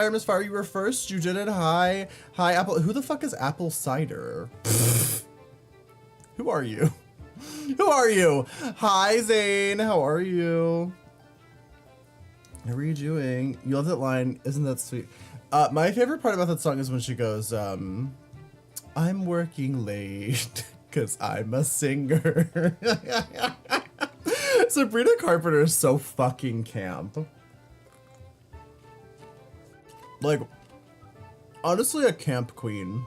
Miss Fire, you were first. You did it. Hi. Hi, Apple. Who the fuck is Apple Cider? Who are you? Who are you? Hi, Zane. How are you? How are you doing? You love that line. Isn't that sweet? My favorite part about that song is when she goes, I'm working late because I'm a singer. Sabrina Carpenter is so fucking camp. Like, honestly, a camp queen.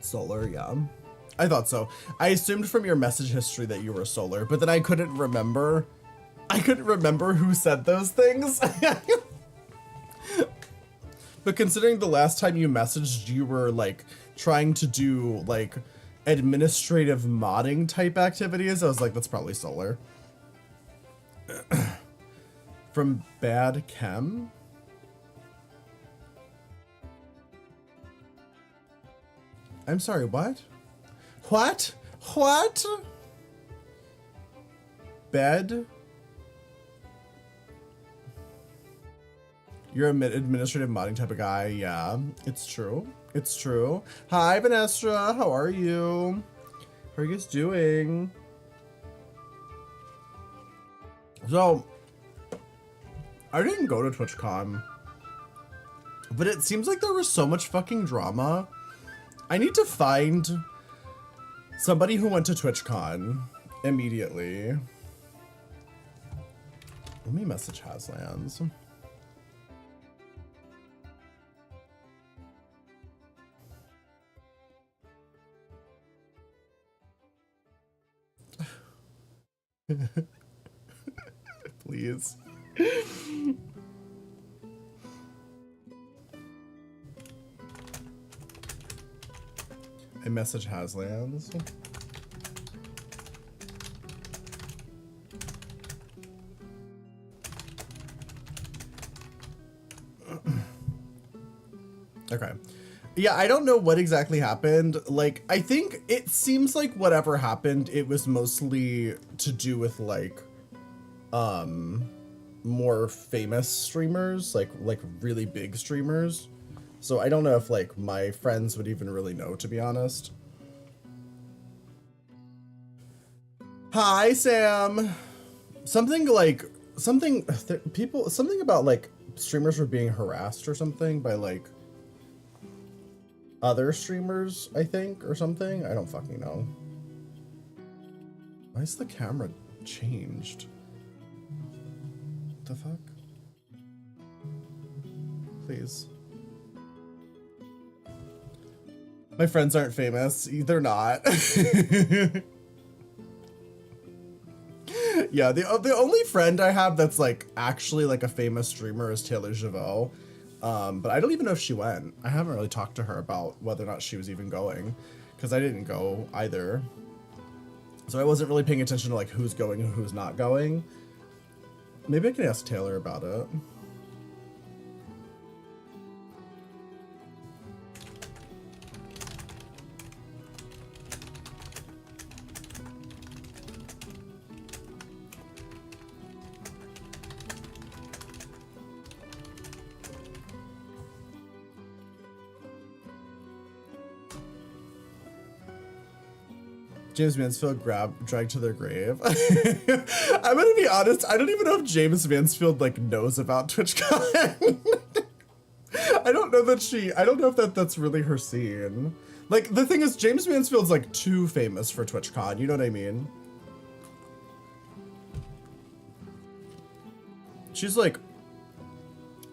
Solar, yeah. I thought so. I assumed from your message history that you were solar, but then I couldn't remember. I couldn't remember who said those things. But considering the last time you messaged, you were like trying to do like administrative modding type activities, I was like, that's probably solar. From Bad Chem? I'm sorry, what? What? What? Bed? You're an administrative modding type of guy. Yeah, it's true. It's true. Hi, Vanessa. How are you? How are you guys doing? So, I didn't go to TwitchCon, but it seems like there was so much fucking drama. I need to find somebody who went to TwitchCon immediately. Let me message Haslands. Please. I message Haslands. Okay. Yeah, I don't know what exactly happened. Like, I think it seems like whatever happened, it was mostly to do with like, more famous streamers, like really big streamers. So I don't know if like my friends would even really know, to be honest. Hi, Sam. Something about like streamers were being harassed or something by like other streamers, I think, or something. I don't fucking know. Why is the camera changed? What the fuck? Please. My friends aren't famous. They're not. Yeah, the only friend I have that's like actually like a famous streamer is Taylor Javot. But I don't even know if she went. I haven't really talked to her about whether or not she was even going, because I didn't go either. So I wasn't really paying attention to like who's going and who's not going. Maybe I can ask Taylor about it. James Mansfield dragged to their grave. I'm gonna be honest, I don't even know if James Mansfield like knows about TwitchCon. I don't know if that's really her scene. Like, the thing is, James Mansfield's like too famous for TwitchCon, you know what I mean? She's like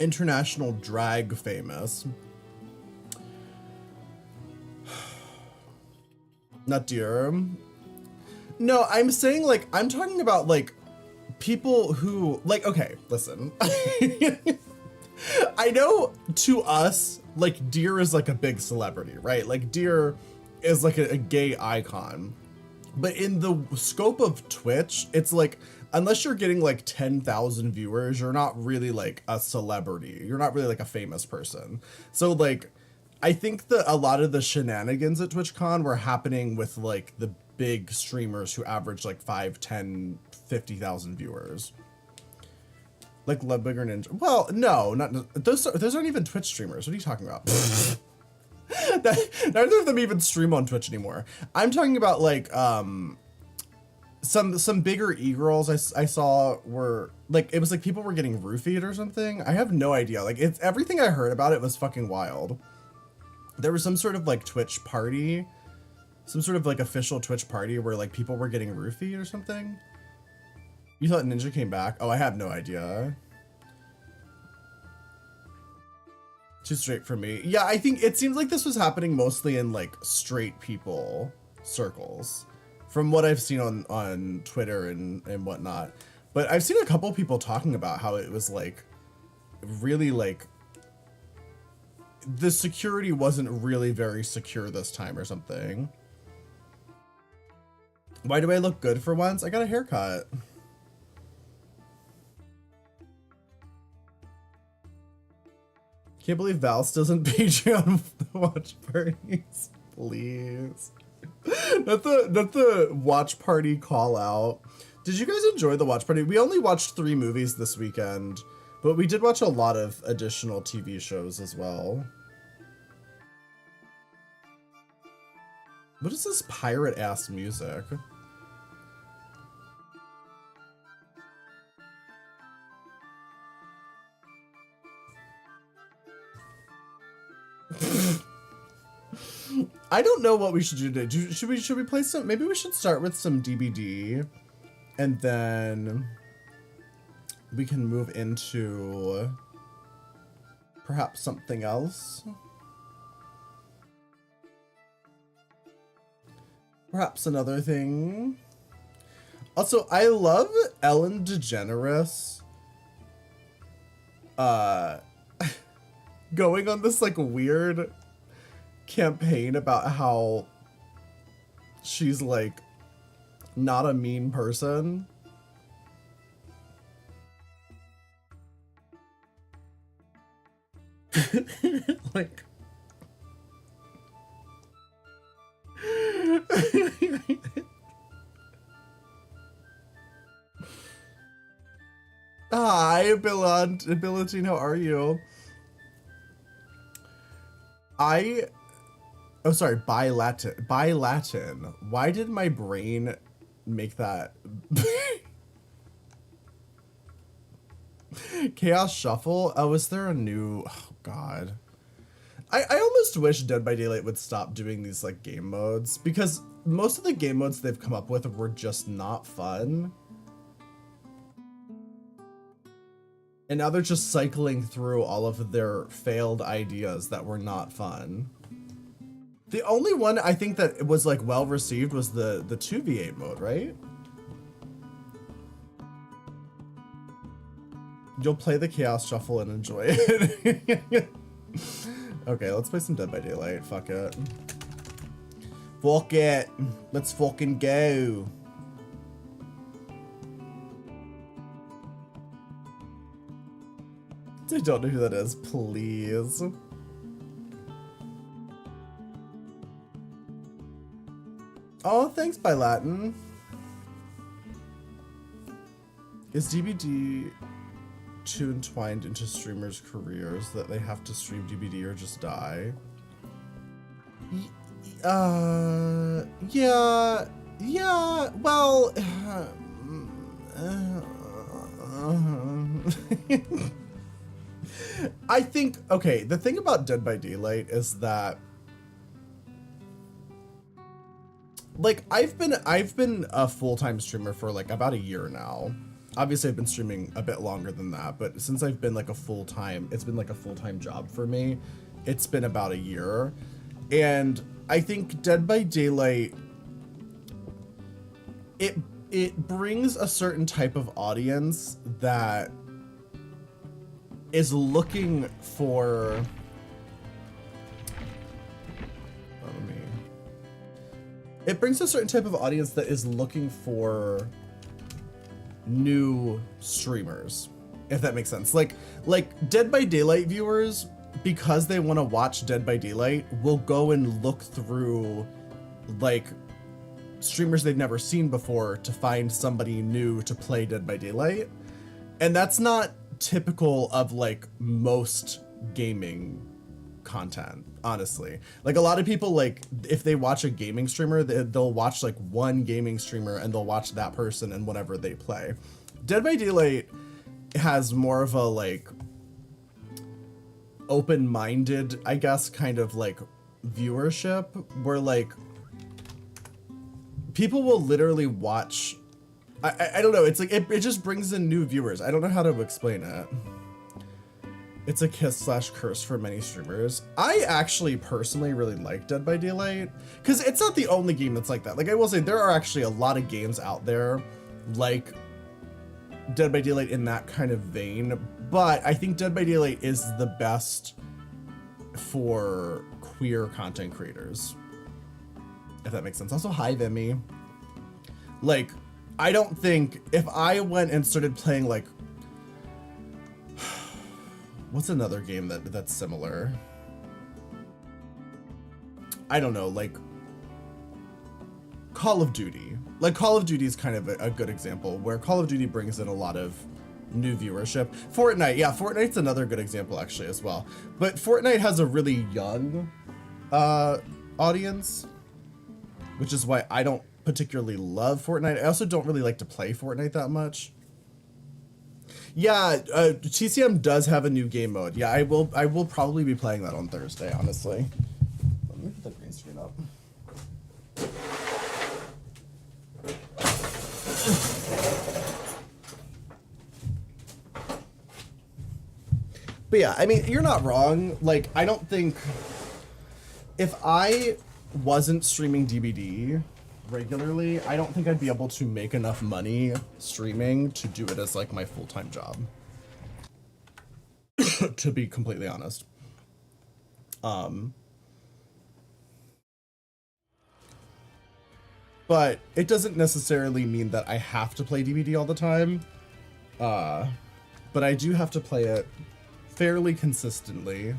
international drag famous. Not dear. No, I'm saying like, I'm talking about like people who like, okay, listen. I know to us, like Deer is like a big celebrity, right? Like Deer is like a gay icon, but in the scope of Twitch, it's like, unless you're getting like 10,000 viewers, you're not really like a celebrity. You're not really like a famous person. So like, I think that a lot of the shenanigans at TwitchCon were happening with like the big streamers who average like 5, 10, 50,000 viewers. Like Ludwig or Ninja. Well, no, not those aren't even Twitch streamers. What are you talking about? Neither of them even stream on Twitch anymore. I'm talking about like some bigger e-girls I saw were like, it was like people were getting roofied or something. I have no idea. Like, it's everything I heard about it was fucking wild. There was some sort of like Twitch party, some sort of like official Twitch party where like people were getting roofied or something. You thought Ninja came back? Oh, I have no idea. Too straight for me. Yeah, I think it seems like this was happening mostly in like straight people circles, from what I've seen on Twitter and whatnot. But I've seen a couple people talking about how it was like really like the security wasn't really very secure this time or something. Why do I look good for once? I got a haircut. Can't believe Val doesn't Patreon watch parties. Please. Not the watch party call out. Did you guys enjoy the watch party? We only watched 3 movies this weekend, but we did watch a lot of additional TV shows as well. What is this pirate ass music? I don't know what we should do today. Should we play some? Maybe we should start with some DBD, and then we can move into perhaps something else. Perhaps another thing. Also, I love Ellen DeGeneres going on this like weird campaign about how she's like not a mean person. Like hi, Abilitine, how are you? Oh, sorry, by Latin. Why did my brain make that? Chaos Shuffle? Oh, is there a new, oh God. I almost wish Dead by Daylight would stop doing these like game modes, because most of the game modes they've come up with were just not fun. And now they're just cycling through all of their failed ideas that were not fun. The only one I think that was like well received was the 2v8 mode, right? You'll play the Chaos Shuffle and enjoy it. Okay, let's play some Dead by Daylight. Fuck it. Fuck it. Let's fucking go. I don't know who that is, please. Oh, thanks, by Latin. Is DBD too entwined into streamers' careers that they have to stream DBD or just die? Yeah, well, I think, okay, the thing about Dead by Daylight is that, like, I've been a full-time streamer for like about a year now. Obviously I've been streaming a bit longer than that, but since I've been like it's been like a full-time job for me. It's been about a year. And I think Dead by Daylight, it brings a certain type of audience that is looking for, it brings a certain type of audience that is looking for new streamers, if that makes sense. Like Dead by Daylight viewers, because they want to watch Dead by Daylight, will go and look through like streamers they've never seen before to find somebody new to play Dead by Daylight. And that's not typical of like most gaming content, honestly. Like a lot of people, like if they watch a gaming streamer, they'll watch like one gaming streamer and they'll watch that person and whatever they play. Dead by Daylight has more of a like open-minded, I guess, kind of like viewership where like people will literally watch. I don't know, it's like it just brings in new viewers. I don't know how to explain it. It's a kiss/curse for many streamers. I actually personally really like Dead by Daylight because it's not the only game that's like that. Like I will say there are actually a lot of games out there like Dead by Daylight in that kind of vein, but I think Dead by Daylight is the best for queer content creators, if that makes sense. Also, hi Vimy. Like, I don't think if I went and started playing like, what's another game that's similar? I don't know, like Call of Duty. Like Call of Duty is kind of a good example where Call of Duty brings in a lot of new viewership. Fortnite, yeah, Fortnite's another good example actually as well. But Fortnite has a really young audience, which is why I don't particularly love Fortnite. I also don't really like to play Fortnite that much. Yeah, TCM does have a new game mode. Yeah, I will probably be playing that on Thursday, honestly. Let me put the green screen up. But yeah, I mean, you're not wrong. Like, I don't think if I wasn't streaming DBD regularly, I don't think I'd be able to make enough money streaming to do it as like my full-time job. To be completely honest. But it doesn't necessarily mean that I have to play DBD all the time. But I do have to play it fairly consistently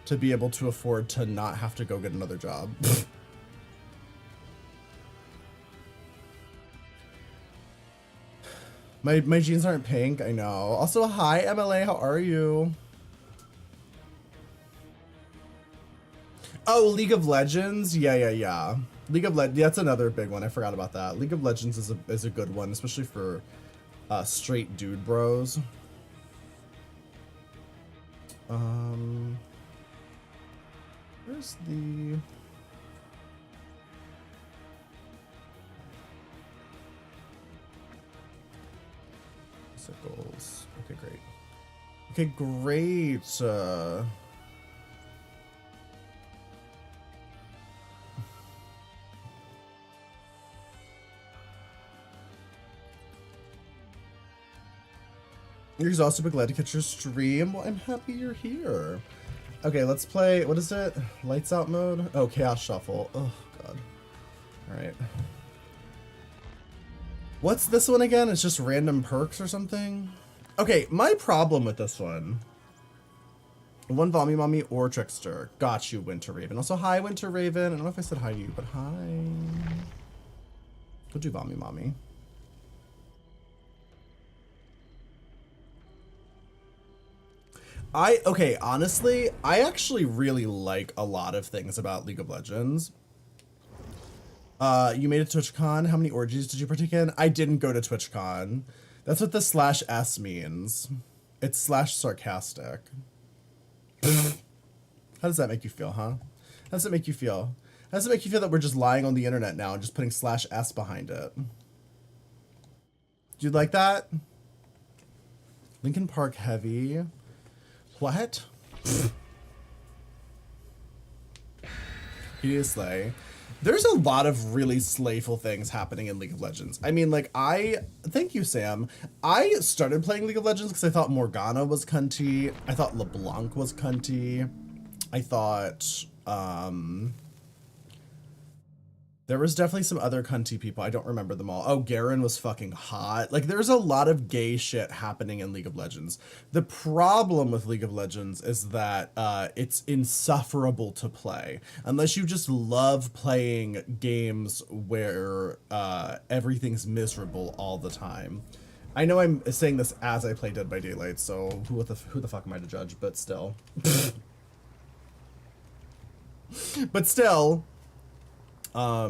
to be able to afford to not have to go get another job. My jeans aren't pink, I know. Also, hi MLA, how are you? Oh, League of Legends? Yeah. League of Legends, that's another big one. I forgot about that. League of Legends is a good one, especially for straight dude bros. Where's the... Sickles. Okay, great. Okay, great. You're exhausted but glad to catch your stream. Well, I'm happy you're here. Okay, let's play, what is it? Lights out mode? Oh, Chaos Shuffle. Oh, God. Alright. What's this one again? It's just random perks or something? Okay, my problem with this one. One Vommy Mommy or Trickster. Got you, Winter Raven. Also, hi, Winter Raven. I don't know if I said hi to you, but hi. We'll do Vommy Mommy. Okay, honestly, I actually really like a lot of things about League of Legends. You made it to TwitchCon. How many orgies did you partake in? I didn't go to TwitchCon. That's what the /s means. It's /sarcastic. How does that make you feel, huh? How does it make you feel? How does it make you feel that we're just lying on the internet now and just putting /s behind it? Do you like that? Linkin Park heavy. What? He is slay. There's a lot of really slayful things happening in League of Legends. I mean, like, thank you, Sam. I started playing League of Legends because I thought Morgana was cunty. I thought LeBlanc was cunty. I thought, There was definitely some other cunty people. I don't remember them all. Oh, Garen was fucking hot. Like, there's a lot of gay shit happening in League of Legends. The problem with League of Legends is that it's insufferable to play. Unless you just love playing games where everything's miserable all the time. I know I'm saying this as I play Dead by Daylight, so who the fuck am I to judge? But still. But still... yeah,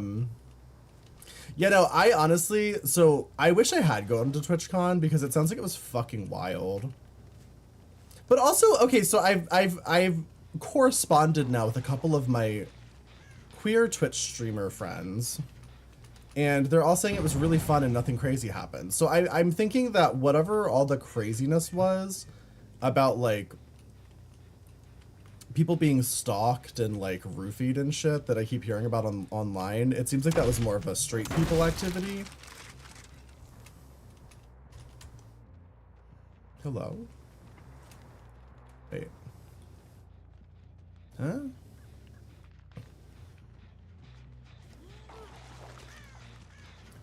no, I honestly, so I wish I had gone to TwitchCon because it sounds like it was fucking wild. But also, okay, so I've corresponded now with a couple of my queer Twitch streamer friends, and they're all saying it was really fun and nothing crazy happened. So I'm thinking that whatever all the craziness was about, like, people being stalked and like roofied and shit that I keep hearing about online, it seems like that was more of a straight people activity. Hello? Wait. Huh?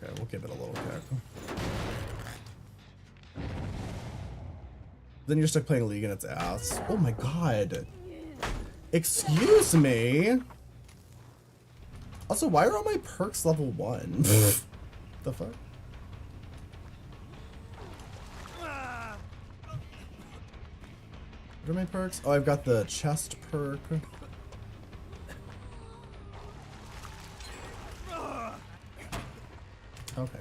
Okay, we'll give it a little kick. Then you're stuck playing League and it's ass. Oh my god. Excuse me. Also, why are all my perks level 1? The fuck? What are my perks? Oh, I've got the chest perk. Okay.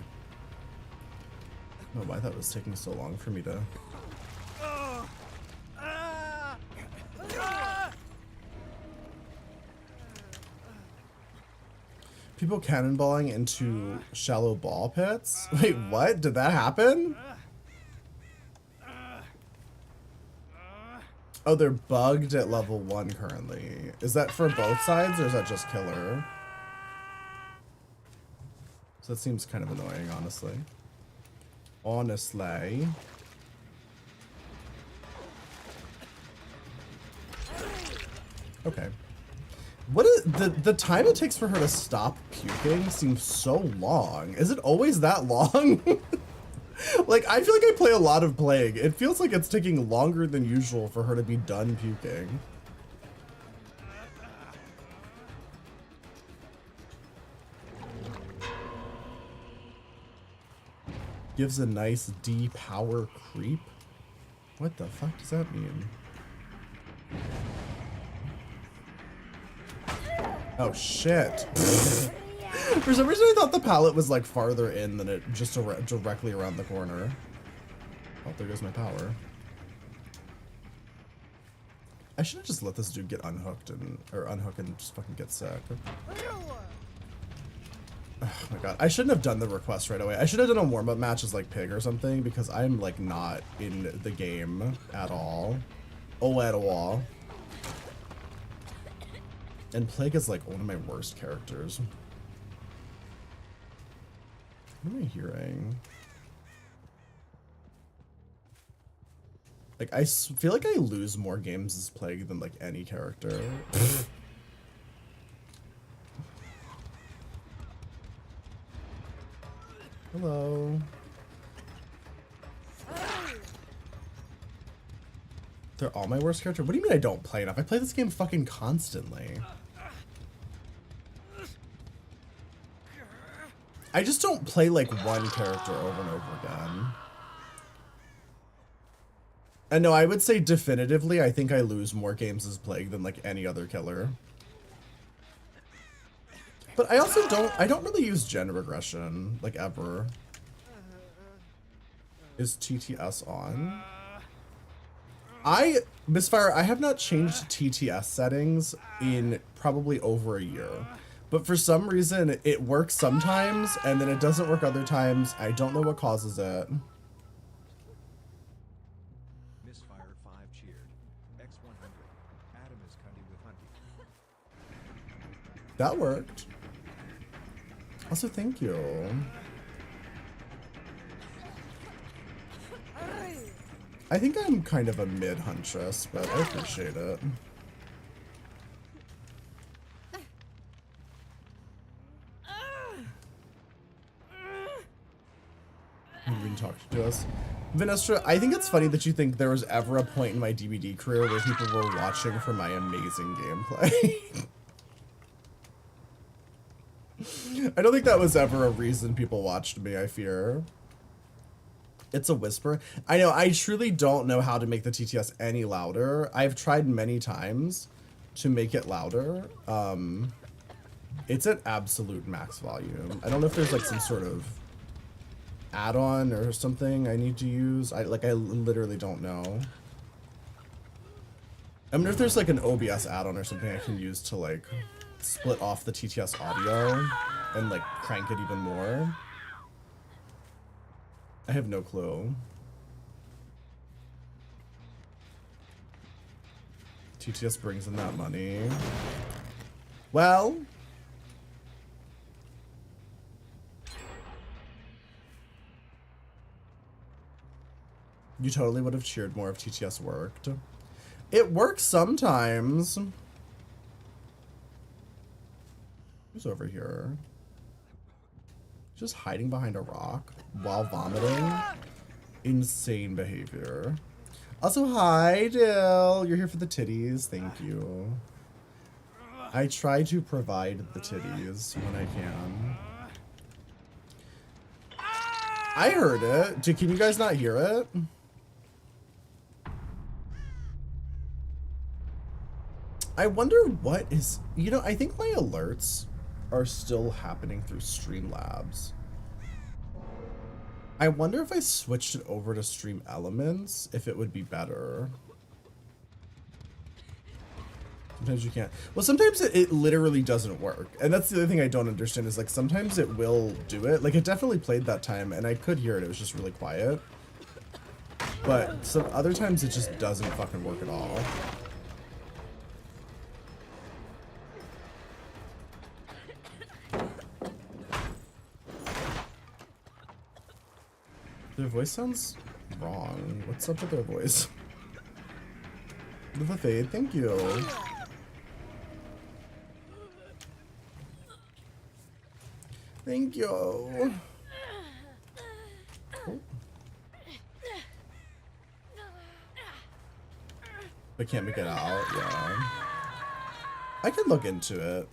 Oh, why that was taking so long for me to... People cannonballing into shallow ball pits? Wait, what? Did that happen? Oh, they're bugged at level 1 currently. Is that for both sides or is that just killer? So that seems kind of annoying, honestly. Honestly. Okay. What is the time it takes for her to stop puking seems so long. Is it always that long? Like, I feel like I play a lot of Plague. It feels like it's taking longer than usual for her to be done puking. Gives a nice D power creep? What the fuck does that mean? Oh shit. For some reason I thought the pallet was like farther in than it just directly around the corner. Oh, there goes my power. I should have just let this dude get unhooked or unhook and just fucking get sick. Oh my god, I shouldn't have done the request right away. I should have done a warm-up match as like Pig or something because I'm like not in the game at all. Oh, at all. And Plague is like one of my worst characters. What am I hearing? Like, I feel like I lose more games as Plague than like any character. Hello. They're all my worst character? What do you mean I don't play enough? I play this game fucking constantly. I just don't play like one character over and over again. And no, I would say definitively, I think I lose more games as Plague than like any other killer. But I also don't really use gen regression, like ever. Is TTS on? Misfire, I have not changed TTS settings in probably over a year. But for some reason, it works sometimes, and then it doesn't work other times. I don't know what causes it. Misfire 5 cheered. X100. Adam is cunty with hunty. That worked. Also, thank you. I think I'm kind of a mid-huntress, but I appreciate it. to us. Vanessa, I think it's funny that you think there was ever a point in my DVD career where people were watching for my amazing gameplay. I don't think that was ever a reason people watched me, I fear. It's a whisper. I know, I truly don't know how to make the TTS any louder. I've tried many times to make it louder. It's at absolute max volume. I don't know if there's like some sort of add-on or something I need to use. I literally don't know. I wonder if there's like an OBS add-on or something I can use to like split off the TTS audio and like crank it even more. I have no clue. TTS brings in that money. Well, you totally would have cheered more if TTS worked. It works sometimes. Who's over here? Just hiding behind a rock while vomiting. Insane behavior. Also, hi, Dill. You're here for the titties. Thank you. I try to provide the titties when I can. I heard it. Can you guys not hear it? I wonder what is... You know, I think my alerts are still happening through Streamlabs. I wonder if I switched it over to Stream Elements, if it would be better. Sometimes you can't. Well, sometimes it literally doesn't work. And that's the other thing I don't understand is, like, sometimes it will do it. Like, it definitely played that time, and I could hear it. It was just really quiet. But some other times it just doesn't fucking work at all. Their voice sounds wrong. What's up with their voice? The fade, thank you. Thank you. Oh. I can't make it out, yeah. I can look into it.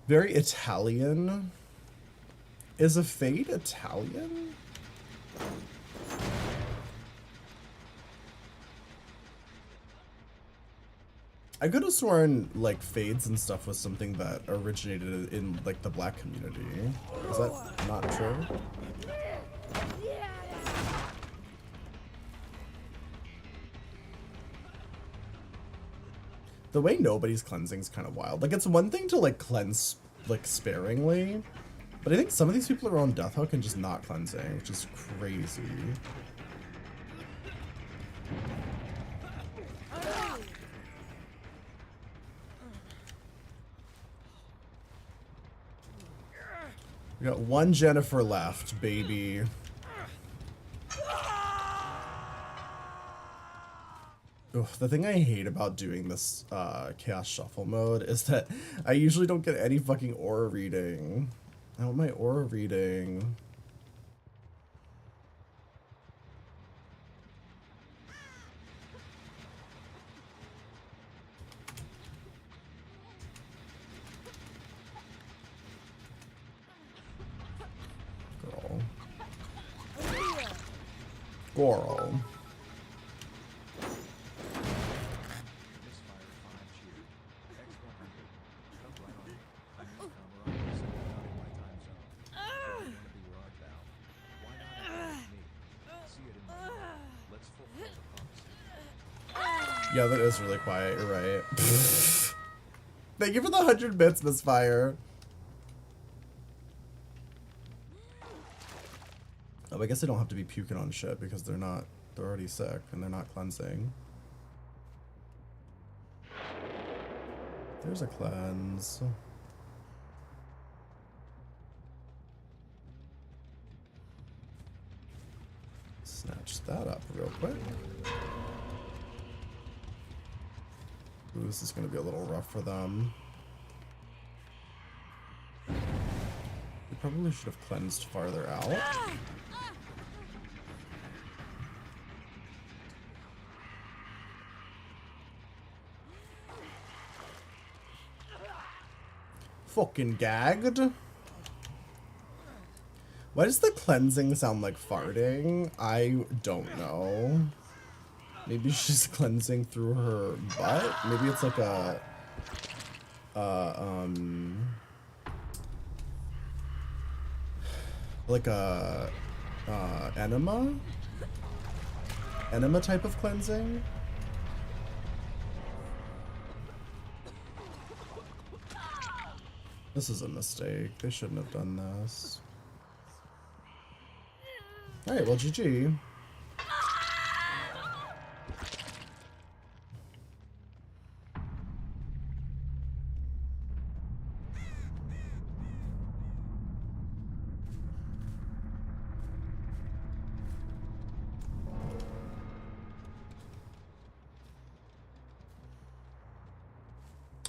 Very Italian. Is a fade Italian? I could have sworn like fades and stuff was something that originated in like the black community. Is that not true? The way nobody's cleansing is kind of wild. Like, it's one thing to like cleanse like sparingly, but I think some of these people are on Death Hook and just not cleansing, which is crazy. We got one Jennifer left, baby. Ugh, the thing I hate about doing this Chaos Shuffle mode is that I usually don't get any fucking aura reading. I want my aura reading. Girl. Girl. Yeah, that is really quiet, you're right. Thank you for the 100 bits, Misfire. Oh, I guess they don't have to be puking on shit because they're already sick and they're not cleansing. There's a cleanse. Snatch that up real quick. Ooh, this is going to be a little rough for them. Probably should have cleansed farther out. Fucking gagged. Why does the cleansing sound like farting? I don't know. Maybe she's cleansing through her butt? Maybe it's like a enema type of cleansing. This is a mistake. They shouldn't have done this. All right, well, GG.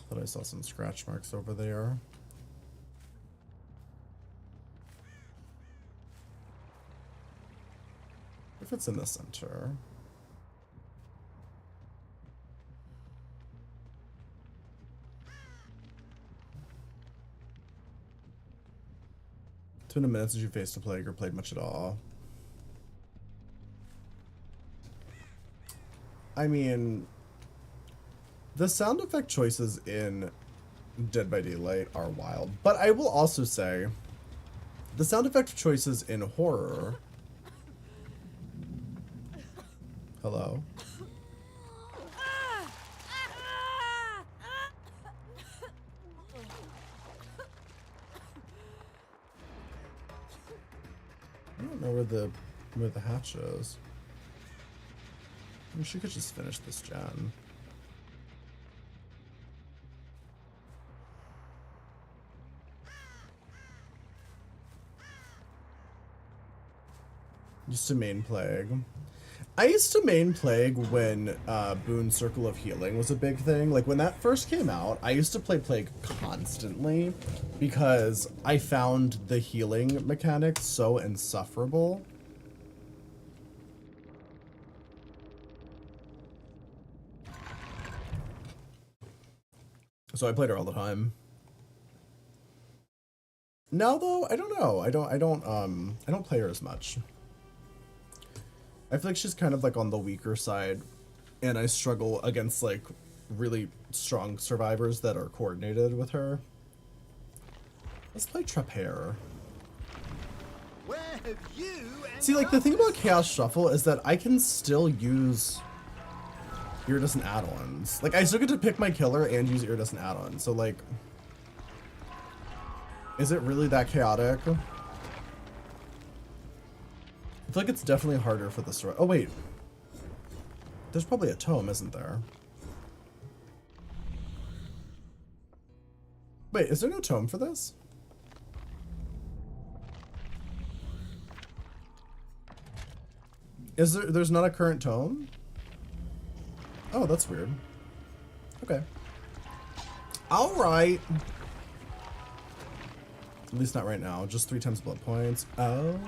Thought I saw some scratch marks over there. If it's in the center. It's been a minute since you faced a plague or played much at all. I mean, the sound effect choices in Dead by Daylight are wild, but I will also say the sound effect choices in horror. Hello. I don't know where the hatch is. I mean, she could just finish this gen. Used to main Plague. I used to main Plague when Boone Circle of Healing was a big thing. Like when that first came out, I used to play Plague constantly because I found the healing mechanics so insufferable. So I played her all the time. Now though, I don't know. I don't play her as much. I feel like she's kind of like on the weaker side, and I struggle against like really strong survivors that are coordinated with her. Let's play Trepair. Where have you See, like the thing about Chaos Shuffle is that I can still use iridescent add-ons. Like I still get to pick my killer and use iridescent add-ons. So like, is it really that chaotic? I feel like it's definitely harder for the story. Oh wait, there's probably a tome, isn't there? Wait, is there no tome for this? Is there's not a current tome? Oh, that's weird. Okay. All right. At least not right now. Just 3 times blood points. Oh.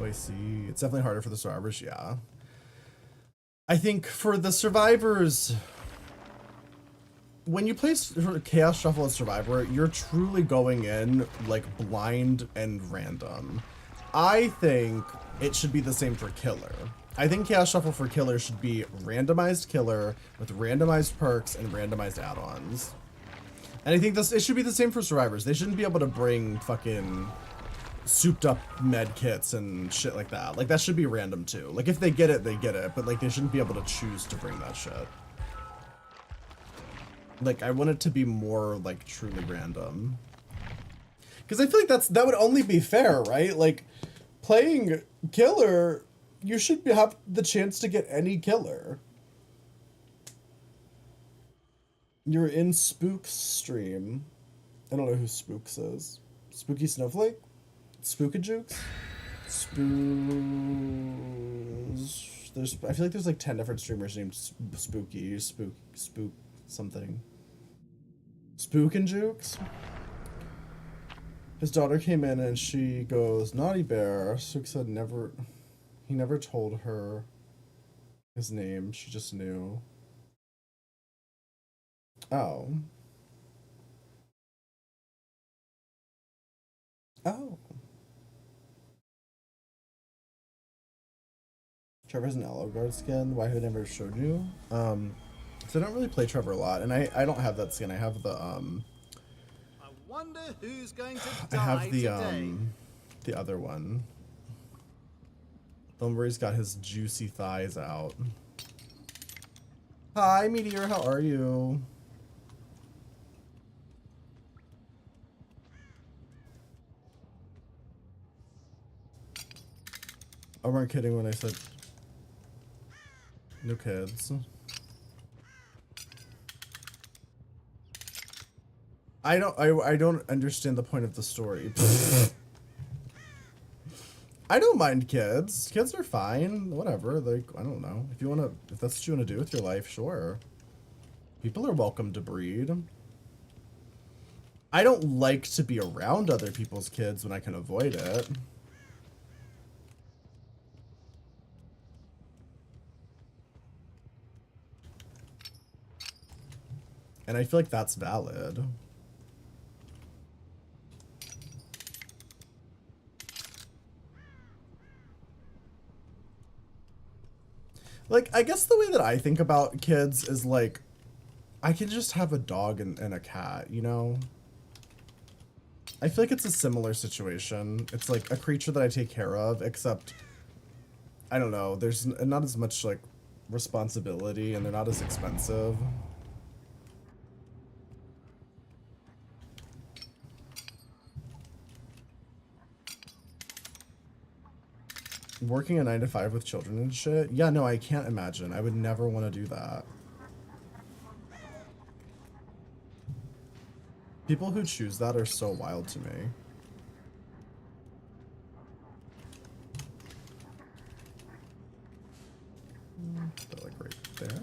I see. It's definitely harder for the survivors, yeah. I think for the survivors, when you play Chaos Shuffle as Survivor, you're truly going in like blind and random. I think it should be the same for Killer. I think Chaos Shuffle for Killer should be randomized Killer with randomized perks and randomized add-ons. And I think it should be the same for survivors. They shouldn't be able to bring fucking souped up med kits and shit like that. Like that should be random too. Like if they get it, they get it, but like they shouldn't be able to choose to bring that shit. Like I want it to be more like truly random. Because I feel like that would only be fair, right? Like playing Killer, you should have the chance to get any killer. You're in Spook's stream. I don't know who Spooks is. Spooky Snowflake? Spookajukes? I feel like there's like 10 different streamers named Spooky, Spook something. Spook and Jukes? His daughter came in and she goes, "Naughty Bear." Sook said he never told her his name. She just knew. Oh. Oh. Trevor's an Guard skin. Why have I never showed you? So I don't really play Trevor a lot, and I don't have that skin. I have the I wonder who's going to I have die the today. the other one. The one where he's got his juicy thighs out. Hi, Meteor, how are you? I weren't kidding when I said no kids. I don't understand the point of the story. I don't mind kids. Kids are fine. Whatever. Like, I don't know. If that's what you want to do with your life, sure. People are welcome to breed. I don't like to be around other people's kids when I can avoid it. And I feel like that's valid. Like, I guess the way that I think about kids is like, I can just have a dog and a cat, you know? I feel like it's a similar situation. It's like a creature that I take care of, except, I don't know, there's not as much like responsibility and they're not as expensive. Working a 9 to 5 with children and shit? Yeah, no, I can't imagine. I would never want to do that. People who choose that are so wild to me. They're like right there.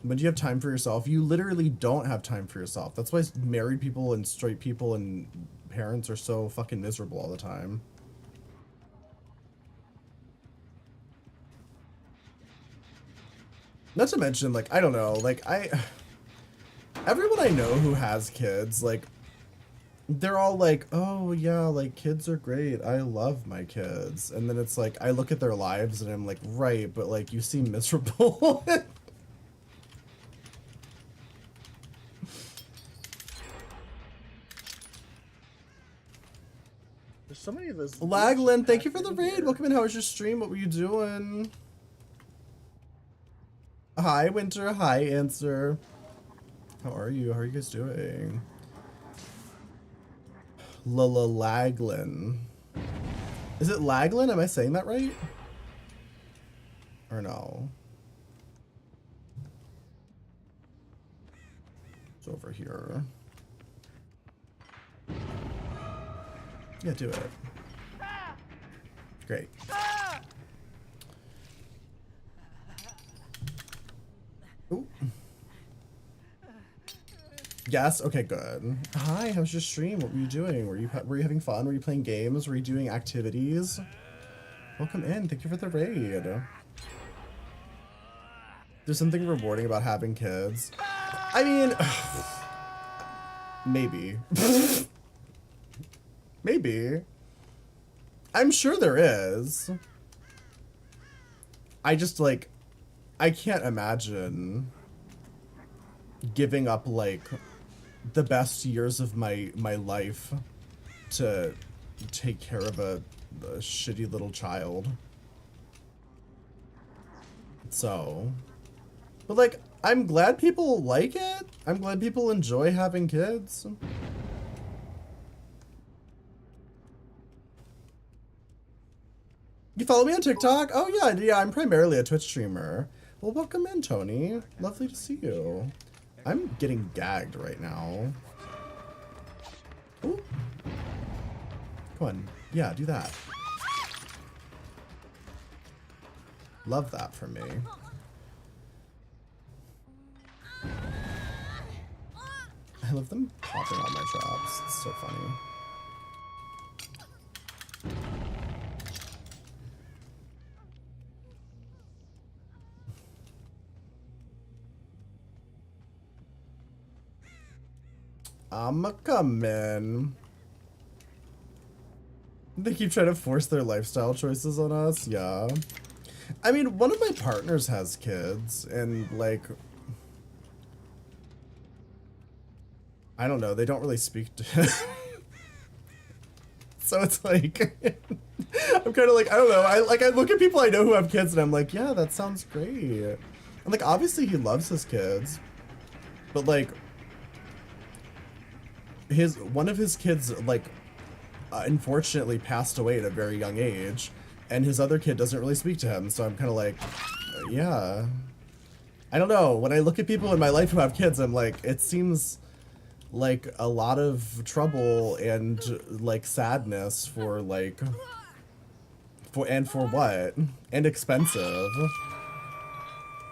When do you have time for yourself? You literally don't have time for yourself. That's why married people and straight people and parents are so fucking miserable all the time. Not to mention, like, I don't know, like, everyone I know who has kids, like, they're all like, oh yeah, like, kids are great, I love my kids. And then it's like, I look at their lives and I'm like, right, but like, you seem miserable. There's so many of those. Laglin, thank you for the raid. Welcome in. How was your stream? What were you doing? Hi, Winter. Hi, Answer. How are you? How are you guys doing? Laglin. Is it Laglin? Am I saying that right? Or no? It's over here. Yeah, do it. Great. Ooh. Yes. Okay. Good. Hi. How was your stream? What were you doing? Were you having fun? Were you playing games? Were you doing activities? Welcome in. Thank you for the raid. There's something rewarding about having kids. I mean, maybe. Maybe. I'm sure there is. I just, like, I can't imagine giving up, like, the best years of my life to take care of a shitty little child. So, but, like, I'm glad people like it. I'm glad people enjoy having kids. You follow me on TikTok? Oh yeah, I'm primarily a Twitch streamer. Well, welcome in, Tony. Lovely to see you. I'm getting gagged right now. Ooh. Come on. Yeah, do that. Love that for me. I love them popping all my traps. It's so funny. I'm a-comin'. They keep trying to force their lifestyle choices on us. Yeah. I mean, one of my partners has kids, and like, I don't know, they don't really speak to him. So it's like, I'm kind of like, I don't know, I look at people I know who have kids, and I'm like, yeah, that sounds great. And like, obviously he loves his kids, but like, one of his kids, like, unfortunately passed away at a very young age, and his other kid doesn't really speak to him, so I'm kind of like, yeah. I don't know, when I look at people in my life who have kids, I'm like, it seems like a lot of trouble and like sadness for like, for what? And expensive.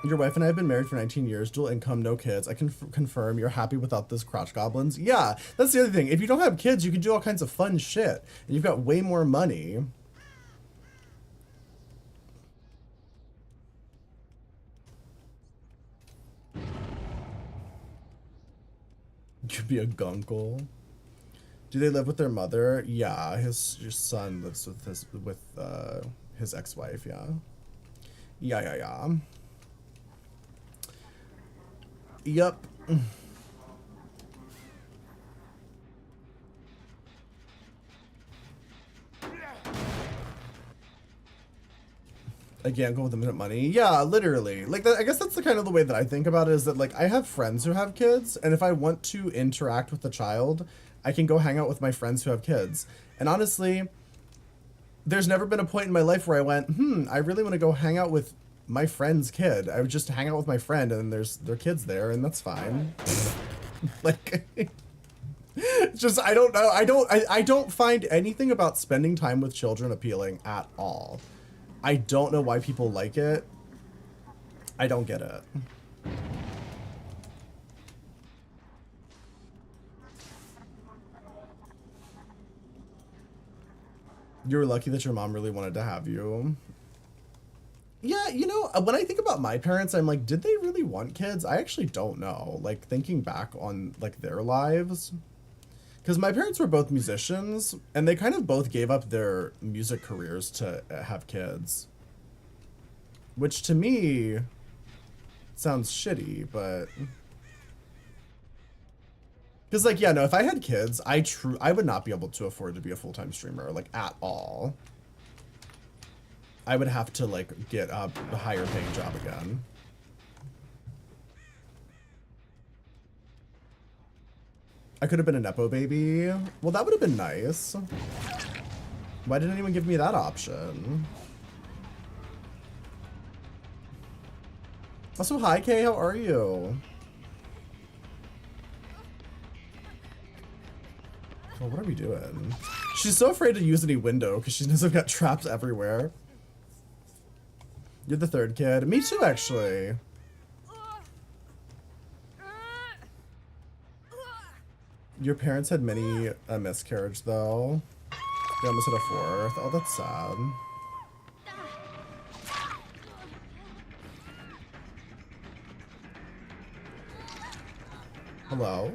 Your wife and I have been married for 19 years, dual income, no kids. I can confirm you're happy without those crotch goblins. Yeah, that's the other thing. If you don't have kids, you can do all kinds of fun shit. And you've got way more money. You'd be a gunkle. Do they live with their mother? Yeah, your son lives with his ex-wife, yeah. Yeah. Yup. Again, go with limited money. Yeah, literally. Like, I guess that's the kind of the way that I think about it, is that, like, I have friends who have kids, and if I want to interact with the child, I can go hang out with my friends who have kids. And honestly, there's never been a point in my life where I went, I really want to go hang out with my friend's kid. I would just hang out with my friend, and there's their kids there, and that's fine. Like, it's just, I don't know. I don't find anything about spending time with children appealing at all. I don't know why people like it. I don't get it. You're lucky that your mom really wanted to have you. Yeah, you know, when I think about my parents, I'm like, did they really want kids? I actually don't know. Like, thinking back on, like, their lives. Because my parents were both musicians, and they kind of both gave up their music careers to have kids. Which, to me, sounds shitty, but... Because, like, yeah, no, if I had kids, I would not be able to afford to be a full-time streamer, like, at all. I would have to, like, get a higher paying job again. I could have been a Nepo baby. Well, that would have been nice. Why didn't anyone give me that option? Also, hi, Kay, how are you? Well, what are we doing? She's so afraid to use any window because she knows I've got traps everywhere. You're the third kid. Me too, actually. Your parents had many a miscarriage, though. They almost had a fourth. Oh, that's sad. Hello?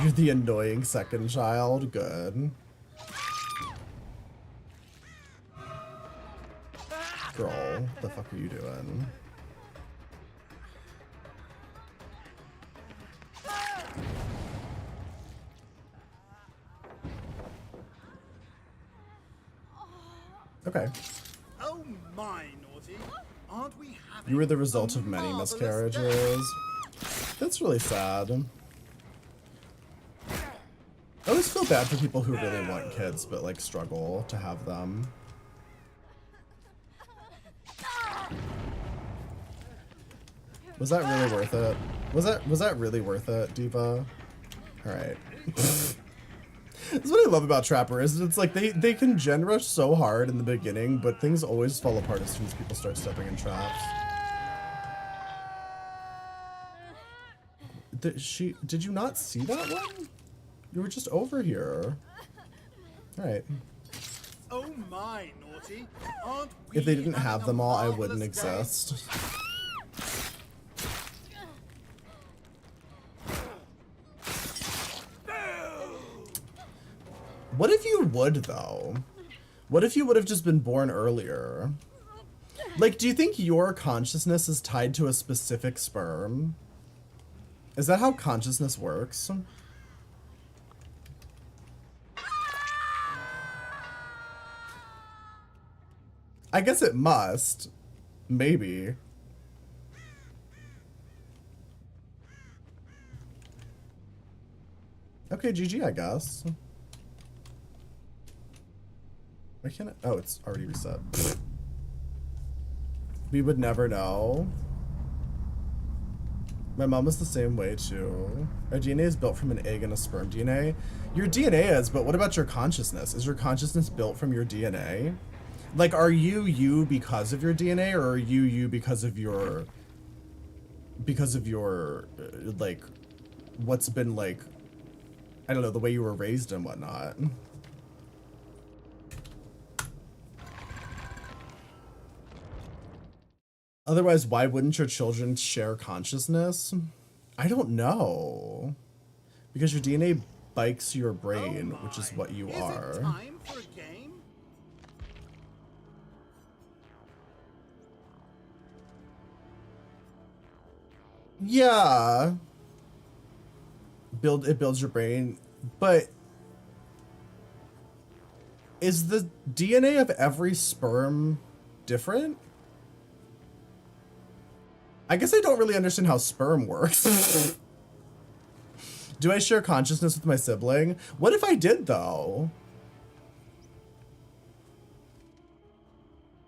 You're the annoying second child. Good. Girl, what the fuck are you doing? Okay. Oh my, naughty. Aren't we having You were the result of many miscarriages. That's really sad. I always feel bad for people who really want kids but like struggle to have them. Was that really worth it? Was that really worth it, Diva? Alright. That's what I love about Trapper, is it's like they can gen rush so hard in the beginning, but things always fall apart as soon as people start stepping in traps. Did you not see that one? You were just over here. All right. Oh my, Naughty. Aren't we If they didn't have having them a all, I marvelous wouldn't day? exist. What if you would, though? What if you would have just been born earlier? Like, do you think your consciousness is tied to a specific sperm? Is that how consciousness works? I guess it must. Maybe. Okay, GG, I guess. Why can't it? Oh, it's already reset. We would never know. My mom was the same way too. Our DNA is built from an egg and a sperm DNA. Your DNA is, but what about your consciousness? Is your consciousness built from your DNA? Like, are you you because of your DNA, or are you you because of your like, what's been like, I don't know, the way you were raised and whatnot? Otherwise, why wouldn't your children share consciousness? I don't know. Because your DNA bikes your brain, Oh which is my. what you Is it are. time for a game? Yeah. It builds your brain, but is the DNA of every sperm different? I guess I don't really understand how sperm works. Do I share consciousness with my sibling? What if I did, though?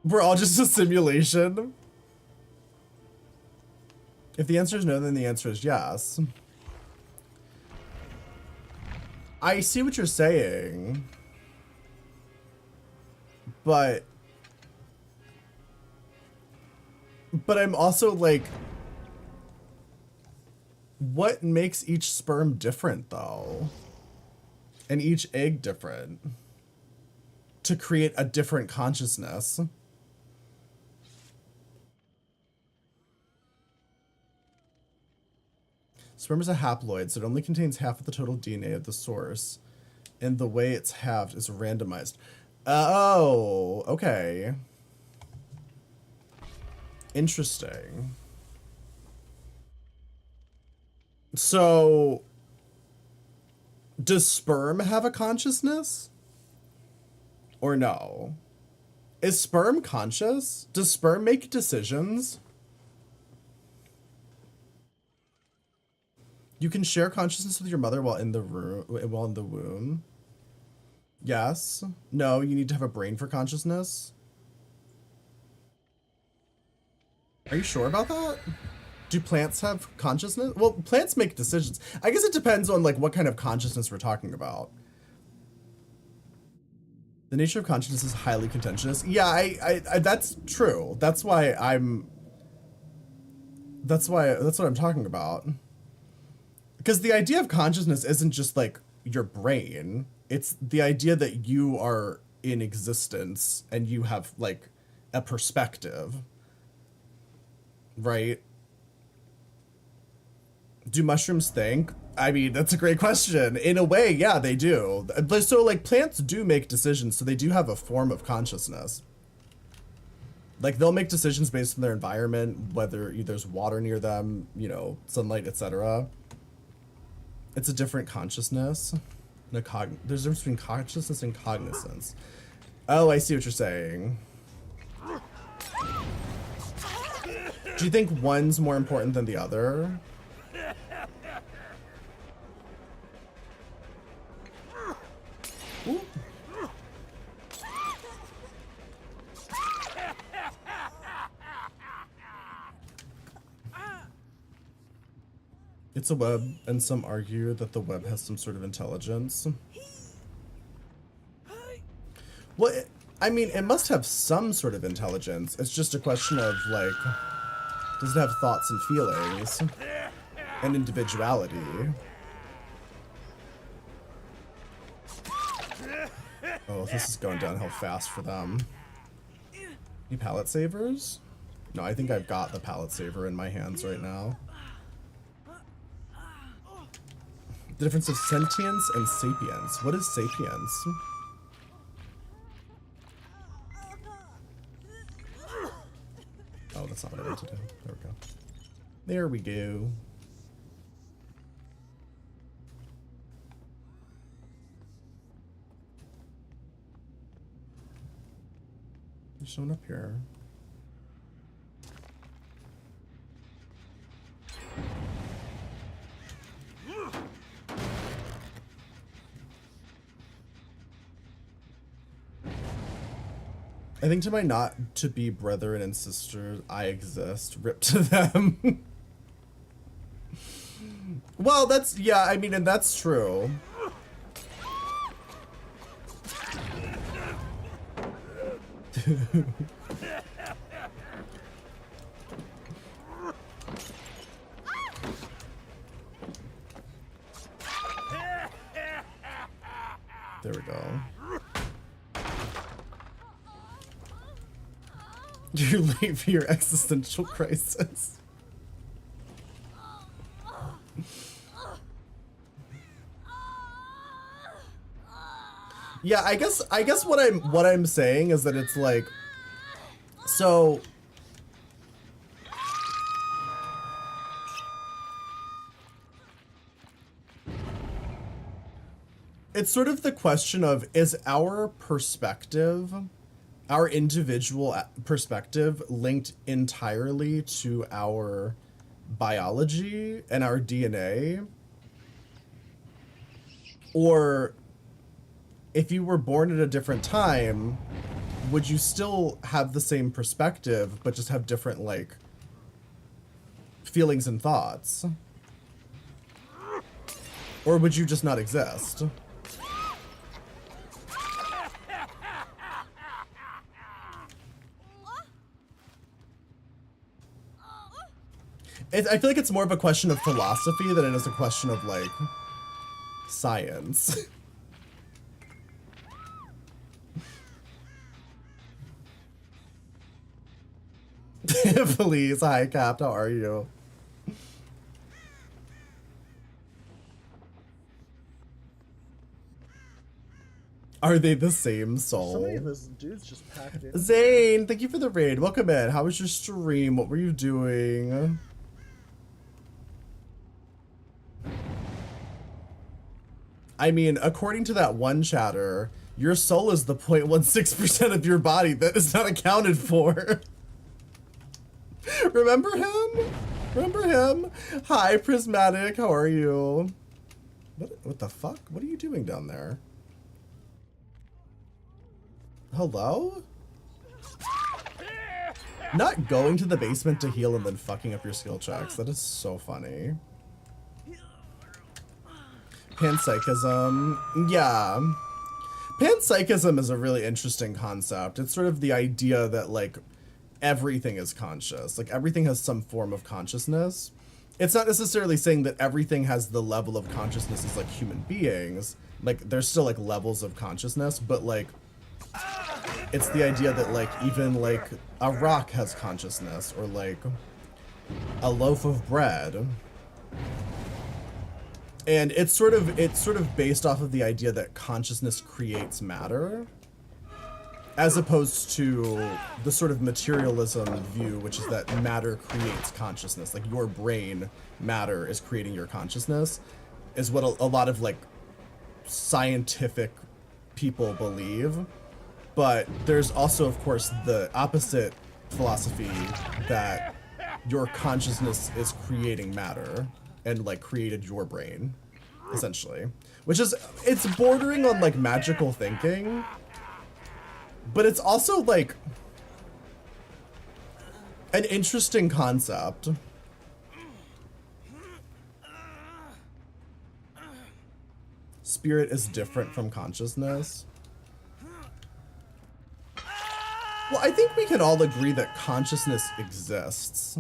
We're all just a simulation? If the answer is no, then the answer is yes. I see what you're saying. But I'm also like, what makes each sperm different, though? And each egg different? To create a different consciousness? Sperm is a haploid, so it only contains half of the total DNA of the source. And the way it's halved is randomized. Oh, okay. Interesting. So, does sperm have a consciousness? Or no? Is sperm conscious? Does sperm make decisions? You can share consciousness with your mother while in the womb. Yes. No, you need to have a brain for consciousness. Are you sure about that? Do plants have consciousness? Well, plants make decisions. I guess it depends on like what kind of consciousness we're talking about. The nature of consciousness is highly contentious. Yeah, I that's true. That's what I'm talking about. Because the idea of consciousness isn't just like your brain. It's the idea that you are in existence and you have like a perspective. Right? Do mushrooms think? I mean, that's a great question. In a way, yeah, they do. But so like plants do make decisions, so they do have a form of consciousness. Like they'll make decisions based on their environment, whether there's water near them, you know, sunlight, etc. It's a different consciousness. There's a difference between consciousness and cognizance. Oh, I see what you're saying. Do you think one's more important than the other? Ooh. It's a web, and some argue that the web has some sort of intelligence. Well, I mean, it must have some sort of intelligence. It's just a question of, like, does it have thoughts and feelings? and individuality. Oh, this is going downhill fast for them. Any palette savers? No, I think I've got the palette saver in my hands right now. The difference of sentience and sapience. What is sapience? Oh, that's not what I meant to do. There we go. There we go. There's someone up here. I think to my not to be brethren and sisters, I exist. Rip to them. Well, that's, yeah, I mean, and that's true. There we go. You're late for your existential crisis. Yeah, I guess what I'm saying is that it's like, so it's sort of the question of, is our perspective, our individual perspective, linked entirely to our biology and our DNA? Or if you were born at a different time, would you still have the same perspective, but just have different, like, feelings and thoughts? Or would you just not exist? I feel like it's more of a question of philosophy than it is a question of, like, science. Please, hi Cap, how are you? Are they the same soul? So many of those dudes just packed in. Zane, thank you for the raid. Welcome in. How was your stream? What were you doing? I mean, according to that one chatter, your soul is the 0.16% of your body that is not accounted for. Remember him? Remember him? Hi, Prismatic. How are you? What the fuck? What are you doing down there? Hello? Not going to the basement to heal and then fucking up your skill checks. That is so funny. Panpsychism. Yeah. Panpsychism is a really interesting concept. It's sort of the idea that, like, everything is conscious. Like, everything has some form of consciousness. It's not necessarily saying that everything has the level of consciousness as, like, human beings. Like, there's still, like, levels of consciousness, but, like, it's the idea that, like, even, like, a rock has consciousness, or, like, a loaf of bread. And it's sort of based off of the idea that consciousness creates matter, as opposed to the sort of materialism view, which is that matter creates consciousness. Like, your brain, matter, is creating your consciousness, is what a lot of, like, scientific people believe. But there's also, of course, the opposite philosophy that your consciousness is creating matter and, like, created your brain, essentially. Which is, it's bordering on, like, magical thinking, but it's also, like, an interesting concept. Spirit is different from consciousness. Well, I think we can all agree that consciousness exists.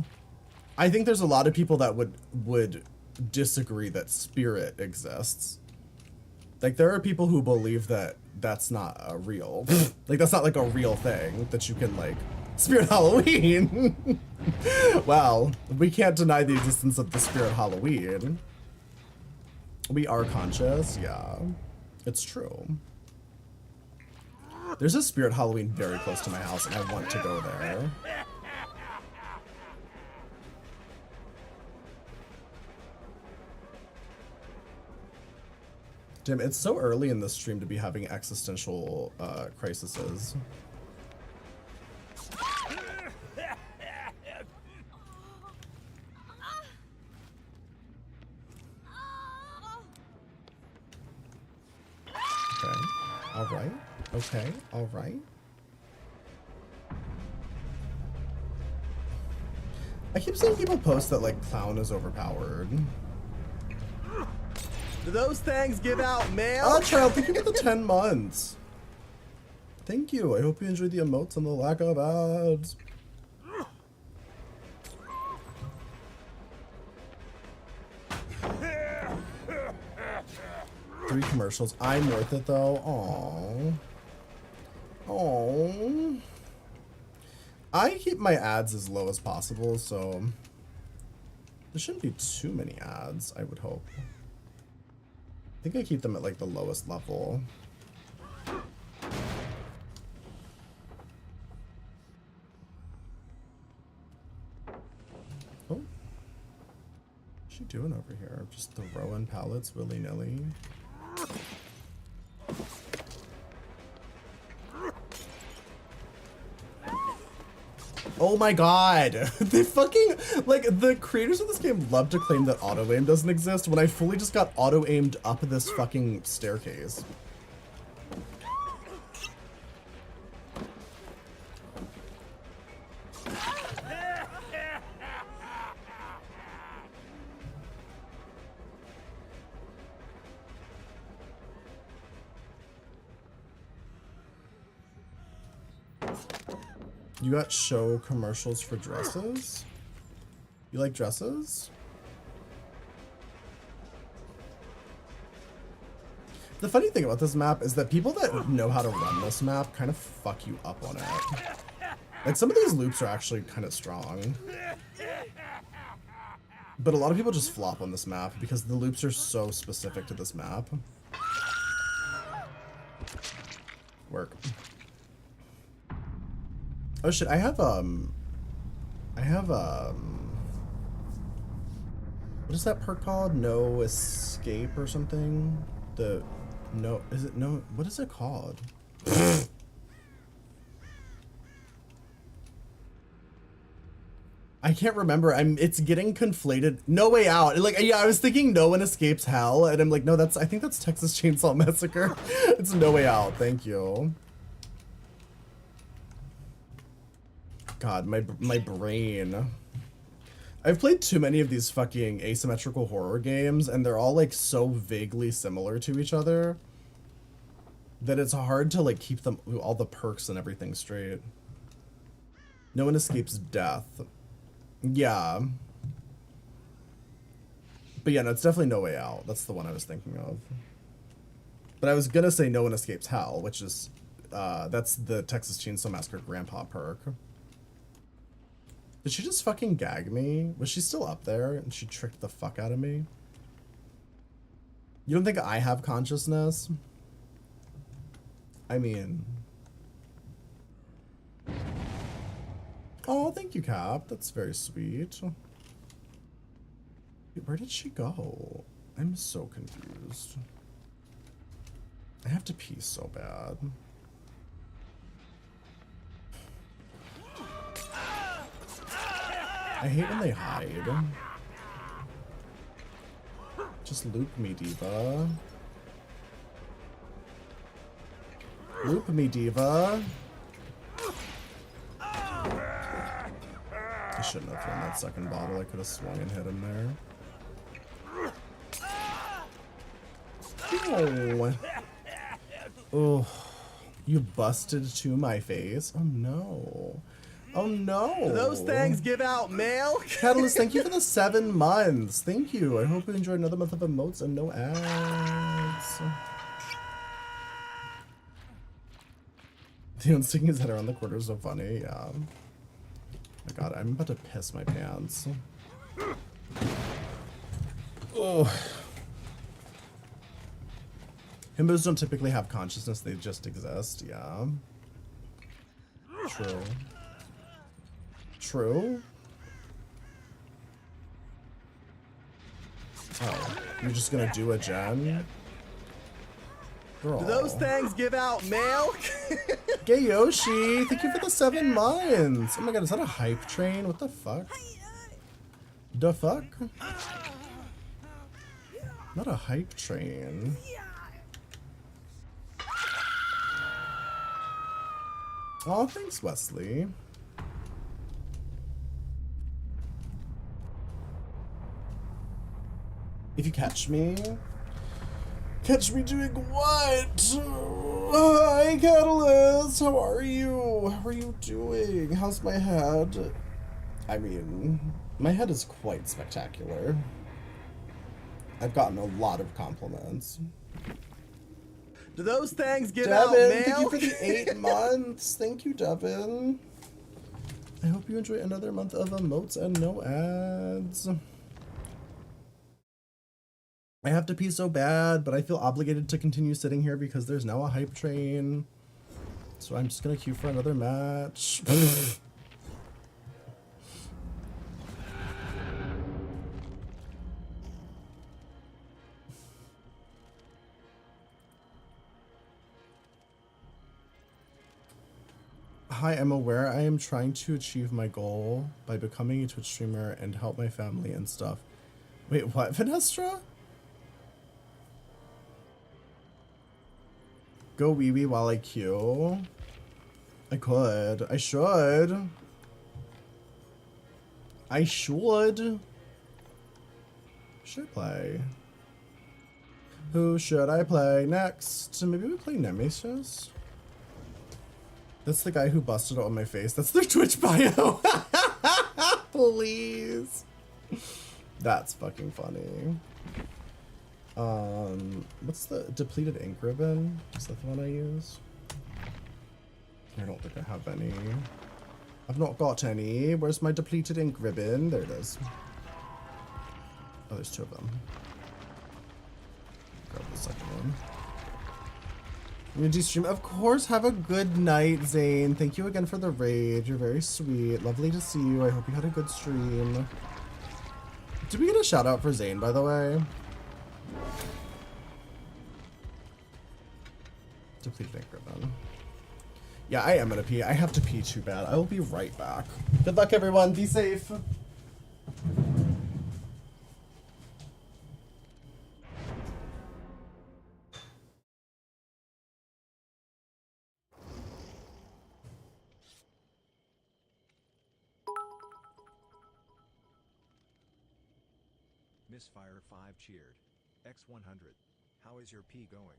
I think there's a lot of people that would disagree that spirit exists. Like, there are people who believe that that's not a real, like, that's not like a real thing that you can, like, Spirit Halloween. Well, we can't deny the existence of the Spirit Halloween. We are conscious, yeah. It's true. There's a Spirit Halloween very close to my house, and I want to go there. Damn, it's so early in this stream to be having existential crises. Okay, alright, okay, alright. I keep seeing people post that, like, Clown is overpowered. Do those things give out mail? Oh, child, thank you for the 10 months. Thank you. I hope you enjoyed the emotes and the lack of ads. Three commercials. I'm worth it, though. Aww. Aww. I keep my ads as low as possible, so there shouldn't be too many ads, I would hope. I think I keep them at like the lowest level. Oh. What's she doing over here? Just throwing pallets willy-nilly. Oh my god! They fucking, like, the creators of this game love to claim that auto-aim doesn't exist when I fully just got auto-aimed up this fucking staircase. You got show commercials for dresses? You like dresses? The funny thing about this map is that people that know how to run this map kind of fuck you up on it. Like, some of these loops are actually kind of strong. But a lot of people just flop on this map because the loops are so specific to this map. Work. Oh shit, I have, what is that perk called? No escape or something? What is it called? I can't remember. It's getting conflated. No Way Out. Like, yeah, I was thinking No One Escapes Hell, and I'm like, no, I think that's Texas Chainsaw Massacre. It's No Way Out. Thank you. God, my brain. I've played too many of these fucking asymmetrical horror games, and they're all like so vaguely similar to each other that it's hard to like keep them all the perks and everything straight. No One Escapes Death. Yeah. But yeah, no, it's definitely No Way Out. That's the one I was thinking of. But I was gonna say No One Escapes Hell, which is that's the Texas Chainsaw Massacre Grandpa perk. Did she just fucking gag me? Was she still up there and she tricked the fuck out of me? You don't think I have consciousness? I mean... Oh, thank you, Cap. That's very sweet. Wait, where did she go? I'm so confused. I have to pee so bad. I hate when they hide. Just loop me, diva. Loop me, diva. I shouldn't have thrown that second bottle. I could have swung and hit him there. Oh, you busted to my face. Oh no. Oh no. Do those things give out mail? Catalyst, thank you for the 7 months. Thank you. I hope you enjoy another month of emotes and no ads. Theon sticking his head around the corner is so funny. Yeah. Oh my god, I'm about to piss my pants. Oh. Himbos don't typically have consciousness, they just exist. Yeah. True. True? Oh, you're just gonna do a gen? Girl. Do those things give out mail? Gay Yoshi, thank you for the 7 months. Oh my god, is that a hype train? What the fuck? The fuck? Not a hype train. Oh, thanks, Wesley. If you catch me doing what? Hi, Catalyst. How are you? How are you doing? How's my head? I mean, my head is quite spectacular. I've gotten a lot of compliments. Do those things give Devin, out mail? thank you for the 8 months. Thank you, Devin. I hope you enjoy another month of emotes and no ads. I have to pee so bad, but I feel obligated to continue sitting here because there's now a hype train. So I'm just gonna queue for another match. Hi, I'm aware I am trying to achieve my goal by becoming a Twitch streamer and help my family and stuff. Wait, what, Vanestra? Go wee wee while I queue. I could. I should. I should. Should I play? Who should I play next? Maybe we play Nemesis? That's the guy who busted it on my face. That's their Twitch bio. Please. That's fucking funny. What's the depleted ink ribbon? Is that the one I use? I don't think I have any. I've not got any. Where's my depleted ink ribbon? There it is. Oh, there's 2 of them. Grab the second one. I'm gonna do stream. Of course, have a good night, Zane. Thank you again for the raid. You're very sweet. Lovely to see you. I hope you had a good stream. Did we get a shout out for Zane, by the way? Depleted ink ribbon. Yeah, I am gonna pee. I have to pee too bad. I will be right back. Good luck, everyone. Be safe. Misfire 5 cheered. X100. How is your pee going?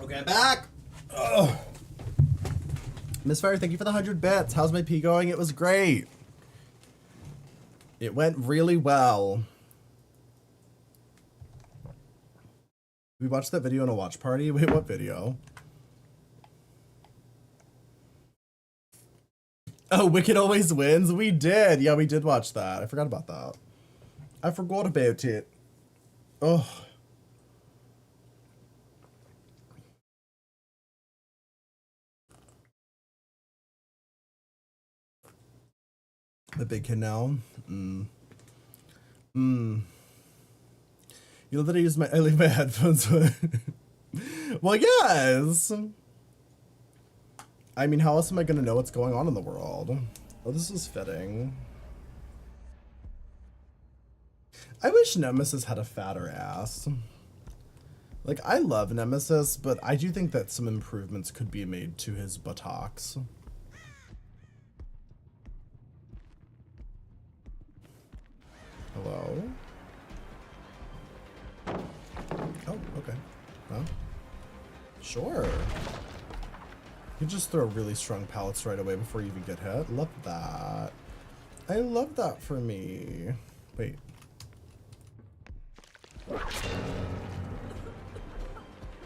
Okay, I'm back. Ugh. Misfire, thank you for the 100 bits. How's my pee going? It was great. It went really well. We watched that video in a watch party. Wait, what video? Oh, Wicked Always Wins? We did. Yeah, we did watch that. I forgot about that. I forgot about it. Oh. The big kid now. You know that I leave my headphones on. Well, yes. I mean, how else am I gonna know what's going on in the world? Oh, this is fitting. I wish Nemesis had a fatter ass. Like, I love Nemesis, but I do think that some improvements could be made to his buttocks. Hello? Oh, okay. Well, sure. You just throw really strong pallets right away before you even get hit. Love that. I love that for me. Wait.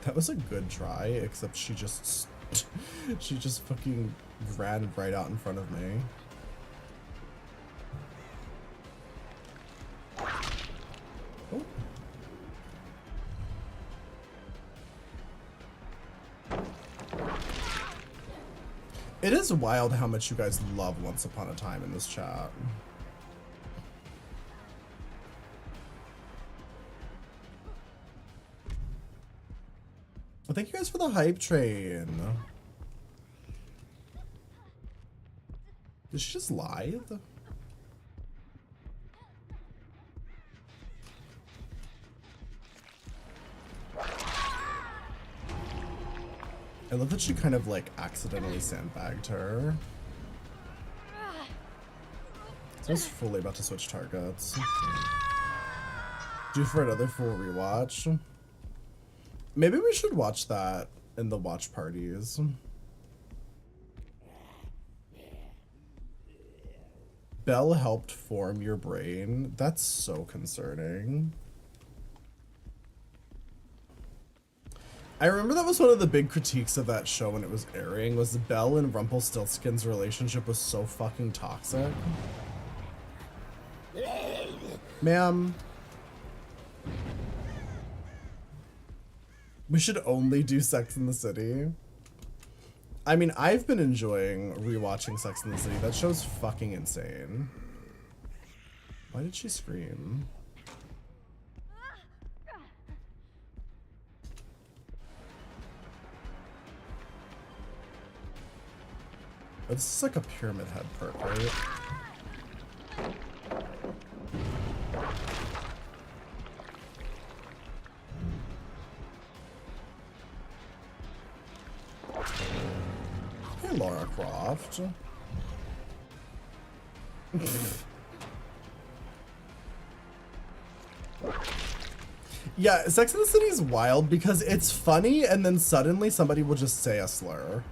That was a good try, except she just fucking ran right out in front of me. Oh. It is wild how much you guys love Once Upon a Time in this chat. Well, thank you guys for the hype train. Did she just lie? I love that she kind of like accidentally sandbagged her. So I was fully about to switch targets. Due for another full rewatch. Maybe we should watch that in the watch parties. Belle helped form your brain. That's so concerning. I remember that was one of the big critiques of that show when it was airing, was Belle and Rumpelstiltskin's relationship was so fucking toxic. Ma'am. We should only do Sex in the City. I mean, I've been enjoying rewatching Sex in the City. That show's fucking insane. Why did she scream? Oh, this is like a pyramid head perk, right? Hey, Lara Croft. Yeah, Sex and the City is wild because it's funny and then suddenly somebody will just say a slur.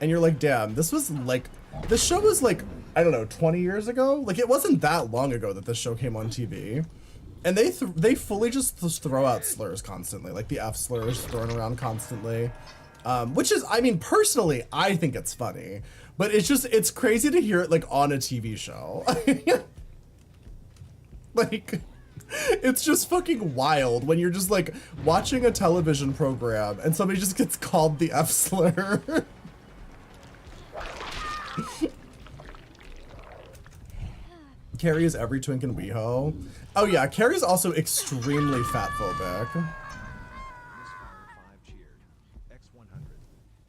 And you're like, damn, this was like, this show was like, I don't know, 20 years ago? Like, it wasn't that long ago that this show came on TV. And they fully just throw out slurs constantly, like the F slurs thrown around constantly. Which is, I mean, personally, I think it's funny. But it's just, it's crazy to hear it like on a TV show. Like, it's just fucking wild when you're just like watching a television program and somebody just gets called the F slur. Carrie is every twink and weeho. Oh yeah, Carrie's also extremely fat phobic. Misfire 5 cheered. X100.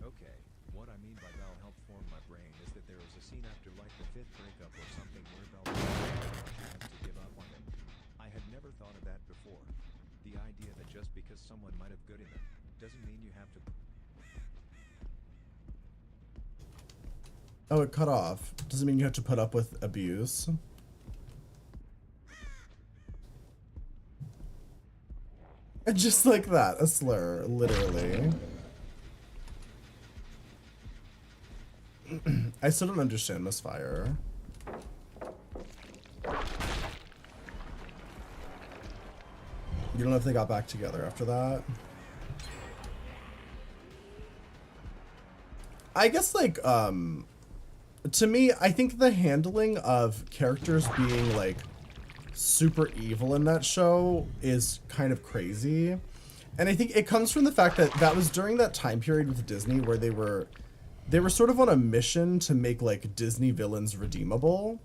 Okay, what I mean by Belle helped form my brain is that there is a scene after like the 5th breakup or something where Belle has to give up on him. I had never thought of that before. The idea that just because someone might have good in them doesn't mean you have to. Oh, it cut off. Doesn't mean you have to put up with abuse. And just like that, a slur, literally. I still don't understand Misfire. You don't know if they got back together after that? I guess, like, to me, I think the handling of characters being, like, super evil in that show is kind of crazy. And I think it comes from the fact that that was during that time period with Disney where they were sort of on a mission to make like Disney villains redeemable.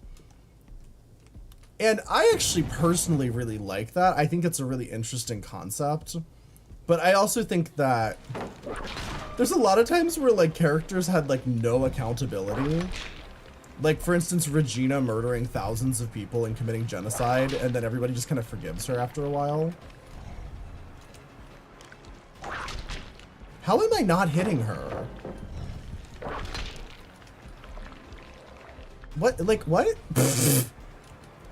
And I actually personally really like that. I think it's a really interesting concept. But I also think that there's a lot of times where like characters had like no accountability. Like for instance, Regina murdering thousands of people and committing genocide, and then everybody just kind of forgives her after a while. How am I not hitting her? What? Like, what?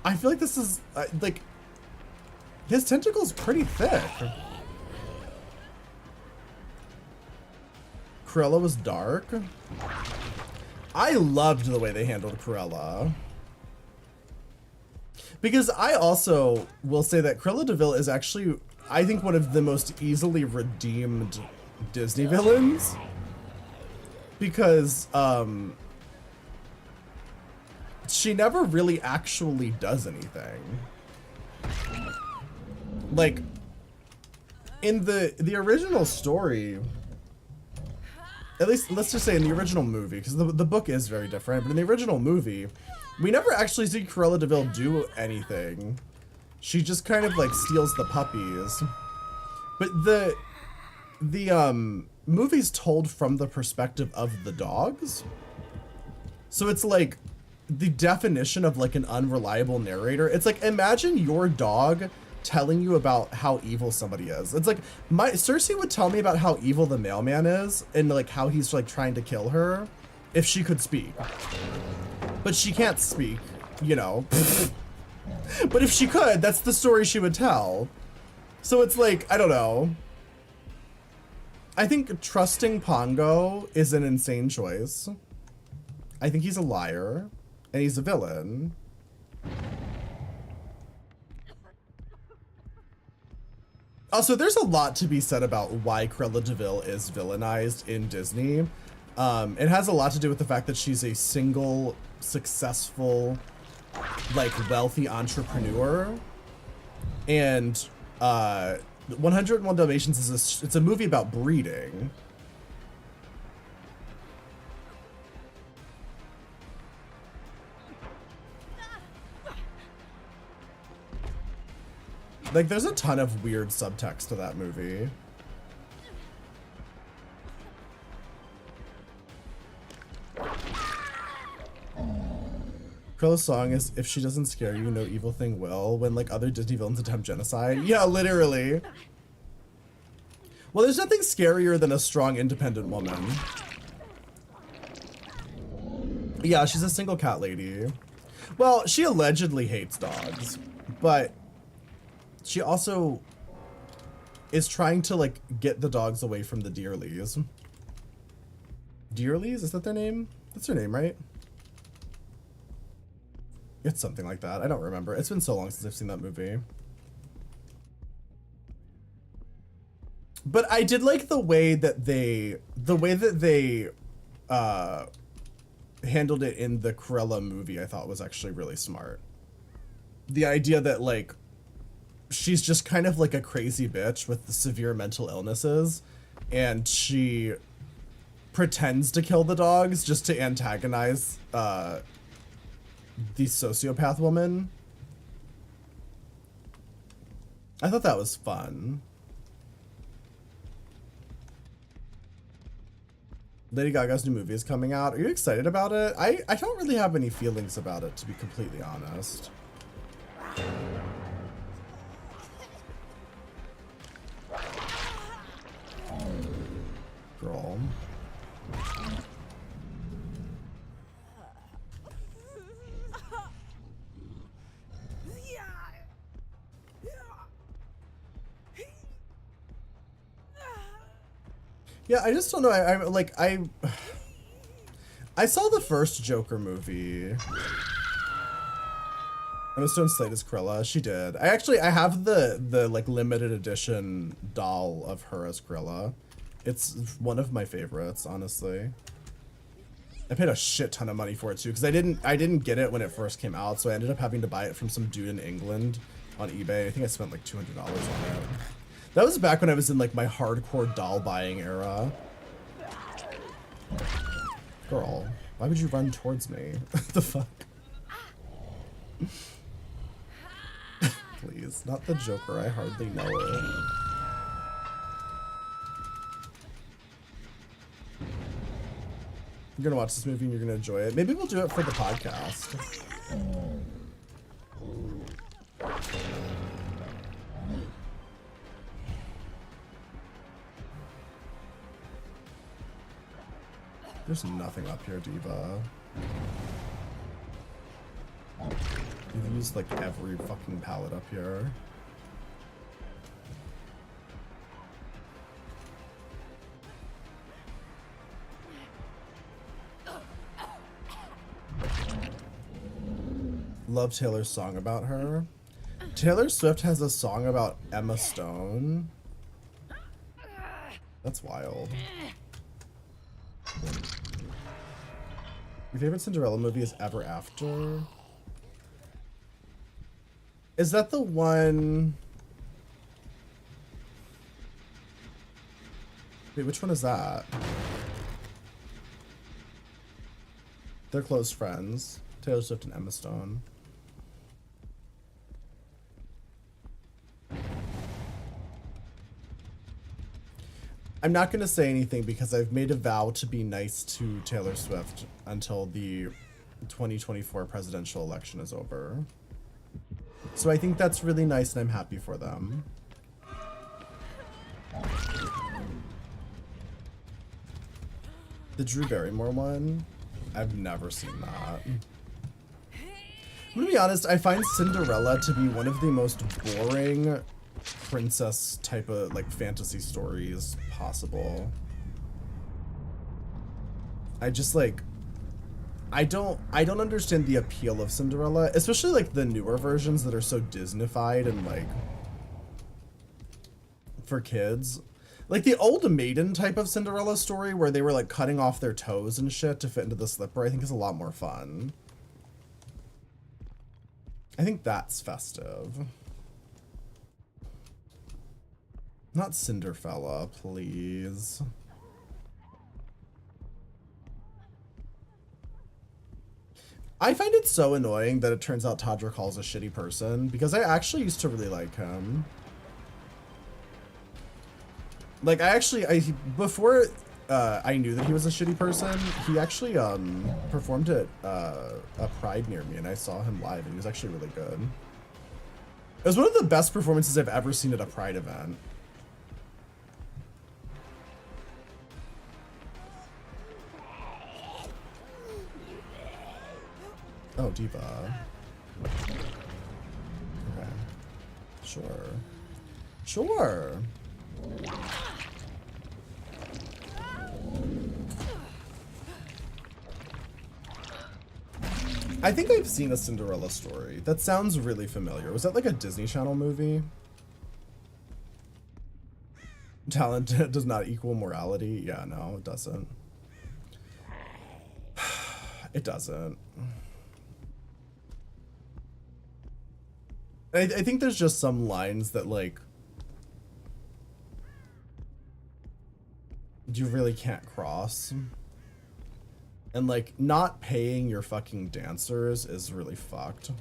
I feel like this is, like, his tentacle's pretty thick. Cruella was dark. I loved the way they handled Cruella. Because I also will say that Cruella de Vil is actually, I think, one of the most easily redeemed Disney villains. Because, she never really actually does anything. Like, in the original story, at least let's just say in the original movie, because the book is very different, but in the original movie, we never actually see Cruella de Vil do anything. She just kind of like steals the puppies. But the movie's told from the perspective of the dogs. So it's like the definition of like an unreliable narrator. It's like, imagine your dog telling you about how evil somebody is. It's like Cersei would tell me about how evil the mailman is and like how he's like trying to kill her if she could speak. But she can't speak, you know. But if she could, that's the story she would tell. So it's like, I don't know. I think trusting Pongo is an insane choice. I think he's a liar and he's a villain. Also, there's a lot to be said about why Cruella de Vil is villainized in Disney. It has a lot to do with the fact that she's a single, successful, like, wealthy entrepreneur. And 101 Dalmatians is it's a movie about breeding. Like, there's a ton of weird subtext to that movie. Cruella's song is, if she doesn't scare you, no evil thing will, when, like, other Disney villains attempt genocide. Yeah, literally. Well, there's nothing scarier than a strong, independent woman. Yeah, she's a single cat lady. Well, she allegedly hates dogs, but she also is trying to, like, get the dogs away from the Dearleys. Dearleys? Is that their name? That's their name, right? It's something like that. I don't remember. It's been so long since I've seen that movie. But I did like the way that they handled it in the Cruella movie. I thought was actually really smart. The idea that, like, she's just kind of like a crazy bitch with severe mental illnesses, and she pretends to kill the dogs just to antagonize the sociopath woman. I thought that was fun. Lady Gaga's new movie is coming out. Are you excited about it? I don't really have any feelings about it, to be completely honest. Girl. Yeah, I just don't know. I saw the first Joker movie. Emma Stone slayed as Cruella. She did. I have the like limited edition doll of her as Cruella. It's one of my favorites, honestly. I paid a shit ton of money for it too, because I didn't get it when it first came out, so I ended up having to buy it from some dude in England on eBay. I think I spent like $200 on it. That was back when I was in like my hardcore doll buying era. Girl, why would you run towards me? What the fuck? Please, not the Joker, I hardly know it. You're gonna watch this movie and you're gonna enjoy it. Maybe we'll do it for the podcast. There's nothing up here, Diva. You've used like every fucking pallet up here. Love Taylor's song about her. Taylor Swift has a song about Emma Stone. That's wild. Your favorite Cinderella movie is Ever After? Is that the one? Wait, which one is that? They're close friends. Taylor Swift and Emma Stone. I'm not going to say anything because I've made a vow to be nice to Taylor Swift until the 2024 presidential election is over. So I think that's really nice and I'm happy for them. The Drew Barrymore one? I've never seen that. I'm gonna be honest, I find Cinderella to be one of the most boring princess type of like fantasy stories possible. I just like I don't understand the appeal of Cinderella, especially like the newer versions that are so Disneyfied and like for kids. Like the old maiden type of Cinderella story where they were like cutting off their toes and shit to fit into the slipper, I think is a lot more fun. I think that's festive. Not Cinderfella, please. I find it so annoying that it turns out Todrick Hall's a shitty person, because I actually used to really like him. Like, before I knew that he was a shitty person, he actually performed at a Pride near me, and I saw him live, and he was actually really good. It was one of the best performances I've ever seen at a Pride event. Oh, Diva. Okay. Sure. Sure. I think I've seen a Cinderella story. That sounds really familiar. Was that like a Disney Channel movie? Talent does not equal morality. Yeah, no, it doesn't. It doesn't. I think there's just some lines that like you really can't cross. And like not paying your fucking dancers is really fucked.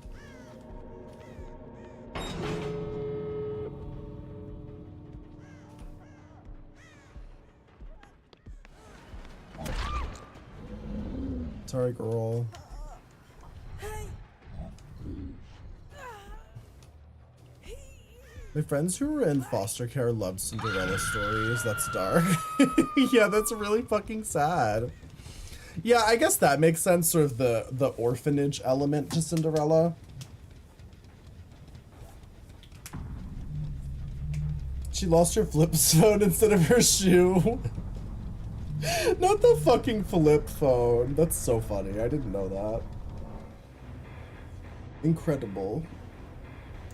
Sorry, girl. My friends who were in foster care loved Cinderella stories. That's dark. Yeah, that's really fucking sad. Yeah, I guess that makes sense, sort of the orphanage element to Cinderella. She lost her flip phone instead of her shoe. Not the fucking flip phone. That's so funny. I didn't know that. Incredible.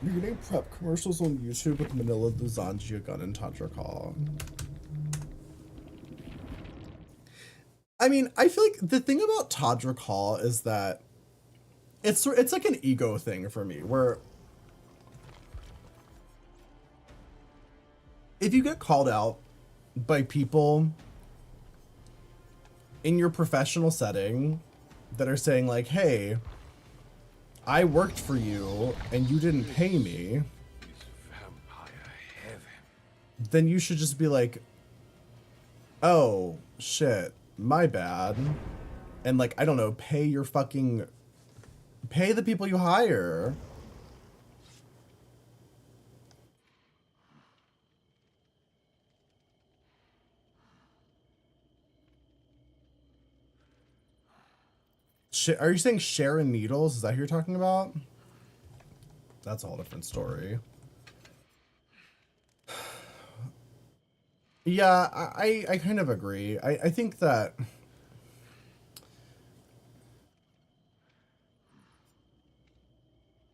You're getting prep commercials on YouTube with Manila Luzangia Gun and Todrick Hall. I mean, I feel like the thing about Todrick Hall is that it's like an ego thing for me, where if you get called out by people in your professional setting that are saying like, hey, I worked for you and you didn't pay me, then you should just be like, oh shit, my bad. And like, I don't know, pay the people you hire. Are you saying Sharon Needles? Is that who you're talking about? That's a whole different story. Yeah, I kind of agree. I think that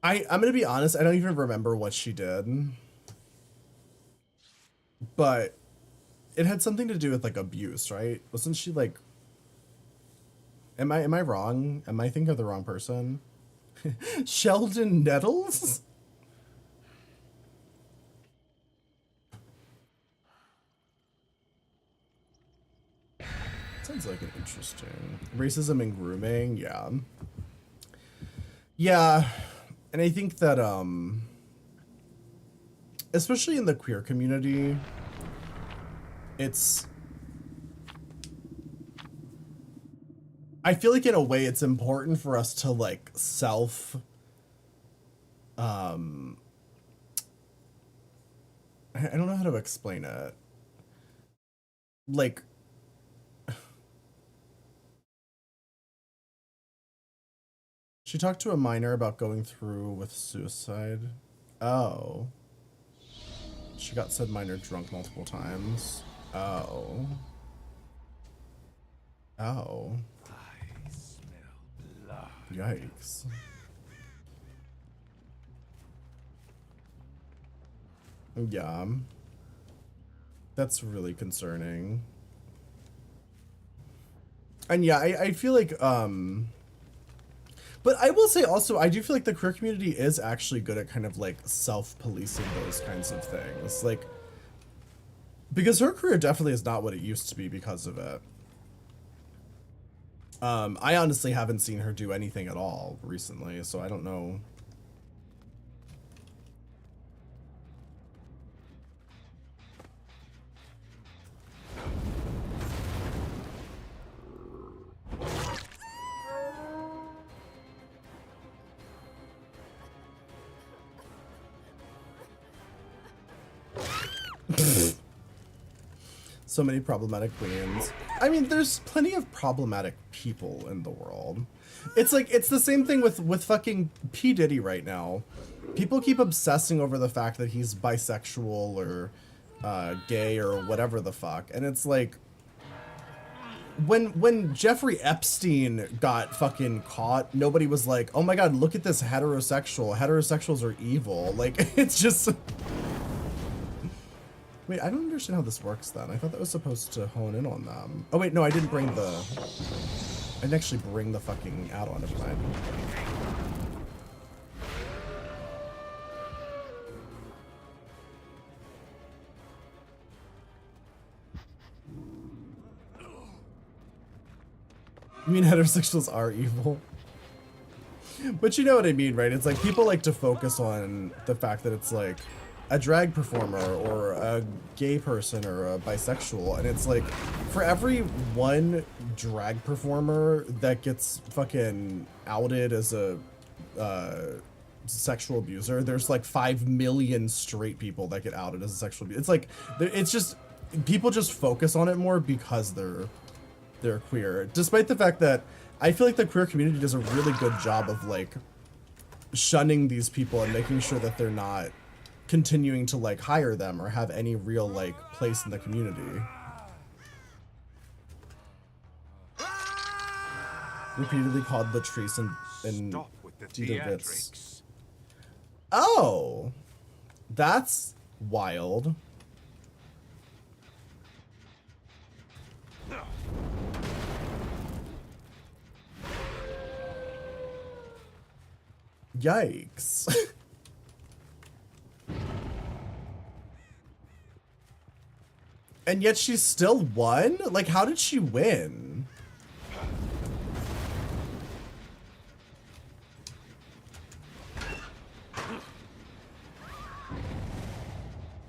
I'm gonna be honest, I don't even remember what she did. But it had something to do with like abuse, right? Wasn't she like, am I wrong? Am I thinking of the wrong person? Sheldon Nettles? Sounds like an interesting racism and grooming. Yeah. Yeah. And I think that, especially in the queer community, I feel like in a way it's important for us to like I don't know how to explain it. Like, she talked to a minor about going through with suicide. Oh. She got said minor drunk multiple times. Oh. Oh. I smell blood. Yikes. Yeah. That's really concerning. And yeah, I feel like, but I will say also, I do feel like the queer community is actually good at kind of like self-policing those kinds of things. Like, because her career definitely is not what it used to be because of it. I honestly haven't seen her do anything at all recently, so I don't know. So many problematic queens. I mean, there's plenty of problematic people in the world. It's like, it's the same thing with fucking P. Diddy right now. People keep obsessing over the fact that he's bisexual or gay or whatever the fuck. And it's like, when Jeffrey Epstein got fucking caught, nobody was like, oh my god, look at this heterosexual. Heterosexuals are evil. Like, it's just... Wait, I don't understand how this works then. I thought that was supposed to hone in on them. Oh wait, no, I didn't bring the... I didn't actually bring the fucking add-on, never mind. You mean heterosexuals are evil? But you know what I mean, right? It's like people like to focus on the fact that it's like a drag performer or a gay person or a bisexual, and it's like for every one drag performer that gets fucking outed as a sexual abuser, there's like 5 million straight people that get outed as a sexual abuser. It's like, it's just, people just focus on it more because they're queer, despite the fact that I feel like the queer community does a really good job of like shunning these people and making sure that they're not continuing to like hire them or have any real like place in the community. Repeatedly called Latrice and Stop with the Dieter Witz. theatrics. Oh, that's wild. Yikes. And yet she still won? Like, how did she win?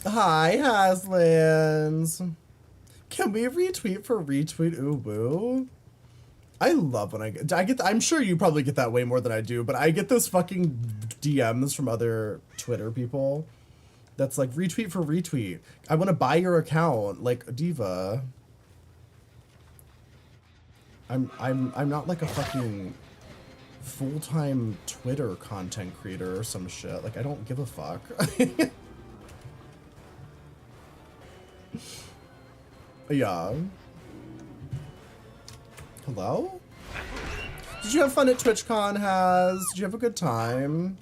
Hi, Haslins. Can we retweet for retweet Ubu? I love when I get I'm sure you probably get that way more than I do, but I get those fucking DMs from other Twitter people that's like retweet for retweet. I want to buy your account, like Diva. I'm not like a fucking full-time Twitter content creator or some shit. Like I don't give a fuck. Yeah. Hello? Did you have fun at TwitchCon, Has? Did you have a good time?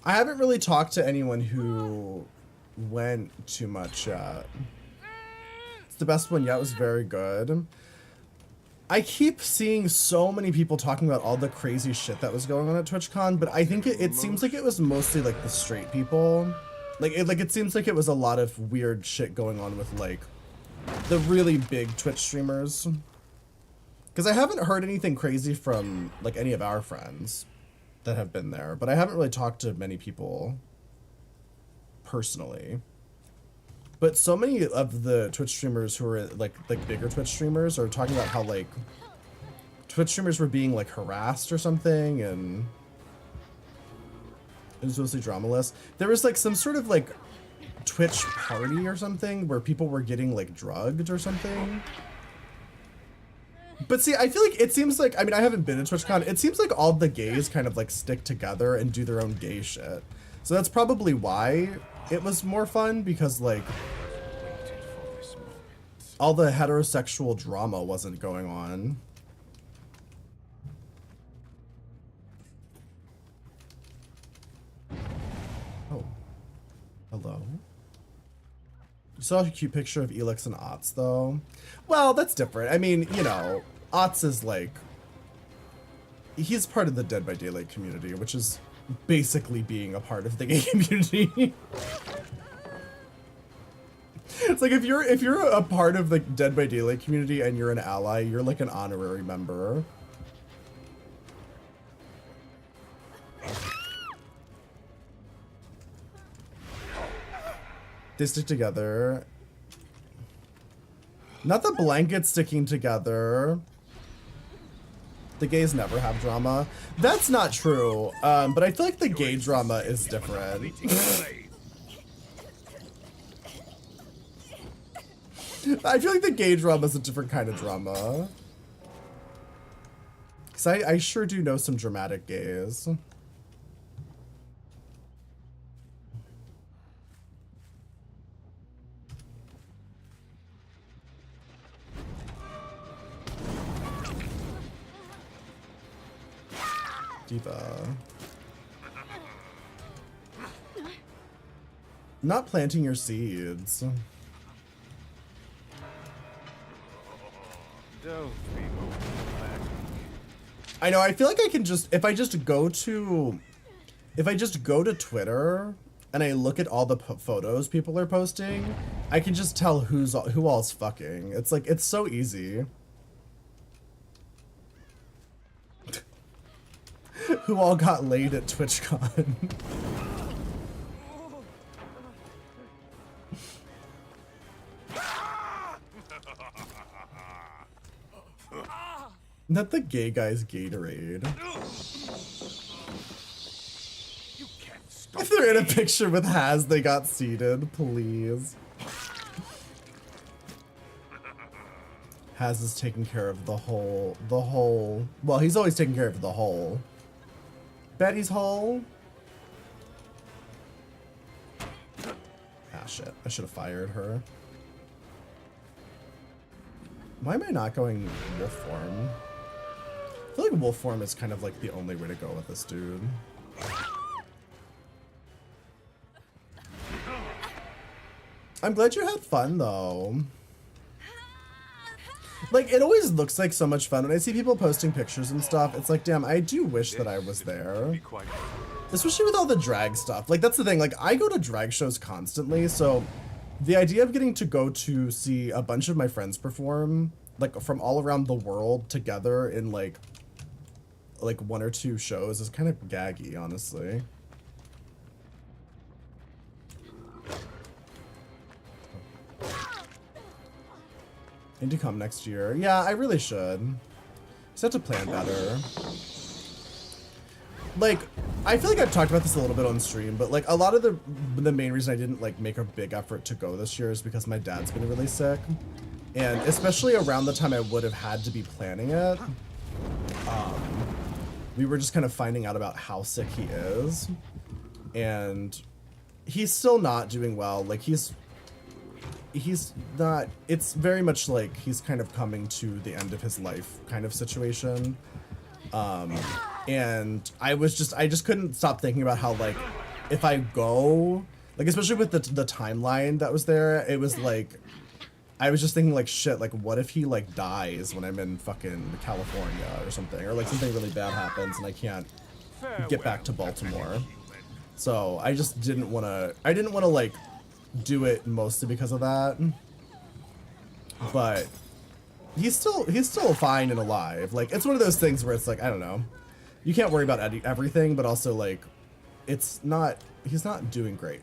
I haven't really talked to anyone who went too much yet. It's the best one yet. It was very good. I keep seeing so many people talking about all the crazy shit that was going on at TwitchCon, but I think it seems like it was mostly like the straight people. It seems like it was a lot of weird shit going on with like the really big Twitch streamers. Because I haven't heard anything crazy from like any of our friends that have been there, but I haven't really talked to many people personally. But so many of the Twitch streamers who are like bigger Twitch streamers are talking about how like Twitch streamers were being like harassed or something, and it was mostly dramaless. There was like some sort of like Twitch party or something where people were getting like drugged or something. But see, I feel like it seems like, I mean, I haven't been to TwitchCon. It seems like all the gays kind of like stick together and do their own gay shit. So that's probably why it was more fun, because like all the heterosexual drama wasn't going on. Oh. Hello? You saw a cute picture of Elix and Otz, though? Well, that's different. I mean, you know, Otz is like... he's part of the Dead by Daylight community, which is basically being a part of the gay community. It's like if you're a part of the Dead by Daylight community and you're an ally, you're like an honorary member. They stick together. Not the blankets sticking together. The gays never have drama. That's not true. But I feel like the gay drama is different. I feel like the gay drama is a different kind of drama. Because I sure do know some dramatic gays. Diva. Not planting your seeds. I know, I feel like I can just, if I just go to Twitter and I look at all the photos people are posting, I can just tell who all's fucking. It's like, it's so easy. Who all got laid at TwitchCon. Not the gay guy's Gatorade. If they're in a picture with Has, they got seated, please. Has is taking care of the whole, well, he's always taking care of the whole. Betty's hole. Ah, shit. I should have fired her. Why am I not going wolf form? I feel like wolf form is kind of like the only way to go with this dude. I'm glad you had fun, though. Like, it always looks like so much fun. When I see people posting pictures and stuff, it's like, damn, I do wish that I was there. Especially with all the drag stuff. Like, that's the thing. Like, I go to drag shows constantly, so the idea of getting to go to see a bunch of my friends perform, like, from all around the world together in, like 1 or 2 shows is kind of gaggy, honestly. Need to come next year. Yeah, I really should. Just have to plan better. Like, I feel like I've talked about this a little bit on stream, but like a lot of the main reason I didn't like make a big effort to go this year is because my dad's been really sick. And especially around the time I would have had to be planning it, we were just kind of finding out about how sick he is. And he's still not doing well. Like he's not, it's very much like he's kind of coming to the end of his life kind of situation. And I just couldn't stop thinking about how, like, if I go, like, especially with the timeline that was there, it was like, I was just thinking, like, shit, like, what if he, like, dies when I'm in fucking California or something, or, like, something really bad happens and I can't get back to Baltimore. So I just didn't want to, like, do it mostly because of that. But he's still fine and alive. Like, it's one of those things where it's like, I don't know. You can't worry about everything, but also, like, he's not doing great.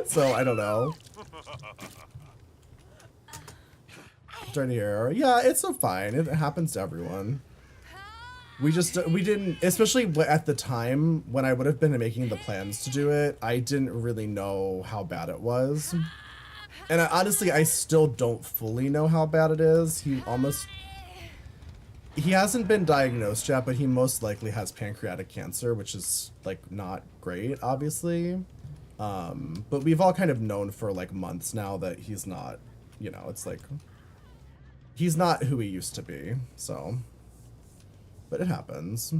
So, I don't know. Trying to hear. Yeah, it's so fine. It happens to everyone. We didn't, especially at the time when I would have been making the plans to do it, I didn't really know how bad it was. And honestly, I still don't fully know how bad it is. He hasn't been diagnosed yet, but he most likely has pancreatic cancer, which is, like, not great, obviously. But we've all kind of known for, like, months now that he's not, you know, it's like, he's not who he used to be, so. But it happens.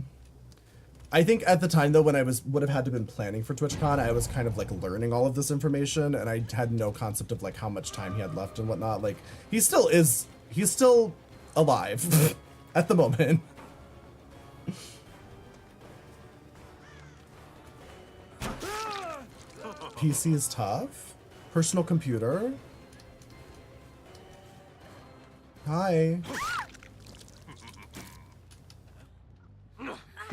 I think at the time, though, when I would have had to been planning for TwitchCon, I was kind of, like, learning all of this information, and I had no concept of, like, how much time he had left and whatnot. Like, he's still alive. At the moment. PC is tough. Personal computer. Hi.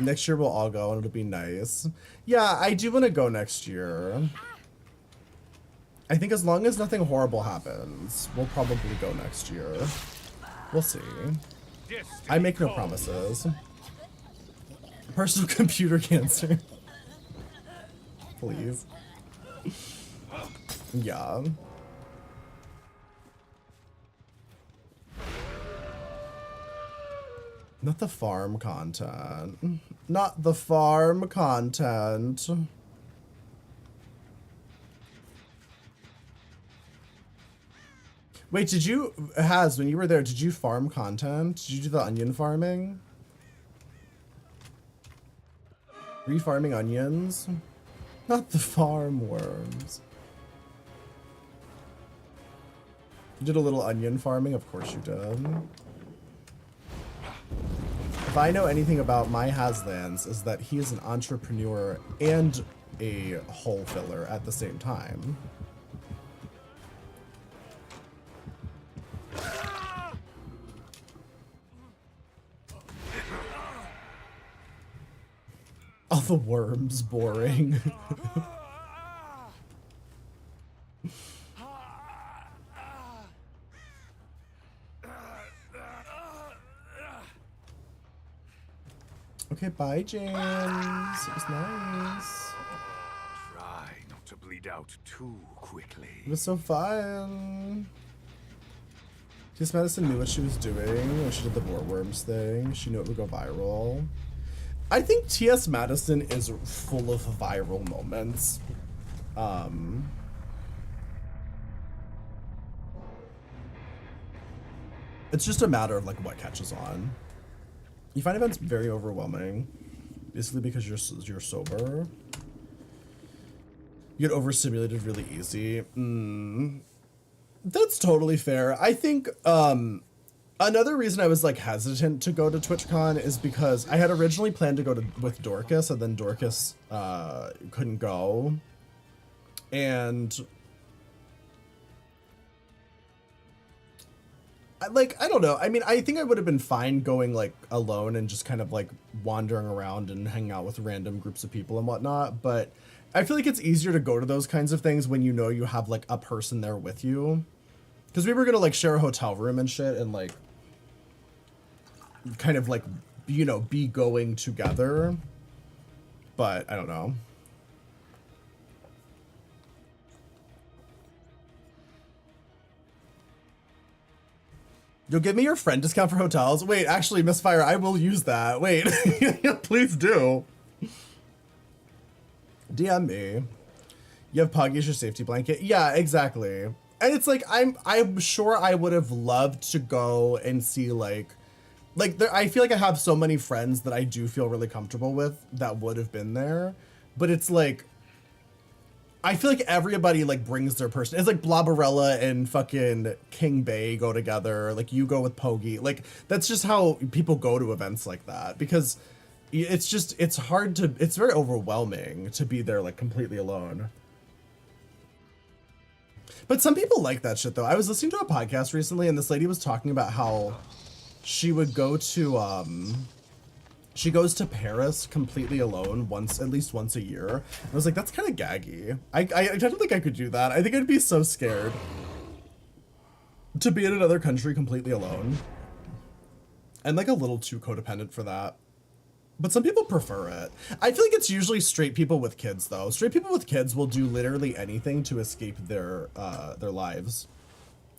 Next year we'll all go and it'll be nice. Yeah, I do want to go next year. I think as long as nothing horrible happens, we'll probably go next year. We'll see. I make no promises. Personal computer cancer. Please. Yeah. Not the farm content. Not the farm content. Wait, when you were there, did you farm content? Did you do the onion farming? Were you farming onions? Not the farm worms. You did a little onion farming? Of course you did. If I know anything about my Haslands, is that he is an entrepreneur and a hole filler at the same time. All the worms boring. Okay, bye, James. It was nice. Try not to bleed out too quickly. It was so fun. T.S. Madison knew what she was doing when she did the worms thing. She knew it would go viral. I think T.S. Madison is full of viral moments. It's just a matter of, like, what catches on. You find events very overwhelming, basically because you're sober. You get overstimulated really easy. That's totally fair. I think Another reason I was like hesitant to go to TwitchCon is because I had originally planned to go with Dorcas, and then Dorcas couldn't go. And I don't know. I mean, I think I would have been fine going like alone and just kind of like wandering around and hanging out with random groups of people and whatnot. But I feel like it's easier to go to those kinds of things when you know you have like a person there with you. Because we were going to like share a hotel room and shit and like kind of like, you know, be going together. But I don't know. You'll give me your friend discount for hotels? Wait, actually, Misfire, I will use that. Wait, please do. DM me. You have Puggy as your safety blanket? Yeah, exactly. And it's like, I'm sure I would have loved to go and see like there, I feel like I have so many friends that I do feel really comfortable with that would have been there. But it's like, I feel like everybody like brings their person. It's like Blobberella and fucking King Bay go together. Like you go with Pogi. Like that's just how people go to events like that, because it's just, it's hard to, it's very overwhelming to be there like completely alone. But some people like that shit though. I was listening to a podcast recently and this lady was talking about how she would go to, she goes to Paris completely alone at least once a year. I was like, that's kind of gaggy. I don't think I could do that. I think I'd be so scared to be in another country completely alone. I'm like a little too codependent for that. But some people prefer it. I feel like it's usually straight people with kids though. Straight people with kids will do literally anything to escape their lives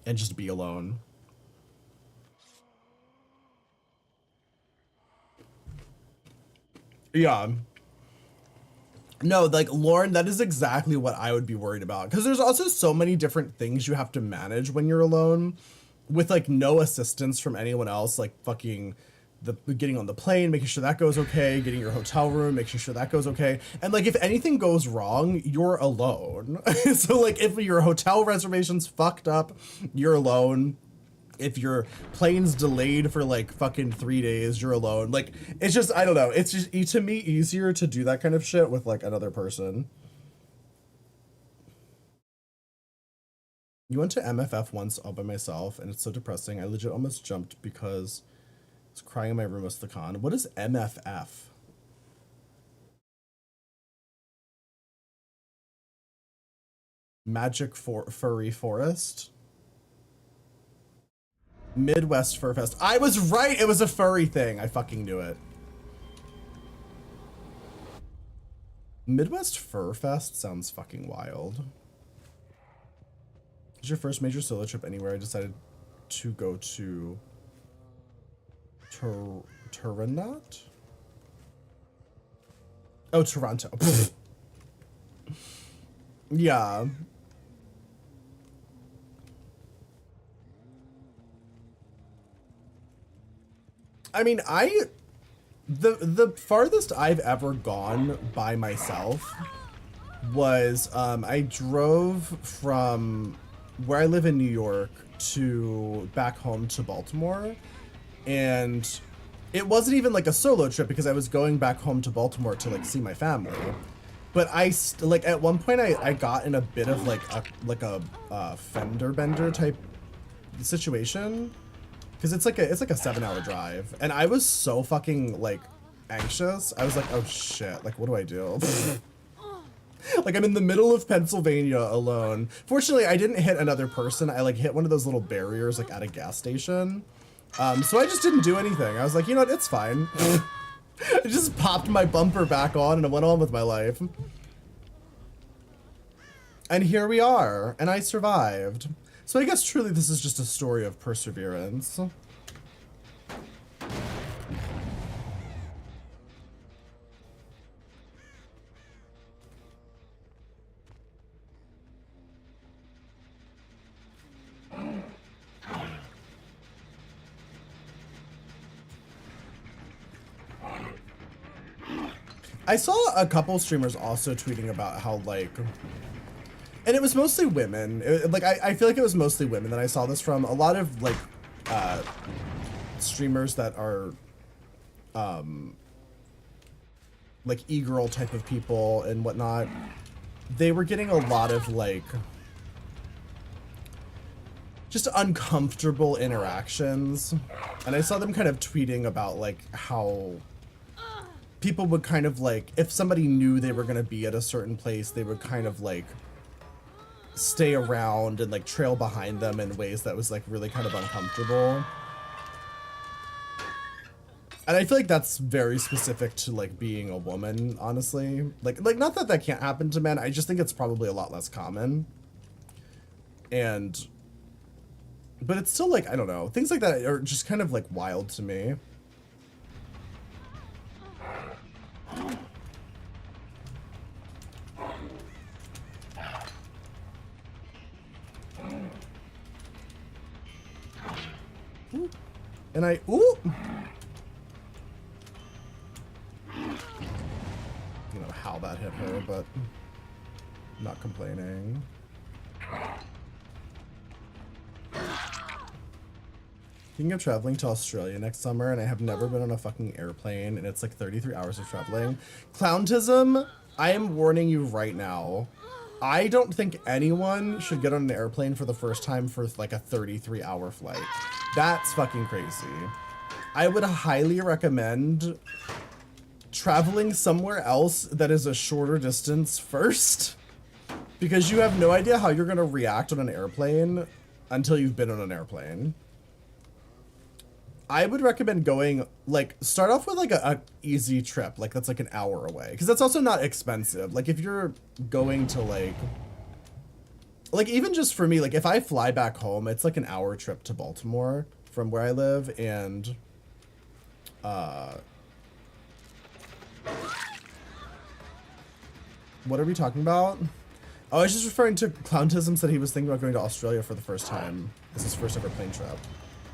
and just be alone. Yeah. No, like Lauren, that is exactly what I would be worried about. Because there's also so many different things you have to manage when you're alone with like no assistance from anyone else, like fucking getting on the plane, making sure that goes okay, getting your hotel room, making sure that goes okay. And like if anything goes wrong, you're alone. So like if your hotel reservation's fucked up, you're alone. If your plane's delayed for like fucking 3 days, you're alone. Like, it's just, I don't know. It's just, to me, easier to do that kind of shit with like another person. You went to MFF once all by myself and it's so depressing. I legit almost jumped because I was crying in my room most of the con. What is MFF? Magic Furry Forest? Midwest Fur Fest. I was right. It was a furry thing. I fucking knew it. Midwest Fur Fest sounds fucking wild. This is your first major solo trip anywhere. I decided to go to Toronto. Oh, Toronto. Yeah. I mean, the farthest I've ever gone by myself was I drove from where I live in New York to back home to Baltimore, and it wasn't even like a solo trip because I was going back home to Baltimore to like see my family. But like at one point I got in a bit of like a fender bender type situation. Because it's like a 7-hour drive, and I was so fucking like anxious. I was like, oh shit, like what do I do? Like I'm in the middle of Pennsylvania alone. Fortunately, I didn't hit another person. I like hit one of those little barriers like at a gas station. So I just didn't do anything. I was like, you know what, it's fine. I just popped my bumper back on and I went on with my life. And here we are, and I survived. So I guess truly this is just a story of perseverance. I saw a couple streamers also tweeting about how like, and it was mostly women. Like I feel like it was mostly women that I saw this from. A lot of like streamers that are like e-girl type of people and whatnot, they were getting a lot of like just uncomfortable interactions. And I saw them kind of tweeting about like how people would kind of like, if somebody knew they were going to be at a certain place, they would kind of like stay around and like trail behind them in ways that was like really kind of uncomfortable. And I feel like that's very specific to like being a woman, honestly. Like not that that can't happen to men. I just think it's probably a lot less common. But it's still like, I don't know. Things like that are just kind of like wild to me. Ooh. And ooh! I don't know how that hit her, but I'm not complaining. Thinking of traveling to Australia next summer, and I have never been on a fucking airplane, and it's like 33 hours of traveling. Clowntism, I am warning you right now. I don't think anyone should get on an airplane for the first time for like a 33-hour flight. That's fucking crazy. I would highly recommend traveling somewhere else that is a shorter distance first, because you have no idea how you're gonna react on an airplane until you've been on an airplane. I would recommend going, like, start off with like a easy trip, like that's like an hour away, because that's also not expensive. Like if you're going to like even just for me, like if I fly back home, it's like an hour trip to Baltimore from where I live, and what are we talking about? Oh, I was just referring to Clowntism said he was thinking about going to Australia for the first time. This is his first ever plane trip.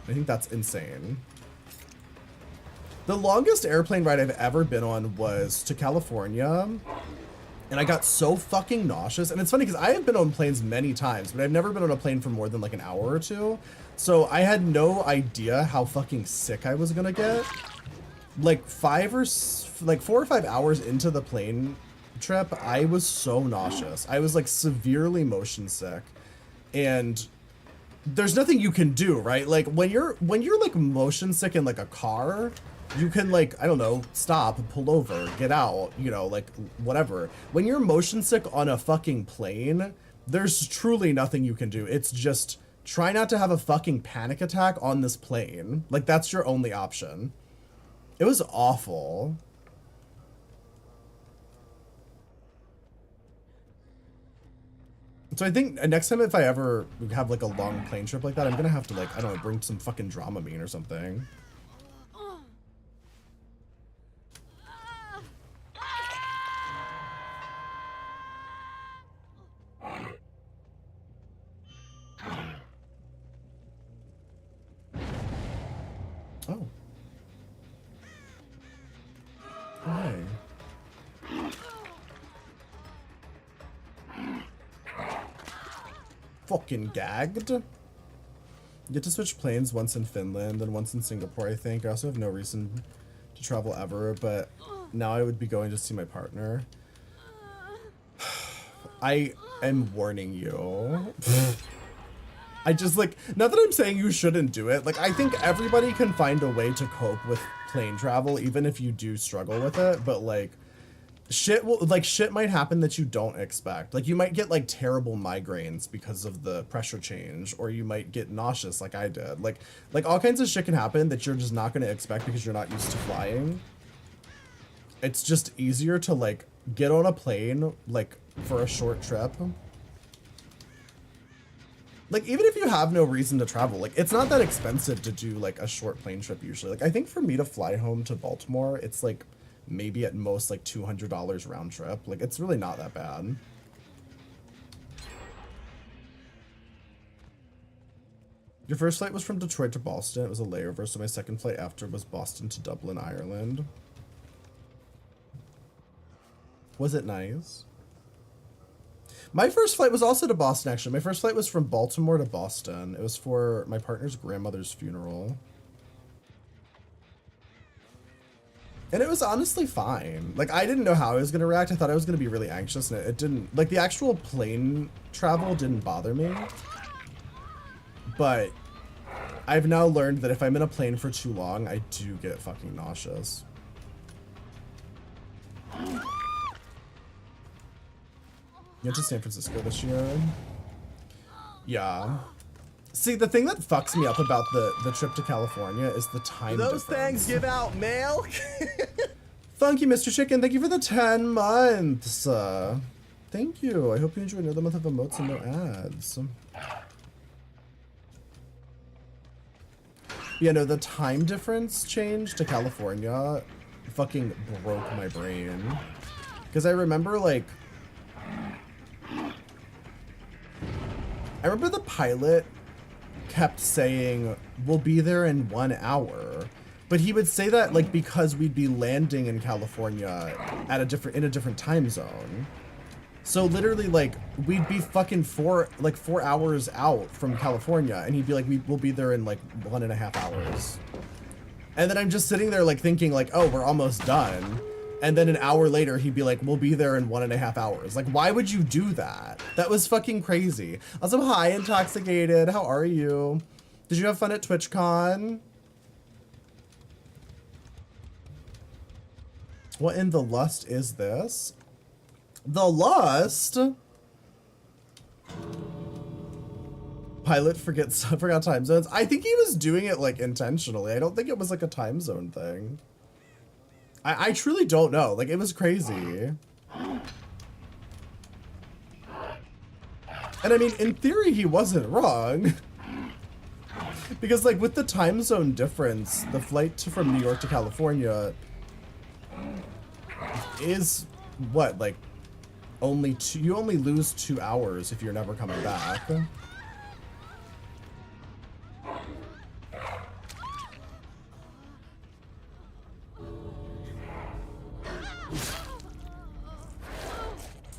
I think that's insane. The longest airplane ride I've ever been on was to California, and I got so fucking nauseous. And it's funny because I have been on planes many times, but I've never been on a plane for more than like an hour or two. So I had no idea how fucking sick I was gonna get. Like 4 or 5 hours into the plane trip, I was so nauseous. I was like severely motion sick, and there's nothing you can do, right? Like when you're like motion sick in like a car, you can like, I don't know, stop, pull over, get out, you know, like whatever. When you're motion sick on a fucking plane, there's truly nothing you can do. It's just try not to have a fucking panic attack on this plane. Like that's your only option. It was awful. So I think next time if I ever have like a long plane trip like that, I'm gonna have to like, I don't know, bring some fucking Dramamine or something. Oh. Hi. Fucking gagged. You get to switch planes once in Finland and once in Singapore, I think. I also have no reason to travel ever, but now I would be going to see my partner. I am warning you. I just like, not that I'm saying you shouldn't do it. Like, I think everybody can find a way to cope with plane travel, even if you do struggle with it, but like, shit might happen that you don't expect. Like you might get like terrible migraines because of the pressure change, or you might get nauseous like I did. Like all kinds of shit can happen that you're just not going to expect because you're not used to flying. It's just easier to like get on a plane like for a short trip. Like even if you have no reason to travel, like it's not that expensive to do like a short plane trip usually. Like I think for me to fly home to Baltimore, it's like maybe at most like $200 round trip. Like it's really not that bad. Your first flight was from Detroit to Boston. It was a layover, so my second flight after was Boston to Dublin, Ireland. Was it nice? My first flight was also to Boston, actually. My first flight was from Baltimore to Boston. It was for my partner's grandmother's funeral. And it was honestly fine. Like, I didn't know how I was going to react. I thought I was going to be really anxious, and it didn't. Like, the actual plane travel didn't bother me. But I've now learned that if I'm in a plane for too long, I do get fucking nauseous. You went to San Francisco this year? Yeah. See, the thing that fucks me up about the trip to California is the time Those difference. things give out mail? Funky Mr. Chicken, thank you for the 10 months. Thank you. I hope you enjoyed another month of emotes and no ads. Yeah, no, the time difference change to California fucking broke my brain. Because I remember, like... I remember the pilot kept saying, we'll be there in 1 hour. But he would say that, like, because we'd be landing in California at in a different time zone. So literally, like, we'd be fucking 4 hours out from California, and he'd be like, we'll be there in, like, 1.5 hours. And then I'm just sitting there, like, thinking, like, oh, we're almost done. And then an hour later, he'd be like, we'll be there in 1.5 hours. Like, why would you do that? That was fucking crazy. Also, hi, Intoxicated. How are you? Did you have fun at Twitchcon? What in the lust is this? The lust? Pilot forgot time zones. I think he was doing it, like, intentionally. I don't think it was, like, a time zone thing. I truly don't know. Like, it was crazy. And I mean, in theory, he wasn't wrong. Because, like, with the time zone difference, the flight from New York to California is, what, like, you only lose 2 hours if you're never coming back.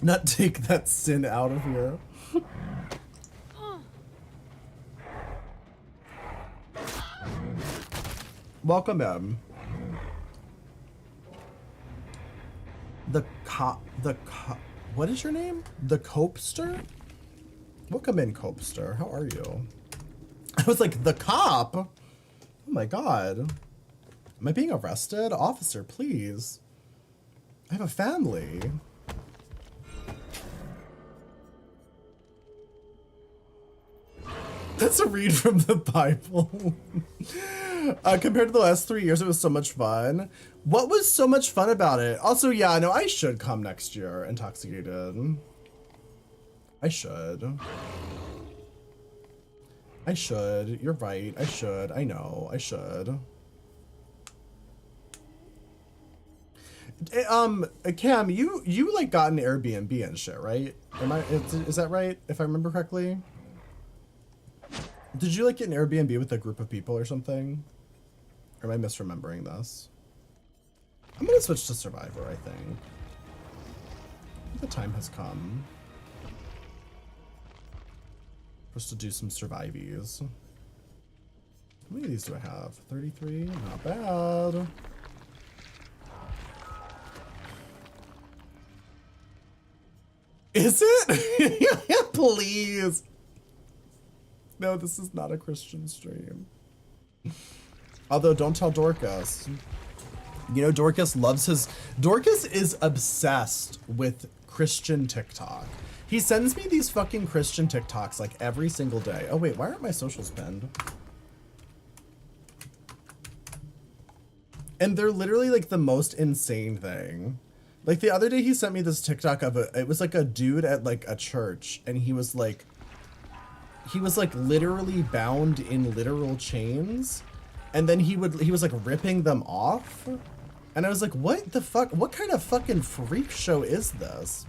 Not take that sin out of here. Welcome in. What is your name? The Copester? Welcome in, Copester. How are you? I was like, the cop? Oh my god. Am I being arrested? Officer, please. I have a family. That's a read from the Bible. Compared to the last 3 years, it was so much fun. What was so much fun about it? Also, yeah, no, I should come next year, Intoxicated. I should. I should. You're right. I should. I know. I should. Cam, you like got an Airbnb and shit, right? Is that right? If I remember correctly? Did you like get an Airbnb with a group of people or something? Or am I misremembering this? I'm gonna switch to Survivor, I think. The time has come for us to do some survivies. How many of these do I have? 33? Not bad. Is it? Please. No, this is not a Christian stream. Although, don't tell Dorcas. You know, Dorcas is obsessed with Christian TikTok. He sends me these fucking Christian TikToks like every single day. Oh wait, why aren't my socials pinned? And they're literally like the most insane thing. Like the other day he sent me this TikTok of it was like a dude at like a church, and he was like literally bound in literal chains, and then he was like ripping them off, and I was like, what the fuck? What kind of fucking freak show is this?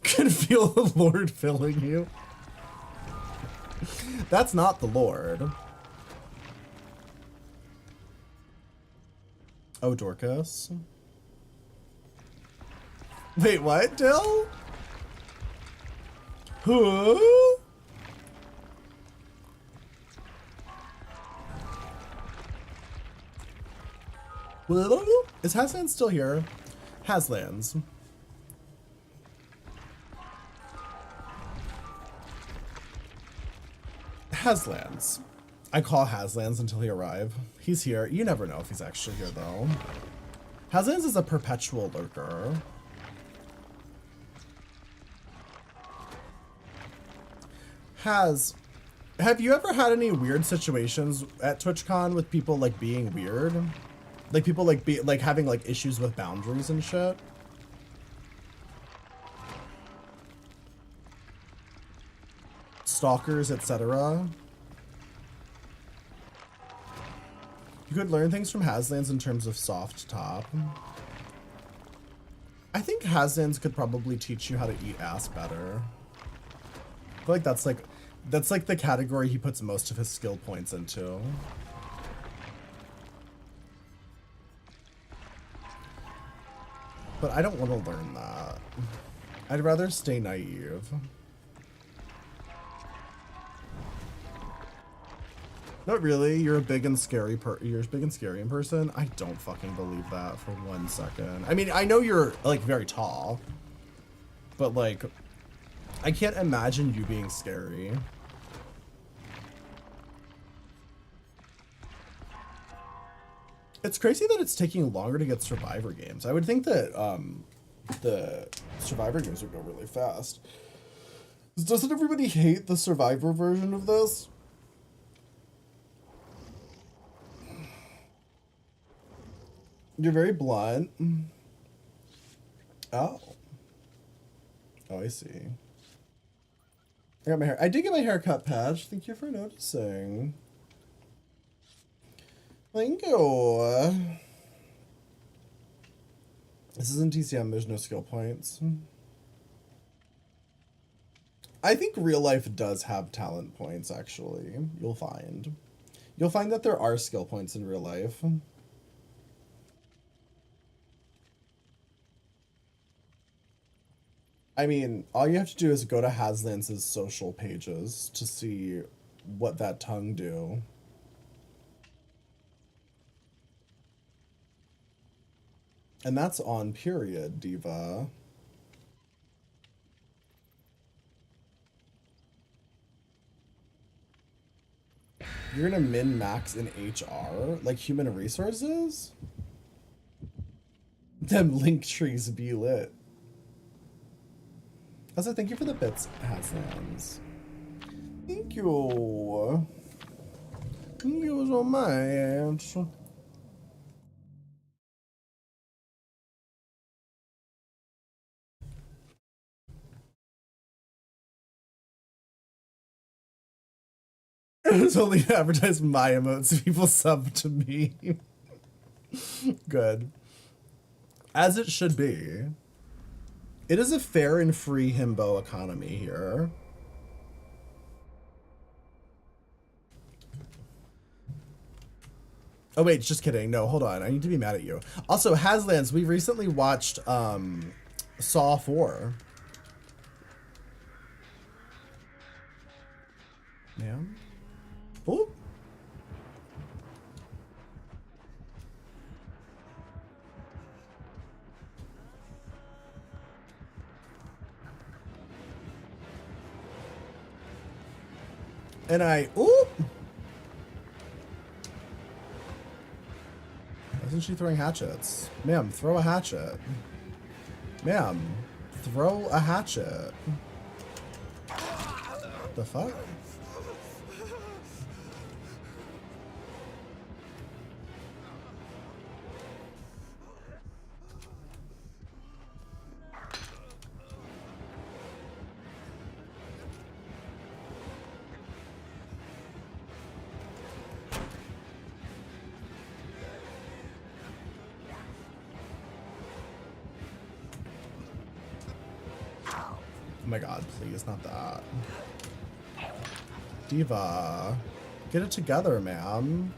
Can feel the Lord filling you. That's not the Lord. Oh, Dorcas. Wait, what, Dill? Huh? Is Haslands still here? Haslands. Haslands. I call Haslands until he arrives. He's here. You never know if he's actually here, though. Haslands is a perpetual lurker. Have you ever had any weird situations at TwitchCon with people like being weird? Like people like having like issues with boundaries and shit? Stalkers, etc. You could learn things from Haslands in terms of soft top. I think Haslands could probably teach you how to eat ass better. I feel like that's like the category he puts most of his skill points into. But I don't want to learn that. I'd rather stay naive. Not really. You're big and scary in person. I don't fucking believe that for 1 second. I mean, I know you're like very tall, but like, I can't imagine you being scary. It's crazy that it's taking longer to get Survivor games. I would think that the Survivor games would go really fast. Doesn't everybody hate the Survivor version of this? You're very blunt. Oh. Oh, I see. I did get my hair cut, Patch. Thank you for noticing. Thank you. This isn't TCM, there's no skill points. I think real life does have talent points, actually. You'll find that there are skill points in real life. I mean, all you have to do is go to Haslands' social pages to see what that tongue do. And that's on period, Diva. You're gonna min-max in HR? Like human resources? Them link trees be lit. Also, thank you for the bits, Haslands. Thank you. Thank you so much. It was only to advertise my emotes so people sub to me. Good. As it should be. It is a fair and free himbo economy here. Oh wait, just kidding. No, hold on. I need to be mad at you. Also, Haslands, we recently watched Saw 4. Yeah. Oh. And oop! Isn't she throwing hatchets? Ma'am, throw a hatchet. Ma'am, throw a hatchet. The fuck? Oh my god, please, not that. Diva, get it together, ma'am.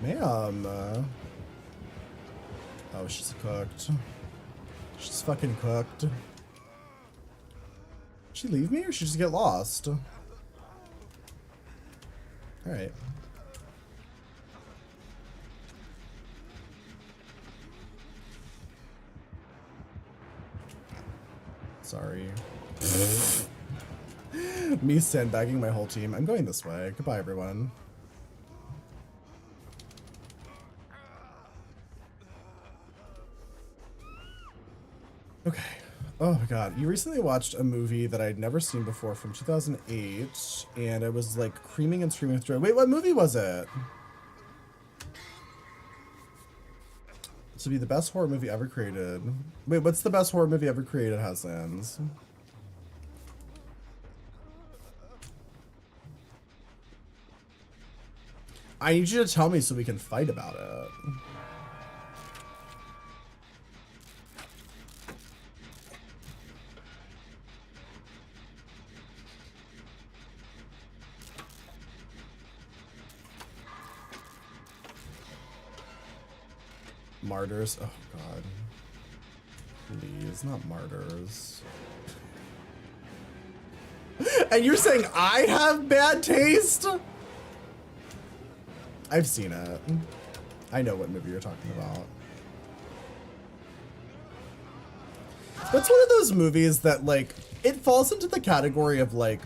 Ma'am. Oh, she's cooked. She's fucking cooked. Did she leave me or she just get lost? Alright. Sorry. Me sandbagging my whole team. I'm going this way. Goodbye, everyone. Okay. Oh my god. You recently watched a movie that I'd never seen before from 2008, and I was like creaming and screaming with joy. Wait, what movie was it? To be the best horror movie ever created. Wait, what's the best horror movie ever created, Haslands? I need you to tell me so we can fight about it. Martyrs. Oh god. Please, not martyrs. And you're saying I have bad taste? I've seen it. I know what movie you're talking about. That's one of those movies that, like, it falls into the category of, like,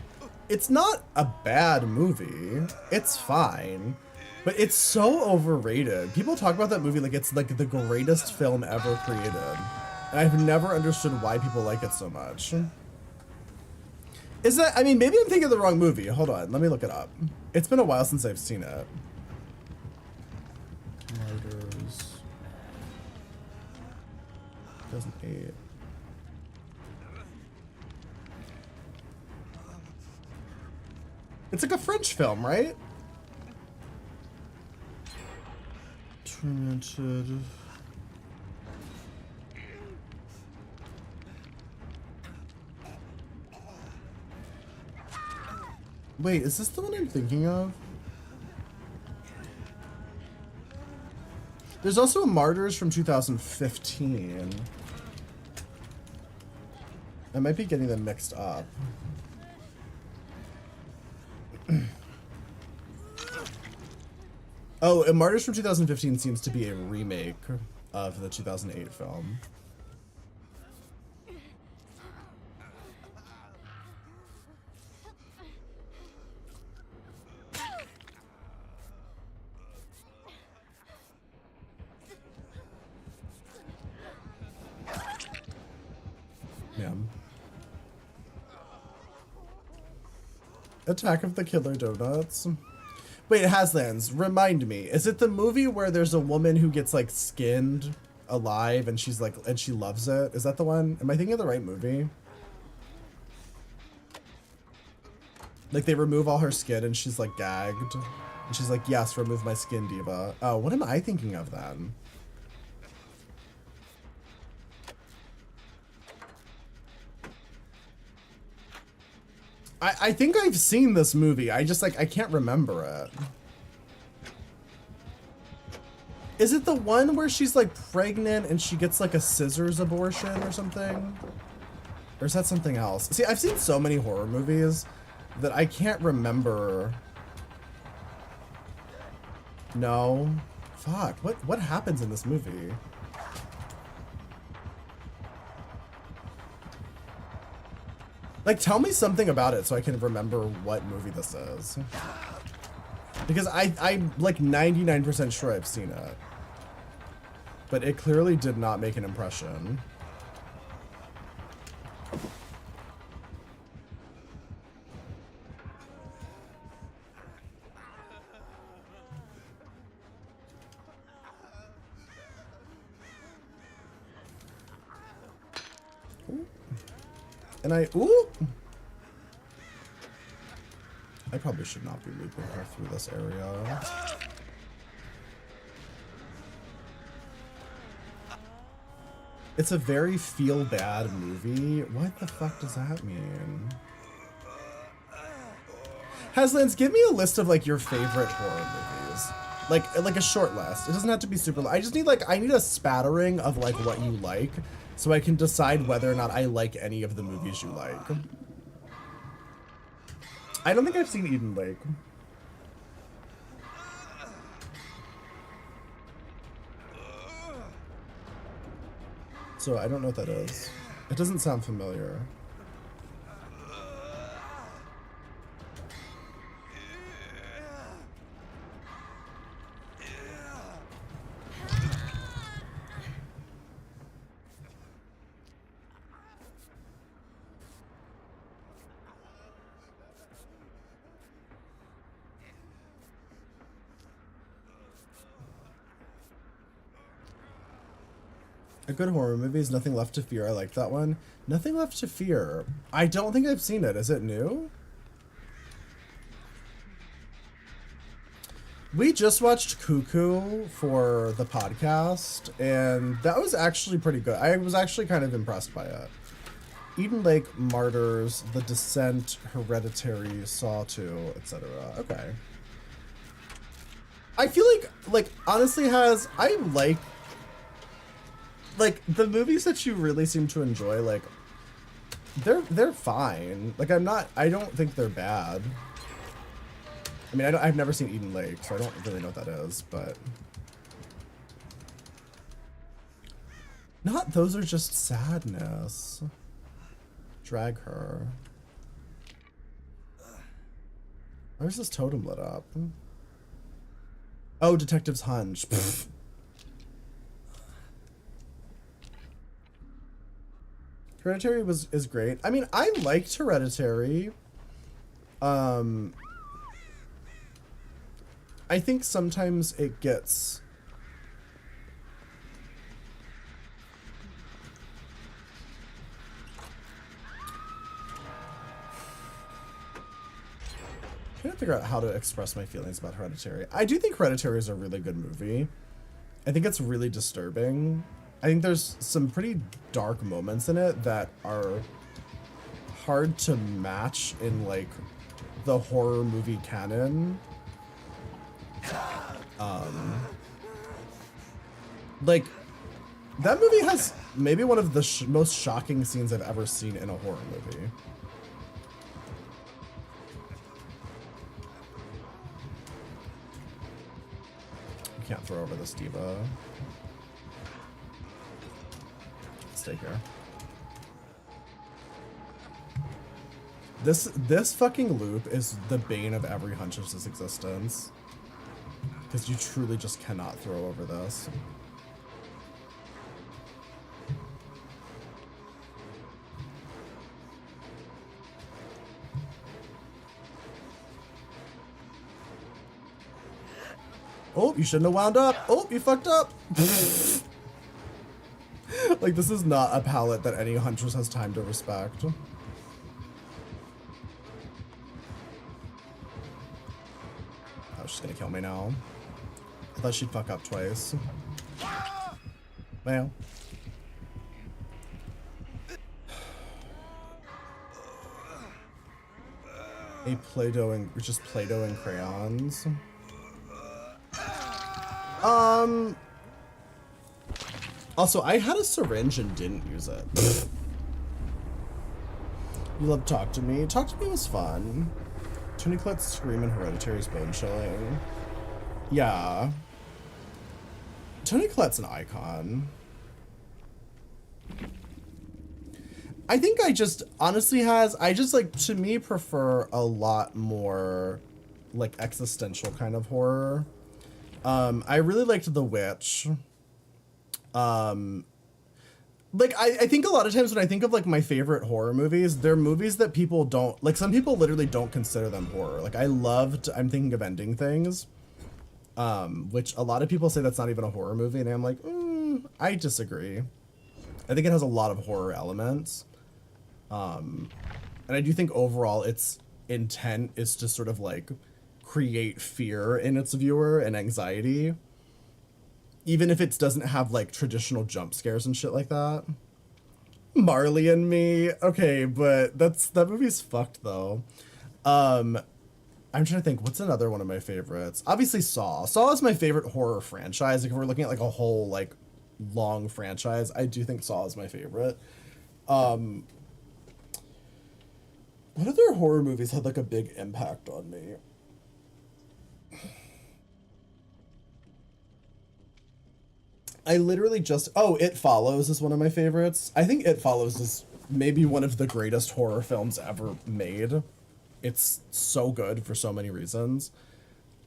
it's not a bad movie. It's fine. But it's so overrated. People talk about that movie like it's like the greatest film ever created. And I've never understood why people like it so much. Is that, I mean, maybe I'm thinking of the wrong movie. Hold on, let me look it up. It's been a while since I've seen it. Martyrs. 2008. It's like a French film, right? Tormented. Wait, is this the one I'm thinking of? There's also a Martyrs from 2015. I might be getting them mixed up. Oh, Martyrs from 2015 seems to be a remake of the 2008 film. Yeah. Attack of the Killer Donuts. Wait, Haslands, remind me, is it the movie where there's a woman who gets like skinned alive and she's like, and she loves it? Is that the one? Am I thinking of the right movie? Like they remove all her skin and she's like gagged. And she's like, yes, remove my skin, diva. Oh, what am I thinking of then? I think I've seen this movie. I just like, I can't remember it. Is it the one where she's like pregnant and she gets like a scissors abortion or something? Or is that something else? See, I've seen so many horror movies that I can't remember. No. Fuck, what happens in this movie? Like, tell me something about it so I can remember what movie this is. Because I'm like 99% sure I've seen it. But it clearly did not make an impression. And ooh! I probably should not be looping her through this area. It's a very feel-bad movie. What the fuck does that mean? Haslands, give me a list of like your favorite horror movies. like a short list. It doesn't have to be super. I just need I need a spattering of like what you like, so I can decide whether or not I like any of the movies you like. I don't think I've seen Eden Lake. So I don't know what that is. It doesn't sound familiar. A good horror movie is Nothing Left to Fear. I like that one. Nothing Left to Fear. I don't think I've seen it. Is it new? We just watched Cuckoo for the podcast, and that was actually pretty good. I was actually kind of impressed by it. Eden Lake, Martyrs, The Descent, Hereditary, Saw 2, etc. Okay. I feel like honestly I like the movies that you really seem to enjoy, like they're fine. Like I don't think they're bad. I mean, I've never seen Eden Lake, so I don't really know what that is, but not those are just sadness. Drag her. Where's this totem lit up? Oh, Detective's Hunch. Hereditary is great. I mean, I liked Hereditary. I think sometimes it gets trying to figure out how to express my feelings about Hereditary. I do think Hereditary is a really good movie. I think it's really disturbing. I think there's some pretty dark moments in it that are hard to match in like the horror movie canon. Like that movie has maybe one of the most shocking scenes I've ever seen in a horror movie. You can't throw over this diva. Stay here. This fucking loop is the bane of every Huntress's existence. Because you truly just cannot throw over this. Oh, you shouldn't have wound up. Oh, you fucked up. Like, this is not a palette that any Huntress has time to respect. Oh, she's gonna kill me now. I thought she'd fuck up twice. Well. A Play-Doh and just Play-Doh and crayons. Also, I had a syringe and didn't use it. You love Talk to Me. Talk to Me was fun. Tony Collette's Scream and Hereditary's bone chilling. Yeah. Tony Collette's an icon. I think I just honestly like, to me, prefer a lot more like existential kind of horror. I really liked The Witch. Like, I think a lot of times when I think of like my favorite horror movies, they're movies that people don't, like, some people literally don't consider them horror. Like, I'm thinking of Ending Things, which a lot of people say that's not even a horror movie, and I'm like, I disagree. I think it has a lot of horror elements. And I do think overall its intent is to sort of like create fear in its viewer and anxiety. Even if it doesn't have like traditional jump scares and shit like that. Marley and Me. Okay, but that movie's fucked though. I I'm trying to think, what's another one of my favorites? Obviously Saw. Saw is my favorite horror franchise. Like if we're looking at like a whole like long franchise, I do think Saw is my favorite. What other horror movies had like a big impact on me? I literally just, It Follows is one of my favorites. I think It Follows is maybe one of the greatest horror films ever made. It's so good for so many reasons.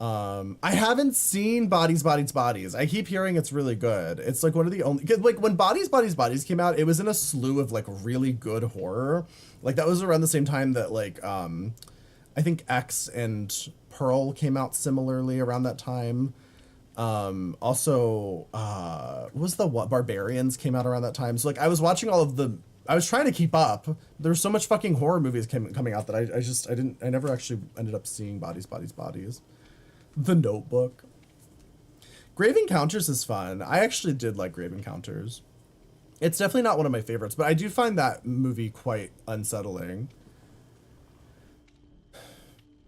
I haven't seen Bodies, Bodies, Bodies. I keep hearing it's really good. It's like one of the only, like when Bodies, Bodies, Bodies came out, it was in a slew of like really good horror. Like that was around the same time that like, I think X and Pearl came out similarly around that time. Also, what was the what Barbarians came out around that time. So like I was watching all of the, I was trying to keep up. There was so much fucking horror movies coming out that I never actually ended up seeing Bodies, Bodies, Bodies. The Notebook. Grave Encounters is fun. I actually did like Grave Encounters. It's definitely not one of my favorites, but I do find that movie quite unsettling.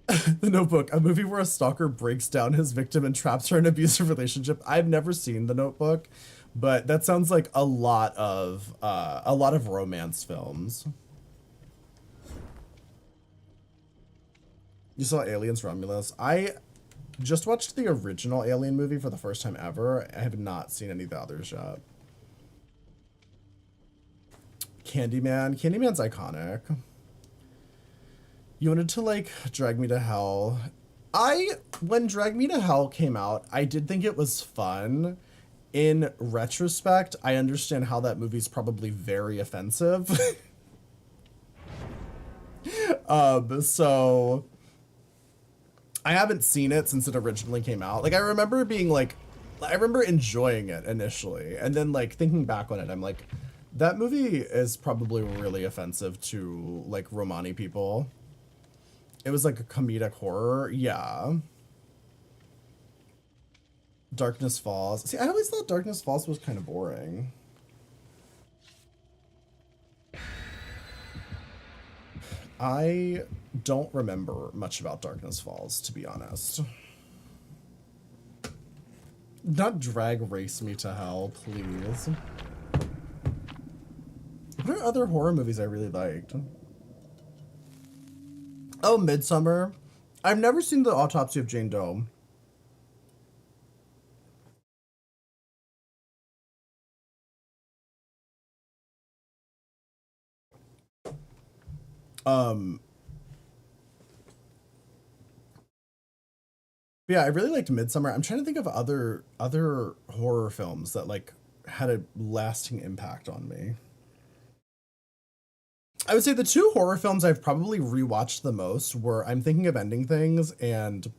The Notebook, a movie where a stalker breaks down his victim and traps her in an abusive relationship. I've never seen The Notebook, but that sounds like a lot of romance films. You saw Aliens Romulus. I just watched the original Alien movie for the first time ever. I have not seen any of the others yet. Candyman. Candyman's iconic. You wanted to like Drag Me to Hell. When Drag Me to Hell came out, I did think it was fun. In retrospect, I understand how that movie's probably very offensive. So I haven't seen it since it originally came out. Like I remember enjoying it initially, and then like thinking back on it, I'm like, that movie is probably really offensive to like Romani people. It was like a comedic horror. Yeah. Darkness Falls. See, I always thought Darkness Falls was kind of boring. I don't remember much about Darkness Falls, to be honest. Not drag race me to hell, please. What are other horror movies I really liked? Oh, Midsummer. I've never seen The Autopsy of Jane Doe. Yeah, I really liked Midsummer. I'm trying to think of other horror films that like had a lasting impact on me. I would say the two horror films I've probably rewatched the most were I'm Thinking of Ending Things and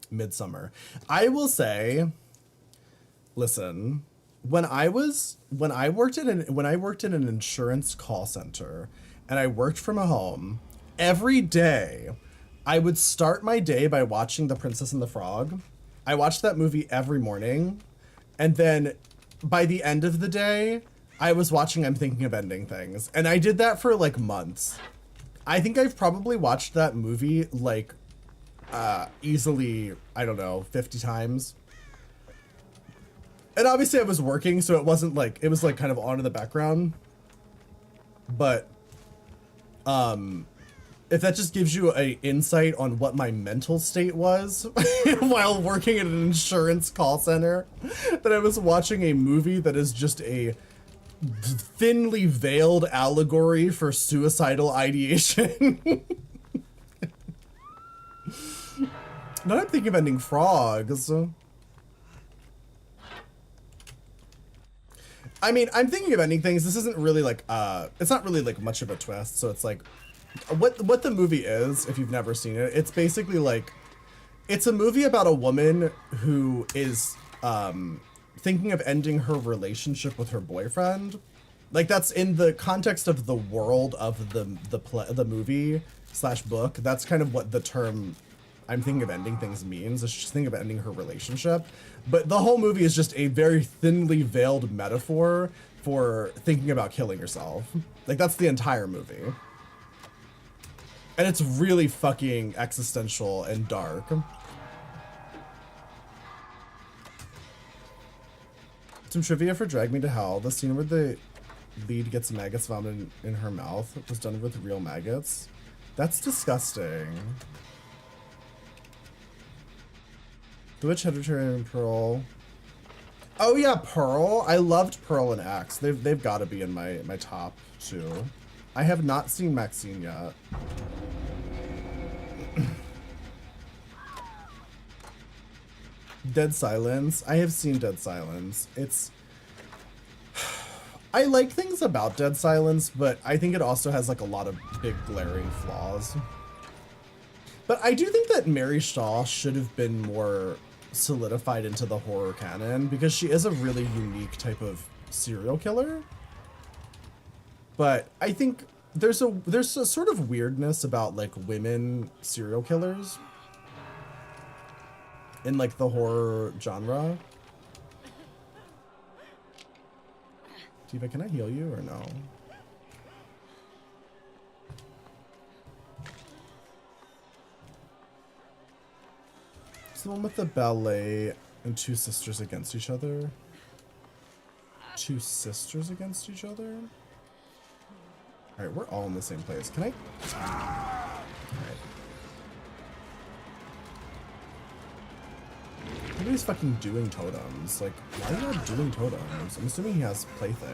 Midsummer. I will say, listen, when I worked in an insurance call center and I worked from home, every day I would start my day by watching The Princess and the Frog. I watched that movie every morning, and then by the end of the day, I was watching I'm Thinking of Ending Things, and I did that for like months. I think I've probably watched that movie like easily, I don't know, 50 times. And obviously I was working, so it wasn't like, it was like kind of on in the background. But if that just gives you a insight on what my mental state was while working at an insurance call center, that I was watching a movie that is just a thinly veiled allegory for suicidal ideation. Now I'm thinking of Ending Frogs. I mean, I'm Thinking of Ending Things. This isn't really like, it's not really like much of a twist. So it's like, what the movie is, if you've never seen it, it's basically like, it's a movie about a woman who is, thinking of ending her relationship with her boyfriend. Like that's in the context of the world of the movie / book. That's kind of what the term I'm Thinking of Ending Things means. It's just thinking of ending her relationship. But the whole movie is just a very thinly veiled metaphor for thinking about killing yourself. Like that's the entire movie. And it's really fucking existential and dark. Some trivia for Drag Me to Hell. The scene where the lead gets maggots vomited in her mouth was done with real maggots. That's disgusting. The Witch, Hereditary, and Pearl. Oh yeah, Pearl. I loved Pearl and X. They've got to be in my top two. I have not seen Maxine yet. Dead Silence. I have seen Dead Silence. It's... I like things about Dead Silence, but I think it also has like a lot of big glaring flaws. But I do think that Mary Shaw should have been more solidified into the horror canon because she is a really unique type of serial killer. But I think there's a sort of weirdness about like women serial killers in like the horror genre. Diva, can I heal you or no? It's the one with the ballet and two sisters against each other. Two sisters against each other? Alright, we're all in the same place. Can I? Alright. Nobody's fucking doing totems. Like, why are you not doing totems? I'm assuming he has Plaything.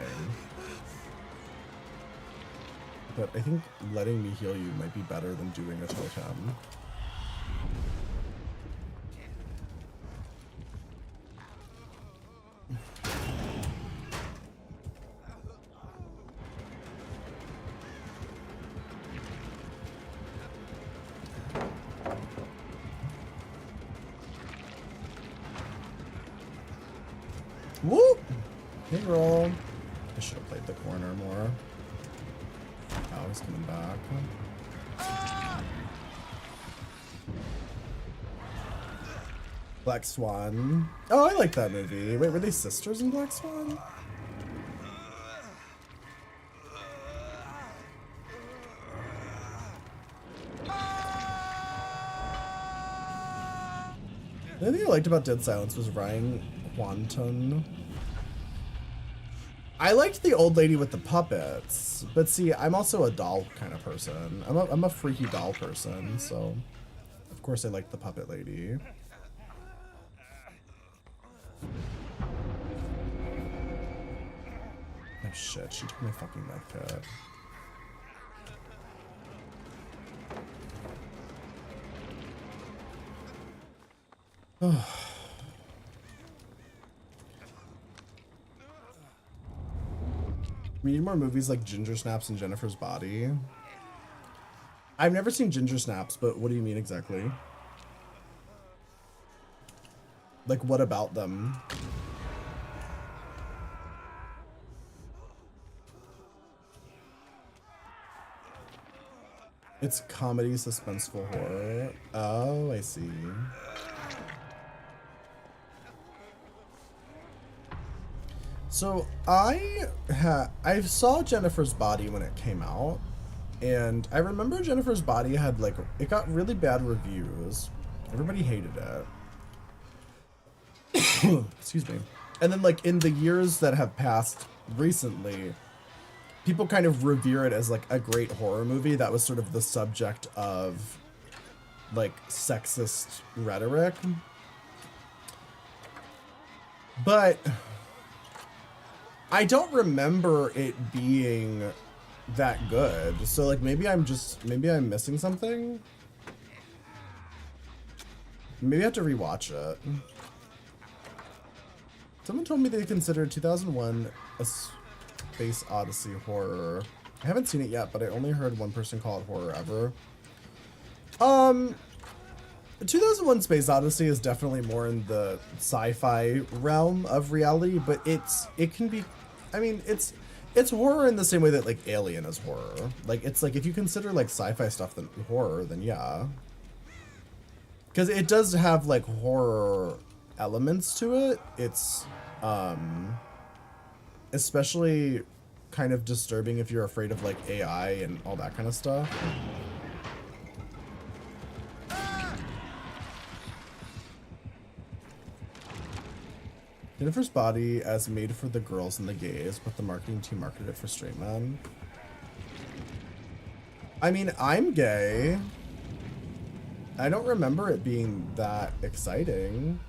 But I think letting me heal you might be better than doing a totem. Whoop! Hey, roll. I should have played the corner more. Oh, he's coming back. Black Swan. Oh, I like that movie. Wait, were they sisters in Black Swan? The only thing I liked about Dead Silence was Ryan Quanton. I liked the old lady with the puppets, but see, I'm also a doll kind of person. I'm a freaky doll person, so of course I like the puppet lady. Oh shit, she took my fucking med kit. We need more movies like Ginger Snaps and Jennifer's Body. I've never seen Ginger Snaps, but what do you mean exactly? Like, what about them? It's comedy, suspenseful horror. Oh, I see. So I saw Jennifer's Body when it came out, and I remember Jennifer's Body had like, it got really bad reviews. Everybody hated it. Excuse me. And then like in the years that have passed recently, people kind of revere it as like a great horror movie that was sort of the subject of like sexist rhetoric. But I don't remember it being that good. So like maybe I'm missing something. Maybe I have to rewatch it. Someone told me they considered 2001 a Space Odyssey horror. I haven't seen it yet, but I only heard one person call it horror ever. 2001 Space Odyssey is definitely more in the sci-fi realm of reality, but it can be, I mean, it's horror in the same way that like Alien is horror. Like it's like if you consider like sci-fi stuff than horror, then yeah. Because it does have like horror elements to it. It's especially kind of disturbing if you're afraid of like AI and all that kind of stuff. Jennifer's Body as made for the girls and the gays, but the marketing team marketed it for straight men. I mean, I'm gay. I don't remember it being that exciting.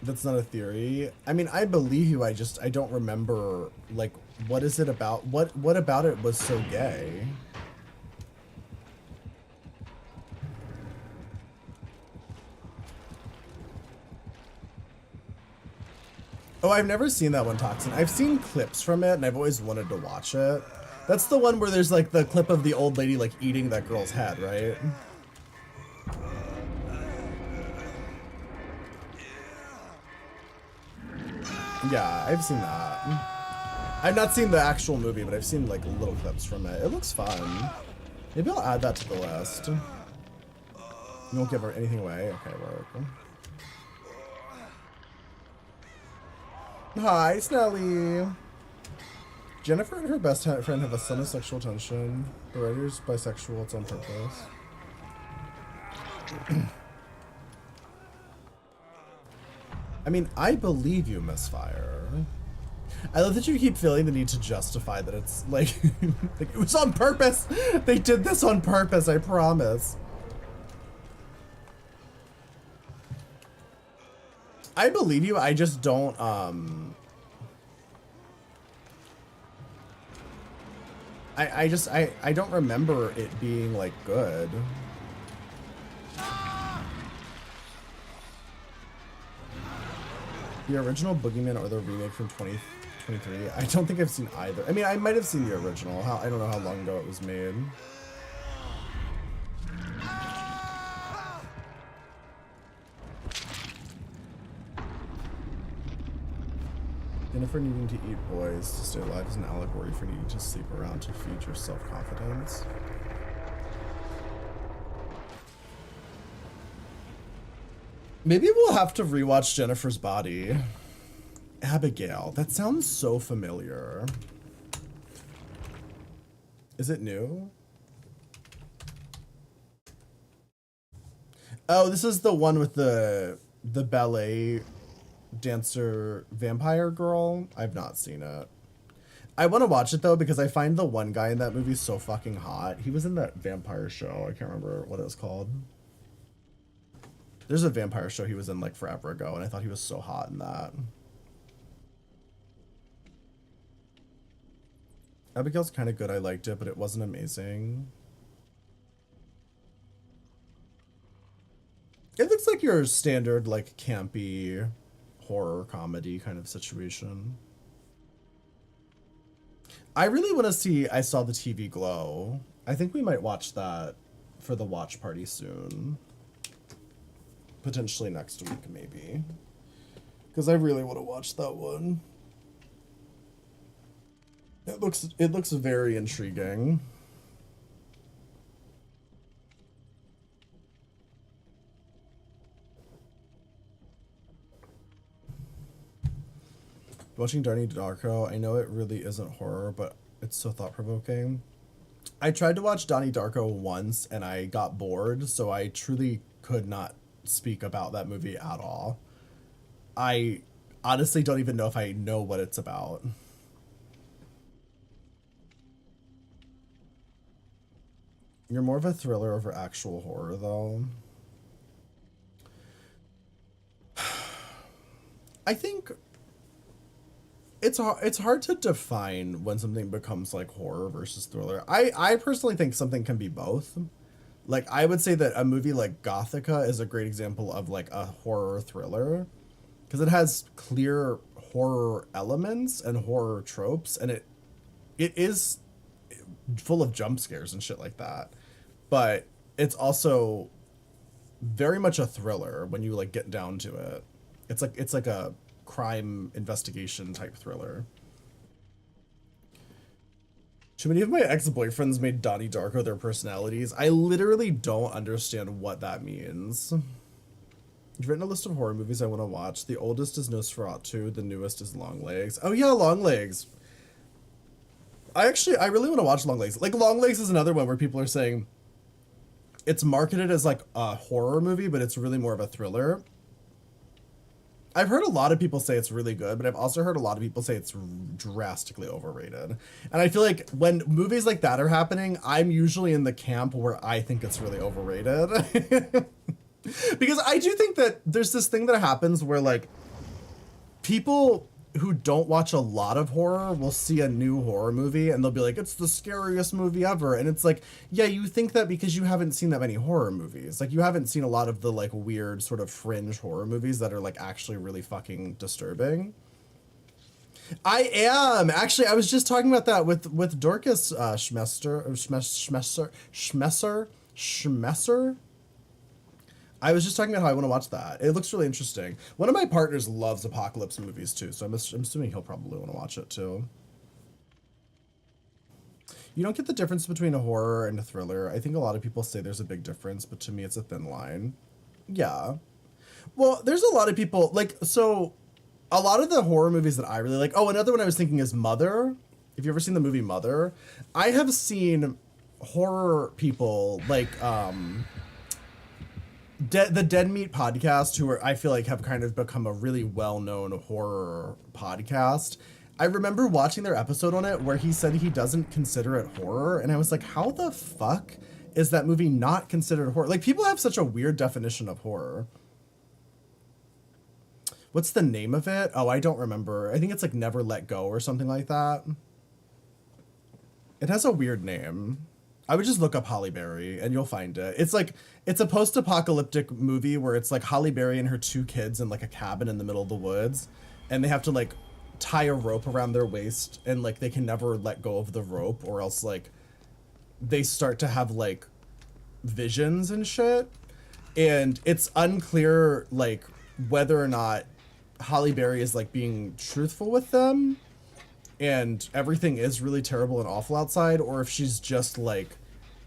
That's not a theory. I mean, I believe you. I don't remember, like, what is it about? What about it was so gay? Oh, I've never seen that one, Toxin. I've seen clips from it, and I've always wanted to watch it. That's the one where there's, like, the clip of the old lady, like, eating that girl's head, right? Yeah, I've seen that. I've not seen the actual movie, but I've seen like little clips from it. It looks fun. Maybe I'll add that to the list. You won't give her anything away? Okay, work. Hi, Snelly. Jennifer and her best friend have a son of sexual tension. The writer's bisexual, it's on purpose. I mean, I believe you, Misfire. I love that you keep feeling the need to justify that it's like, like it was on purpose. They did this on purpose, I promise. I believe you, I just don't, I don't remember it being like good. The original Boogeyman or the remake from 2023? I don't think I've seen either. I mean, I might have seen the original. I don't know how long ago it was made. Jennifer needing to eat boys to stay alive is an allegory for needing to sleep around to feed your self-confidence. Maybe we'll have to rewatch Jennifer's Body. Abigail. That sounds so familiar. Is it new? Oh, this is the one with the ballet dancer vampire girl. I've not seen it. I want to watch it though because I find the one guy in that movie so fucking hot. He was in that vampire show. I can't remember what it was called. There's a vampire show he was in like forever ago, and I thought he was so hot in that. Abigail's kind of good. I liked it, but it wasn't amazing. It looks like your standard like campy horror comedy kind of situation. I really want to see I Saw the TV Glow. I think we might watch that for the watch party soon. Potentially next week, maybe. Because I really want to watch that one. It looks very intriguing. Watching Donnie Darko, I know it really isn't horror, but it's so thought-provoking. I tried to watch Donnie Darko once and I got bored, so I truly could not speak about that movie at all. I honestly don't even know if I know what it's about. You're more of a thriller over actual horror, though. I think it's hard to define when something becomes like horror versus thriller. I personally think something can be both. Like, I would say that a movie like Gothica is a great example of like a horror thriller because it has clear horror elements and horror tropes, and it is full of jump scares and shit like that. But it's also very much a thriller when you like get down to it. It's like a crime investigation type thriller. Too many of my ex-boyfriends made Donnie Darko their personalities. I literally don't understand what that means. You've written a list of horror movies I want to watch. The oldest is Nosferatu, the newest is Longlegs. Oh yeah, Longlegs. I really want to watch Long Legs. Like, Long Legs is another one where people are saying it's marketed as like a horror movie, but it's really more of a thriller. I've heard a lot of people say it's really good, but I've also heard a lot of people say it's drastically overrated. And I feel like when movies like that are happening, I'm usually in the camp where I think it's really overrated. Because I do think that there's this thing that happens where like people who don't watch a lot of horror will see a new horror movie and they'll be like, it's the scariest movie ever. And it's like, yeah, you think that because you haven't seen that many horror movies. Like, you haven't seen a lot of the like weird sort of fringe horror movies that are like actually really fucking disturbing. I am actually, I was just talking about that with Dorcas Schmesser. I was just talking about how I want to watch that. It looks really interesting. One of my partners loves apocalypse movies too, so I'm assuming he'll probably want to watch it too. You don't get the difference between a horror and a thriller. I think a lot of people say there's a big difference, but to me it's a thin line. Yeah. Well, there's a lot of people, like, so a lot of the horror movies that I really like, oh, another one I was thinking is Mother. If you've ever seen the movie Mother, I have seen horror people like, the Dead Meat podcast, who are, I feel like have kind of become a really well-known horror podcast. I remember watching their episode on it where he said he doesn't consider it horror. And I was like, how the fuck is that movie not considered horror? Like, people have such a weird definition of horror. What's the name of it? Oh, I don't remember. I think it's like Never Let Go or something like that. It has a weird name. I would just look up Halle Berry and you'll find it. It's like, it's a post-apocalyptic movie where it's like Halle Berry and her 2 kids in like a cabin in the middle of the woods. And they have to like tie a rope around their waist and like they can never let go of the rope or else like they start to have like visions and shit. And it's unclear like whether or not Halle Berry is like being truthful with them and everything is really terrible and awful outside, or if she's just like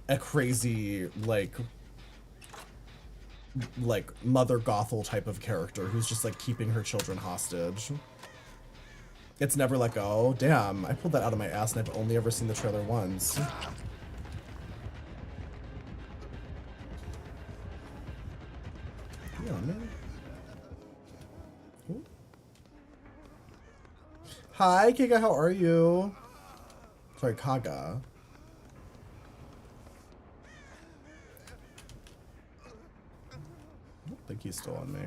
a crazy like Mother Gothel type of character who's just like keeping her children hostage. It's Never Let Go. Damn, I pulled that out of my ass and I've only ever seen the trailer once. Yeah, man. Ooh. Hi, Kika, how are you? Sorry, Kaga. I don't think he's still on me.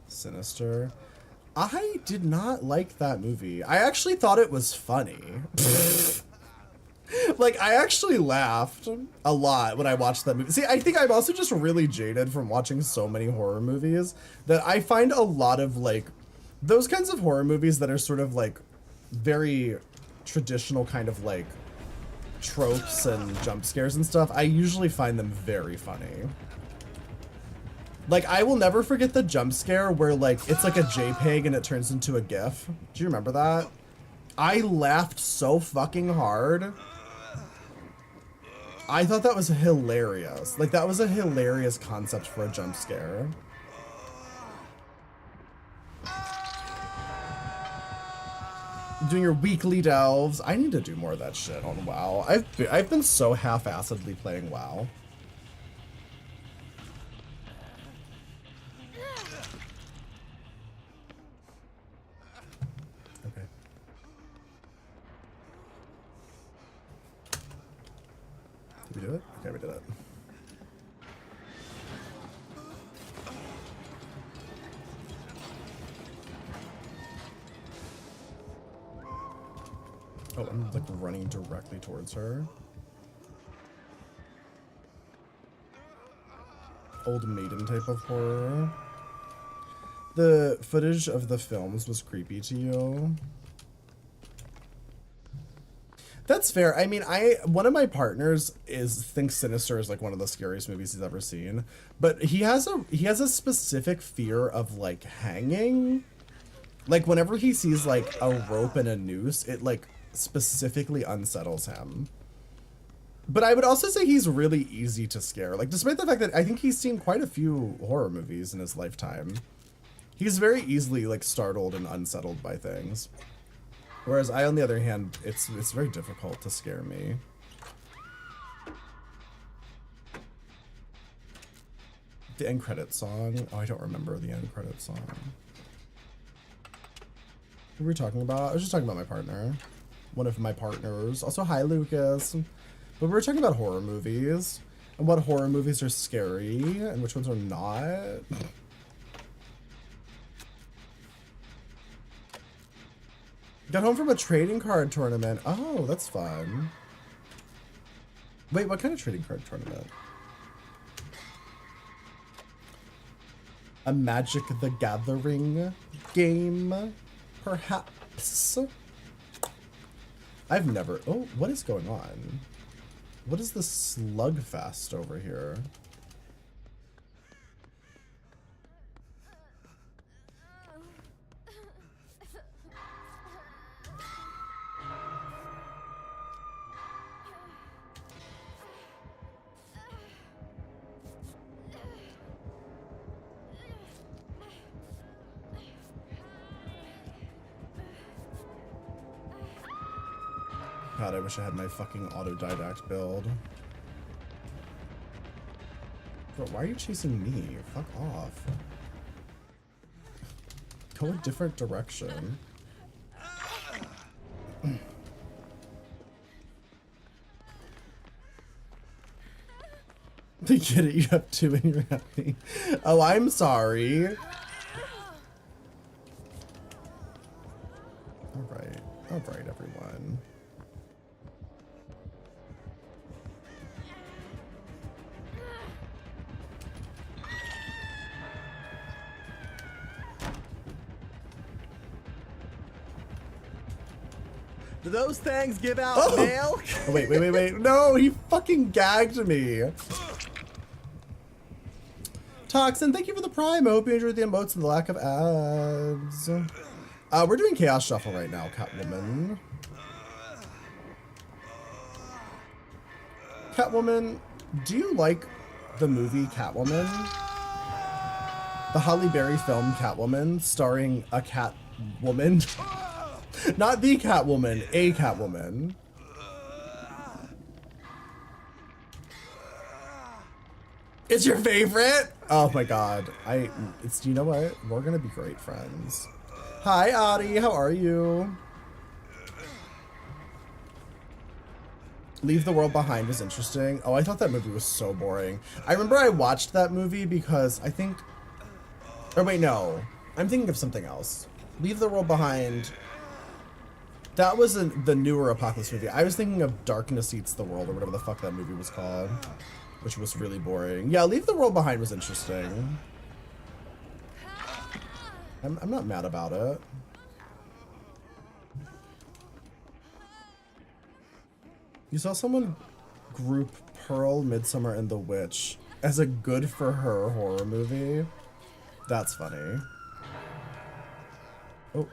Sinister. I did not like that movie. I actually thought it was funny. Like, I actually laughed a lot when I watched that movie. See, I think I'm also just really jaded from watching so many horror movies that I find a lot of, like, those kinds of horror movies that are sort of, like, very traditional kind of, like, tropes and jump scares and stuff. I usually find them very funny. Like, I will never forget the jump scare where, like, it's like a JPEG and it turns into a GIF. Do you remember that? I laughed so fucking hard. I thought that was hilarious. Like, that was a hilarious concept for a jump scare. Doing your weekly delves. I need to do more of that shit on WoW. I've been so half-assedly playing WoW. Okay. Did we do it? Okay, we did it. Oh, I'm like running directly towards her. Old maiden type of horror. The footage of the films was creepy to you. That's fair. I mean, one of my partners thinks Sinister is like one of the scariest movies he's ever seen, but he has a specific fear of like hanging. Like whenever he sees like a rope and a noose, it like specifically unsettles him. But I would also say he's really easy to scare. Like, despite the fact that I think he's seen quite a few horror movies in his lifetime, he's very easily like startled and unsettled by things. Whereas I, on the other hand, it's very difficult to scare me. The end credit song. Oh, I don't remember the end credit song. What were we talking about? I was just talking about my partner. One of my partners. Also, hi, Lucas. But we were talking about horror movies. And what horror movies are scary and which ones are not. Got home from a trading card tournament. Oh, that's fun. Wait, what kind of trading card tournament? A Magic the Gathering game, perhaps? I've never... Oh, what is going on? What is this slugfest over here? God, I wish I had my fucking autodidact build. Bro, why are you chasing me? Fuck off. Go a different direction. They get it, you have two and you're happy. Oh, I'm sorry. Alright, everyone. Do those things give out milk? Oh, wait. No, he fucking gagged me. Toxin, thank you for the prime. I hope you enjoyed the emotes and the lack of ads. We're doing Chaos Shuffle right now, Catwoman. Catwoman, do you like the movie Catwoman? The Halle Berry film Catwoman, starring a Catwoman. Not the Catwoman, a Catwoman. It's your favorite? Oh my god. You know what? We're gonna be great friends. Hi, Adi, how are you? Leave the World Behind was interesting. Oh, I thought that movie was so boring. I remember I watched that movie because I think... Or wait, no. I'm thinking of something else. Leave the World Behind... That was the newer Apocalypse movie. I was thinking of Darkness Eats the World, or whatever the fuck that movie was called. Which was really boring. Yeah, Leave the World Behind was interesting. I'm not mad about it. You saw someone group Pearl, Midsummer, and The Witch as a good for her horror movie. That's funny. Oh.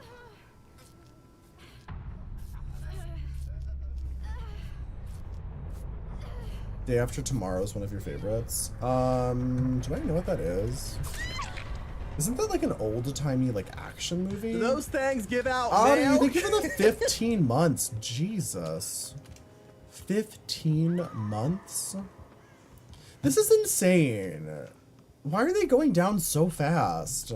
Day After Tomorrow is one of your favorites. Do I know what that is? Isn't that like an old-timey like action movie? Do those things give out Thank milk? you for the 15 months. Jesus. 15 months? This is insane. Why are they going down so fast?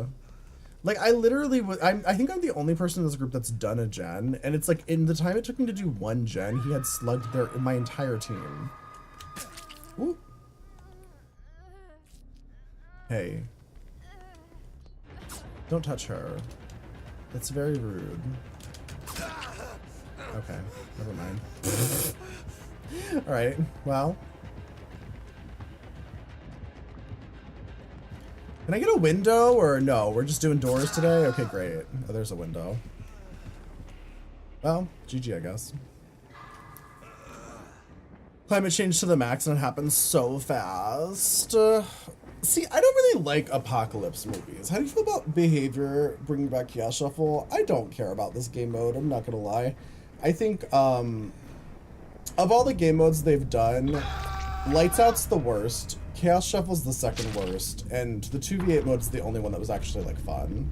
Like, I literally I think I'm the only person in this group that's done a gen, and it's like, in the time it took me to do one gen, he had slugged my entire team. Ooh. Hey. Don't touch her. That's very rude. Okay, never mind. Alright, well. Can I get a window, or no? We're just doing doors today? Okay, great. Oh, there's a window. Well, GG, I guess. Climate change to the max, and it happens so fast. See, I don't really like apocalypse movies. How do you feel about Behavior bringing back Chaos Shuffle? I don't care about this game mode, I'm not gonna lie. I think, of all the game modes they've done, Lights Out's the worst, Chaos Shuffle's the second worst, and the 2v8 mode's the only one that was actually, like, fun.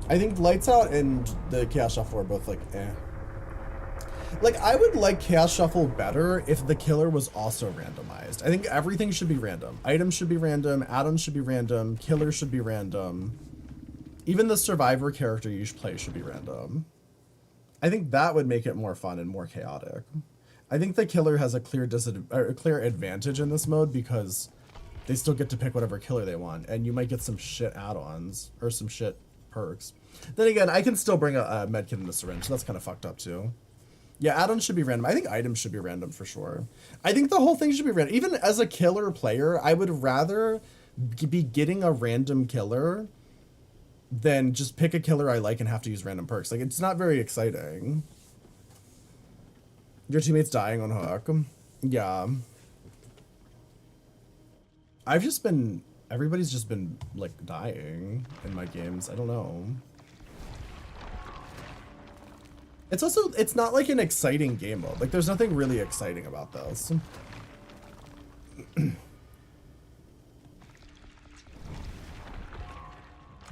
I think Lights Out and the Chaos Shuffle are both like, eh. Like, I would like Chaos Shuffle better if the killer was also randomized. I think everything should be random. Items should be random, add-ons should be random, killer should be random. Even the survivor character you should play should be random. I think that would make it more fun and more chaotic. I think the killer has a clear advantage in this mode because they still get to pick whatever killer they want, and you might get some shit add-ons or some shit perks. Then again, I can still bring a medkit and a syringe, so that's kind of fucked up too. Yeah, add-ons should be random. I think items should be random for sure. I think the whole thing should be random. Even as a killer player, I would rather be getting a random killer than just pick a killer I like and have to use random perks. Like, it's not very exciting. Your teammate's dying on hook. Yeah. Everybody's just been, like, dying in my games. I don't know. It's not like an exciting game mode. Like, there's nothing really exciting about this.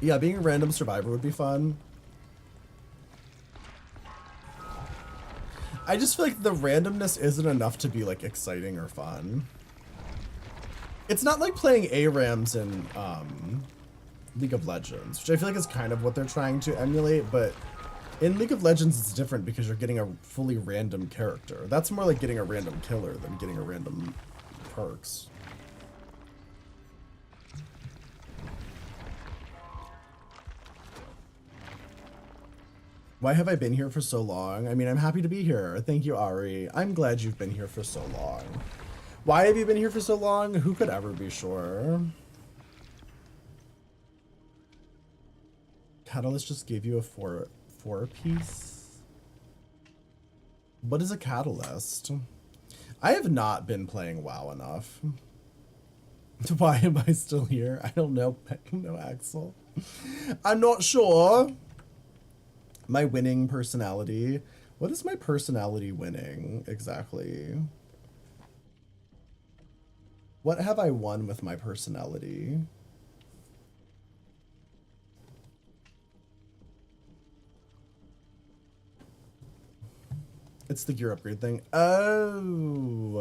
Yeah, being a random survivor would be fun. I just feel like the randomness isn't enough to be, like, exciting or fun. It's not like playing ARAMs in League of Legends, which I feel like is kind of what they're trying to emulate, but in League of Legends, it's different because you're getting a fully random character. That's more like getting a random killer than getting a random perks. Why have I been here for so long? I mean, I'm happy to be here. Thank you, Ari. I'm glad you've been here for so long. Why have you been here for so long? Who could ever be sure? Catalyst just gave you a four piece. What is a catalyst? I have not been playing WoW enough. Why am I still here? I don't know. I don't know, Axel. I'm not sure. My winning personality. What is my personality winning exactly? What have I won with my personality? It's the gear upgrade thing. Oh.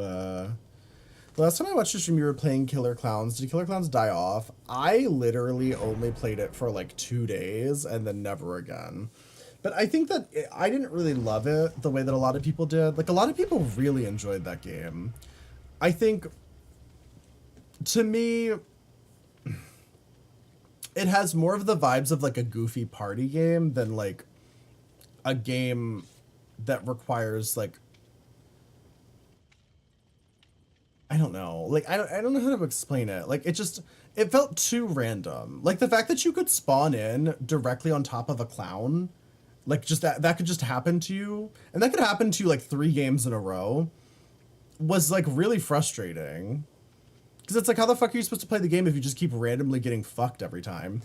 The last time I watched your stream, you were playing Killer Clowns. Did Killer Clowns die off? I literally only played it for like 2 days and then never again. But I think that I didn't really love it the way that a lot of people did. Like, a lot of people really enjoyed that game. I think, to me, it has more of the vibes of like a goofy party game than like a game that requires like, I don't know, like I don't know how to explain it. Like, it felt too random. Like, the fact that you could spawn in directly on top of a clown, like, just that could just happen to you, and that could happen to you like 3 games in a row, was like really frustrating. Because it's like, how the fuck are you supposed to play the game if you just keep randomly getting fucked every time?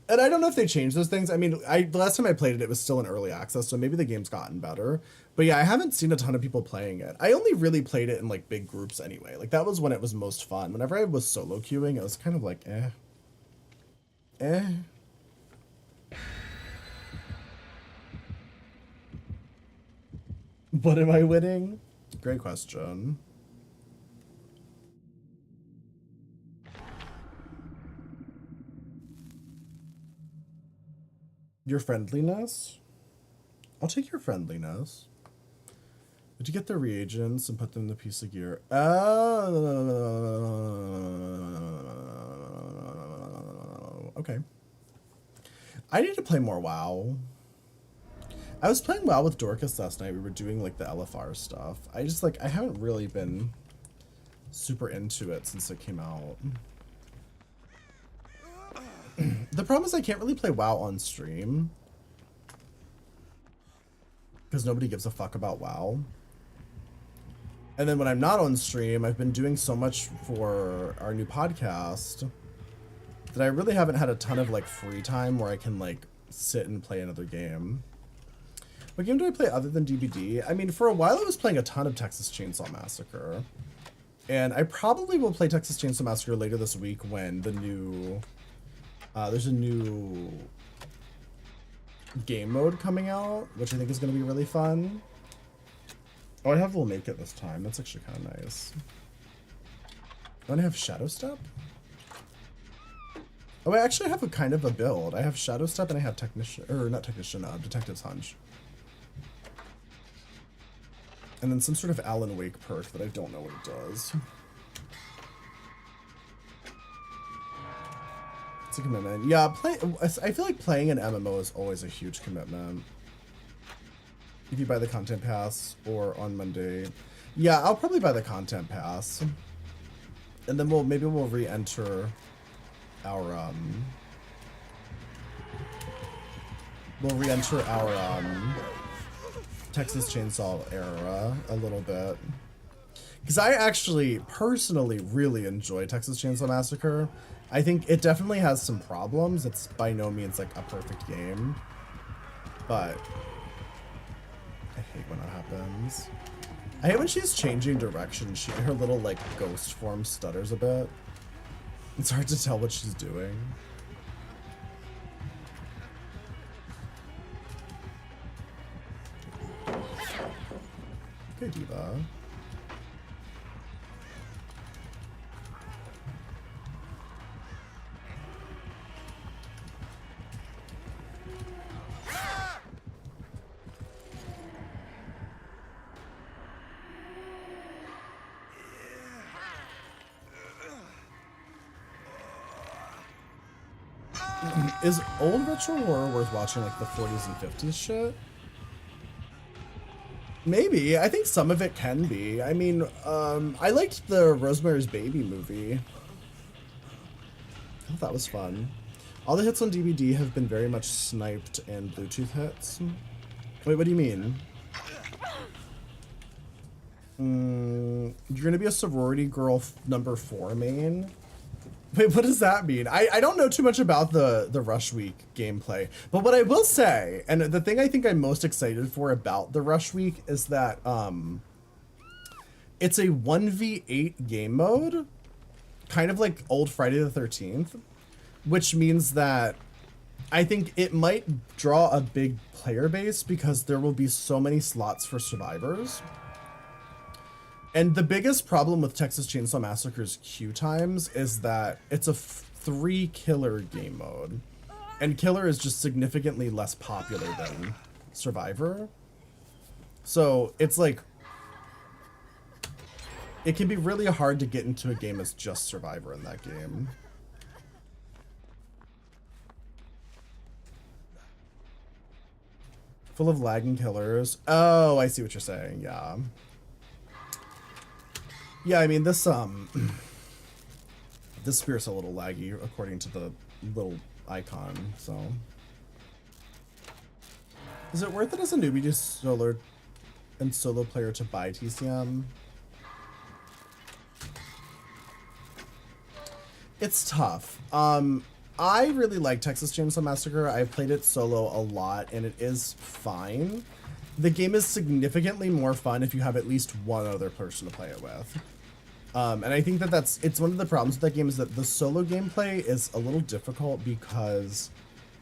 And I don't know if they changed those things. I mean, the last time I played it, it was still in early access, so maybe the game's gotten better. But yeah, I haven't seen a ton of people playing it. I only really played it in like big groups anyway. Like, that was when it was most fun. Whenever I was solo queuing, it was kind of like, eh. What am I winning? Great question. Your friendliness? I'll take your friendliness. Did you get the reagents and put them in the piece of gear? Okay. I need to play more WoW. I was playing WoW with Dorcas last night. We were doing like the LFR stuff. I haven't really been super into it since it came out. The problem is I can't really play WoW on stream because nobody gives a fuck about WoW. And then when I'm not on stream, I've been doing so much for our new podcast that I really haven't had a ton of like free time where I can like sit and play another game. What game do I play other than DBD? I mean, for a while I was playing a ton of Texas Chainsaw Massacre. And I probably will play Texas Chainsaw Massacre later this week when the new... there's a new game mode coming out, which I think is going to be really fun. Oh, I have Will Make It this time. That's actually kind of nice. Don't I have Shadow Step? Oh, I actually have a kind of a build. I have Shadow Step and I have Technician, or not Technician, Detective's Hunch. And then some sort of Alan Wake perk that I don't know what it does. It's a commitment. Yeah, I feel like playing an MMO is always a huge commitment. If you buy the content pass or on Monday. Yeah, I'll probably buy the content pass. And then maybe we'll re-enter our Texas Chainsaw era a little bit. Because I actually personally really enjoy Texas Chainsaw Massacre. I think it definitely has some problems. It's by no means like a perfect game. But I hate when that happens. I hate when she's changing direction. Her little like ghost form stutters a bit. It's hard to tell what she's doing. Okay, Diva. Is old retro horror worth watching, like the 40s and 50s shit? Maybe. I think some of it can be. I mean, I liked the Rosemary's Baby movie. I thought that was fun. All the hits on DVD have been very much sniped and Bluetooth hits. Wait, what do you mean? You're gonna be a sorority girl number 4 main? Wait, what does that mean? I don't know too much about the Rush Week gameplay, but what I will say, and the thing I think I'm most excited for about the Rush Week is that it's a 1v8 game mode, kind of like old Friday the 13th, which means that I think it might draw a big player base because there will be so many slots for survivors. And the biggest problem with Texas Chainsaw Massacre's queue times is that it's a 3 killer game mode. And killer is just significantly less popular than survivor. So it's like, it can be really hard to get into a game as just survivor in that game. Full of lagging killers. Oh, I see what you're saying, yeah. Yeah, I mean, this spear's a little laggy according to the little icon, so. Is it worth it as a newbie to solo player to buy TCM? It's tough. I really like Texas Chainsaw Massacre. I've played it solo a lot, and it is fine. The game is significantly more fun if you have at least one other person to play it with. And I think that it's one of the problems with that game is that the solo gameplay is a little difficult because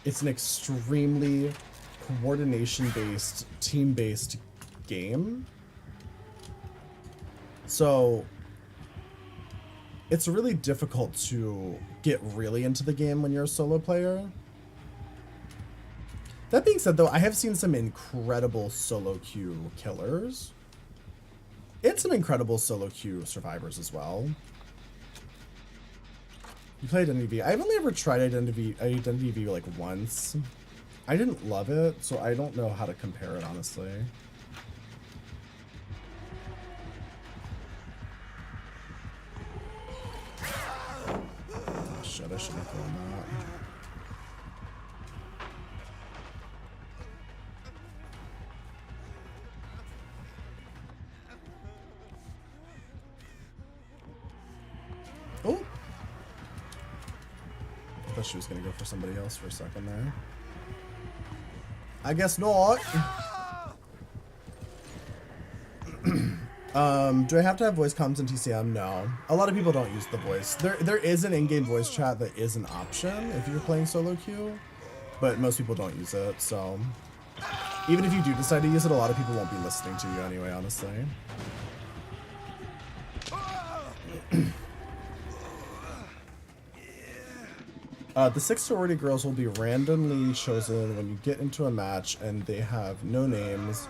it's an extremely coordination-based, team-based game. So it's really difficult to get really into the game when you're a solo player. That being said, though, I have seen some incredible solo queue killers and some incredible solo queue survivors as well. You played Identity V. I've only ever tried Identity V like once. I didn't love it, so I don't know how to compare it, honestly. Oh, shit, I shouldn't have done that. Oh! I thought she was gonna go for somebody else for a second there. I guess not. Do I have to have voice comms in TCM? No. A lot of people don't use the voice. There is an in-game voice chat that is an option if you're playing solo queue. but most people don't use it, so even if you do decide to use it, a lot of people won't be listening to you anyway, honestly. The 6 sorority girls will be randomly chosen when you get into a match and they have no names.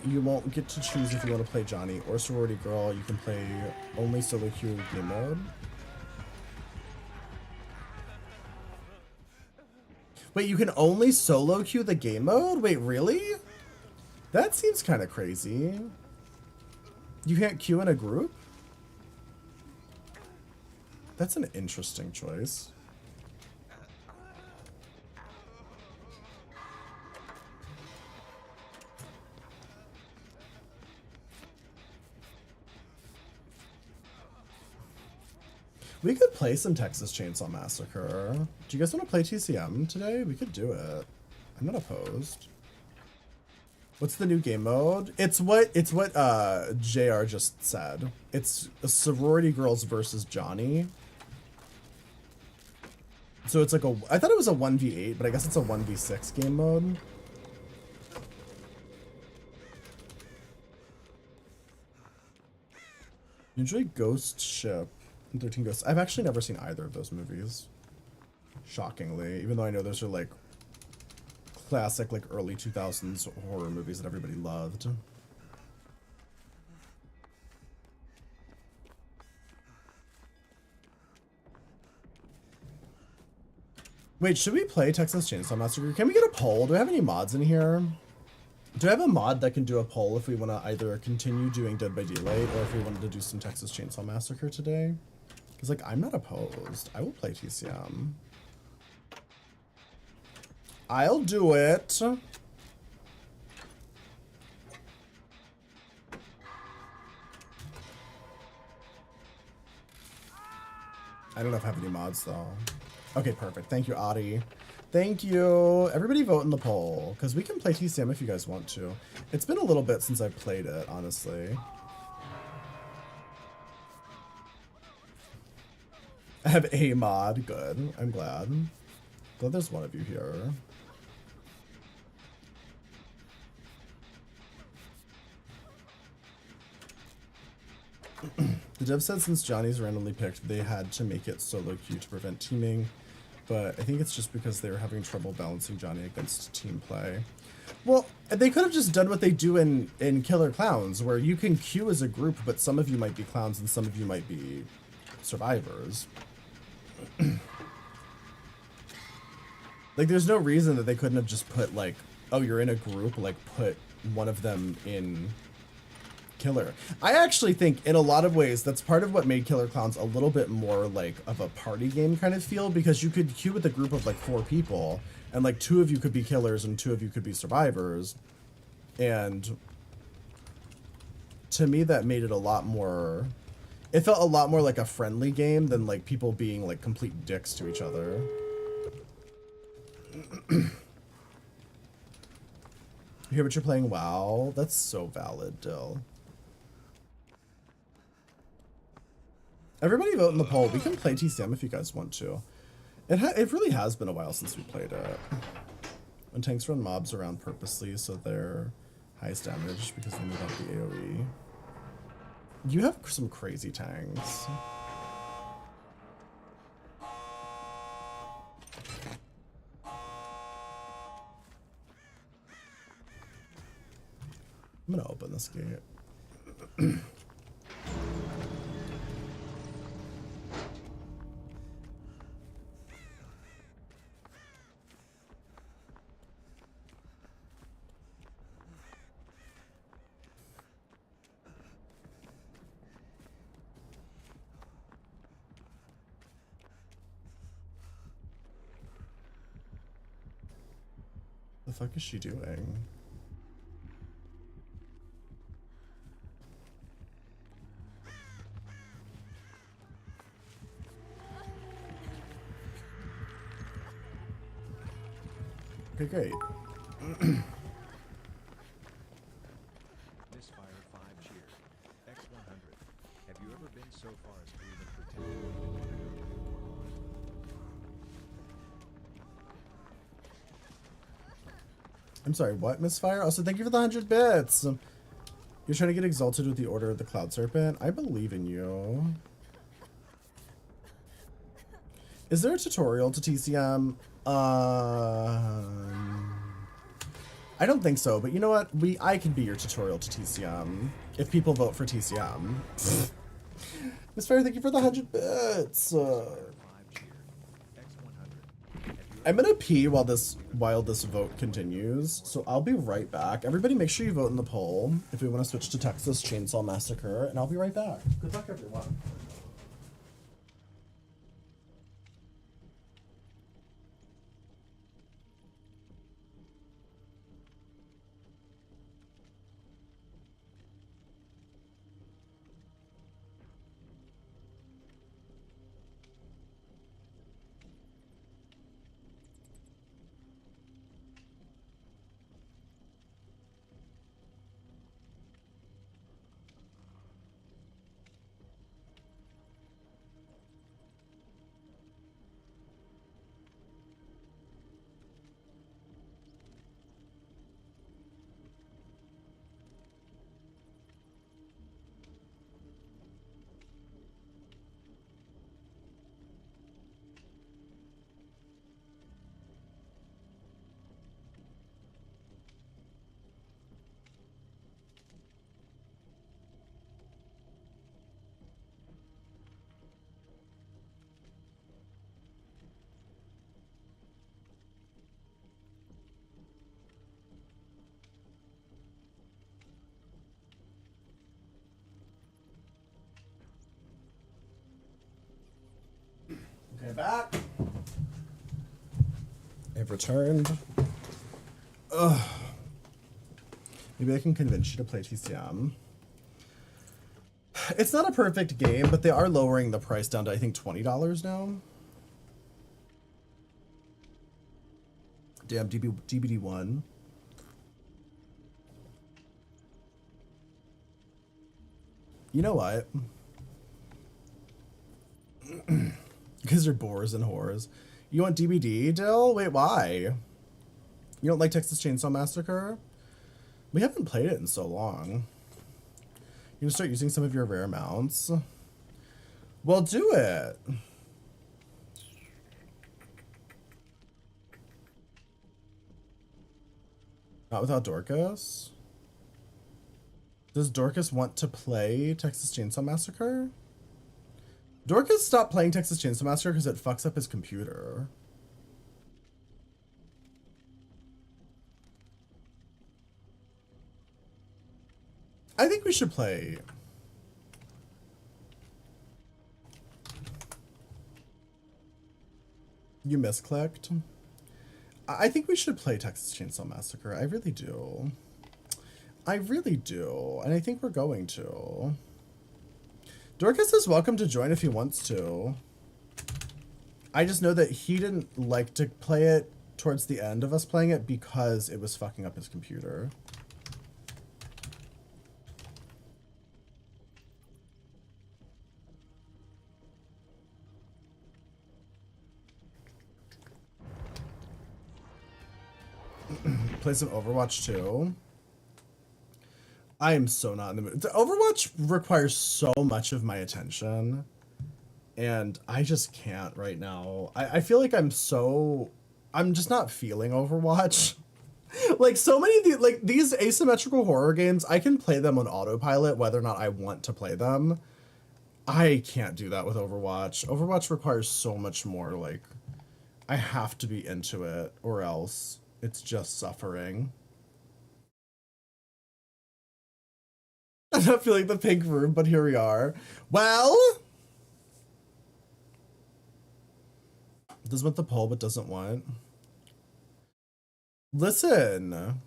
You won't get to choose if you want to play Johnny or sorority girl. You can play only solo queue game mode. Wait, you can only solo queue the game mode? Wait, really? That seems kind of crazy. You can't queue in a group? That's an interesting choice. We could play some Texas Chainsaw Massacre. Do you guys want to play TCM today? We could do it. I'm not opposed. What's the new game mode? It's what JR just said. It's a sorority girls versus Johnny. So it's like I thought it was a 1v8, but I guess it's a 1v6 game mode. Usually Ghost Ship and 13 Ghosts. I've actually never seen either of those movies. Shockingly, even though I know those are like classic, like early 2000s horror movies that everybody loved. Wait, should we play Texas Chainsaw Massacre? Can we get a poll? Do I have any mods in here? Do I have a mod that can do a poll if we want to either continue doing Dead by Daylight or if we wanted to do some Texas Chainsaw Massacre today? Because, like, I'm not opposed. I will play TCM. I'll do it. I don't know if I have any mods, though. Okay, perfect. Thank you, Adi. Thank you. Everybody vote in the poll, because we can play TCM if you guys want to. It's been a little bit since I've played it, honestly. I have a mod. Good. I'm glad. Glad there's one of you here. The dev said since Johnny's randomly picked, they had to make it solo queue to prevent teaming, but I think it's just because they were having trouble balancing Johnny against team play. Well, they could have just done what they do in Killer Clowns, where you can queue as a group, but some of you might be clowns and some of you might be survivors. Like, there's no reason that they couldn't have just put, like, oh, you're in a group, like, put one of them in Killer. I actually think in a lot of ways that's part of what made Killer Clowns a little bit more like of a party game kind of feel, because you could queue with a group of like 4 people and like 2 of you could be killers and 2 of you could be survivors, and to me that made it a lot more, it felt a lot more like a friendly game than like people being like complete dicks to each other. Here, but you're playing WoW? That's so valid, Dill. Everybody vote in the poll. We can play TCM if you guys want to. It really has been a while since we played it. When tanks run mobs around purposely so they're highest damage because they move out the AoE. You have some crazy tanks. I'm gonna open this gate. The fuck is she doing? Okay, great. Misfire 5 cheered. X100. Have you ever been so far as to even pretend to I'm sorry, what, Misfire? Also, thank you for the 100 bits. You're trying to get exalted with the Order of the Cloud Serpent. I believe in you. Is there a tutorial to TCM? I don't think so, but you know what? I can be your tutorial to TCM if people vote for TCM. Misfire, thank you for the 100 bits. I'm gonna pee while this vote continues, so I'll be right back. Everybody make sure you vote in the poll if we want to switch to Texas Chainsaw Massacre, and I'll be right back. Good luck, everyone. Okay, back. I've returned. Ugh. Maybe I can convince you to play TCM. It's not a perfect game, but they are lowering the price down to, I think, $20 now. Damn, DBD1. You know what? Because they're bores and whores. You want DBD, Dill? Wait, why? You don't like Texas Chainsaw Massacre? We haven't played it in so long. You gonna start using some of your rare mounts? Well, do it. Not without Dorcas? Does Dorcas want to play Texas Chainsaw Massacre? Dorcas stopped playing Texas Chainsaw Massacre because it fucks up his computer. I think we should play. You misclicked? I think we should play Texas Chainsaw Massacre. I really do. I really do. And I think we're going to. Dorcas is welcome to join if he wants to. I just know that he didn't like to play it towards the end of us playing it because it was fucking up his computer. Play some Overwatch 2. I am so not in the mood. Overwatch requires so much of my attention, and I just can't right now. I feel like I'm just not feeling Overwatch. Like, so many of these asymmetrical horror games, I can play them on autopilot whether or not I want to play them. I can't do that with Overwatch. Overwatch requires so much more, like, I have to be into it or else it's just suffering. I'm not feeling the pink room, but here we are. Well, does want the poll, but doesn't want. Listen,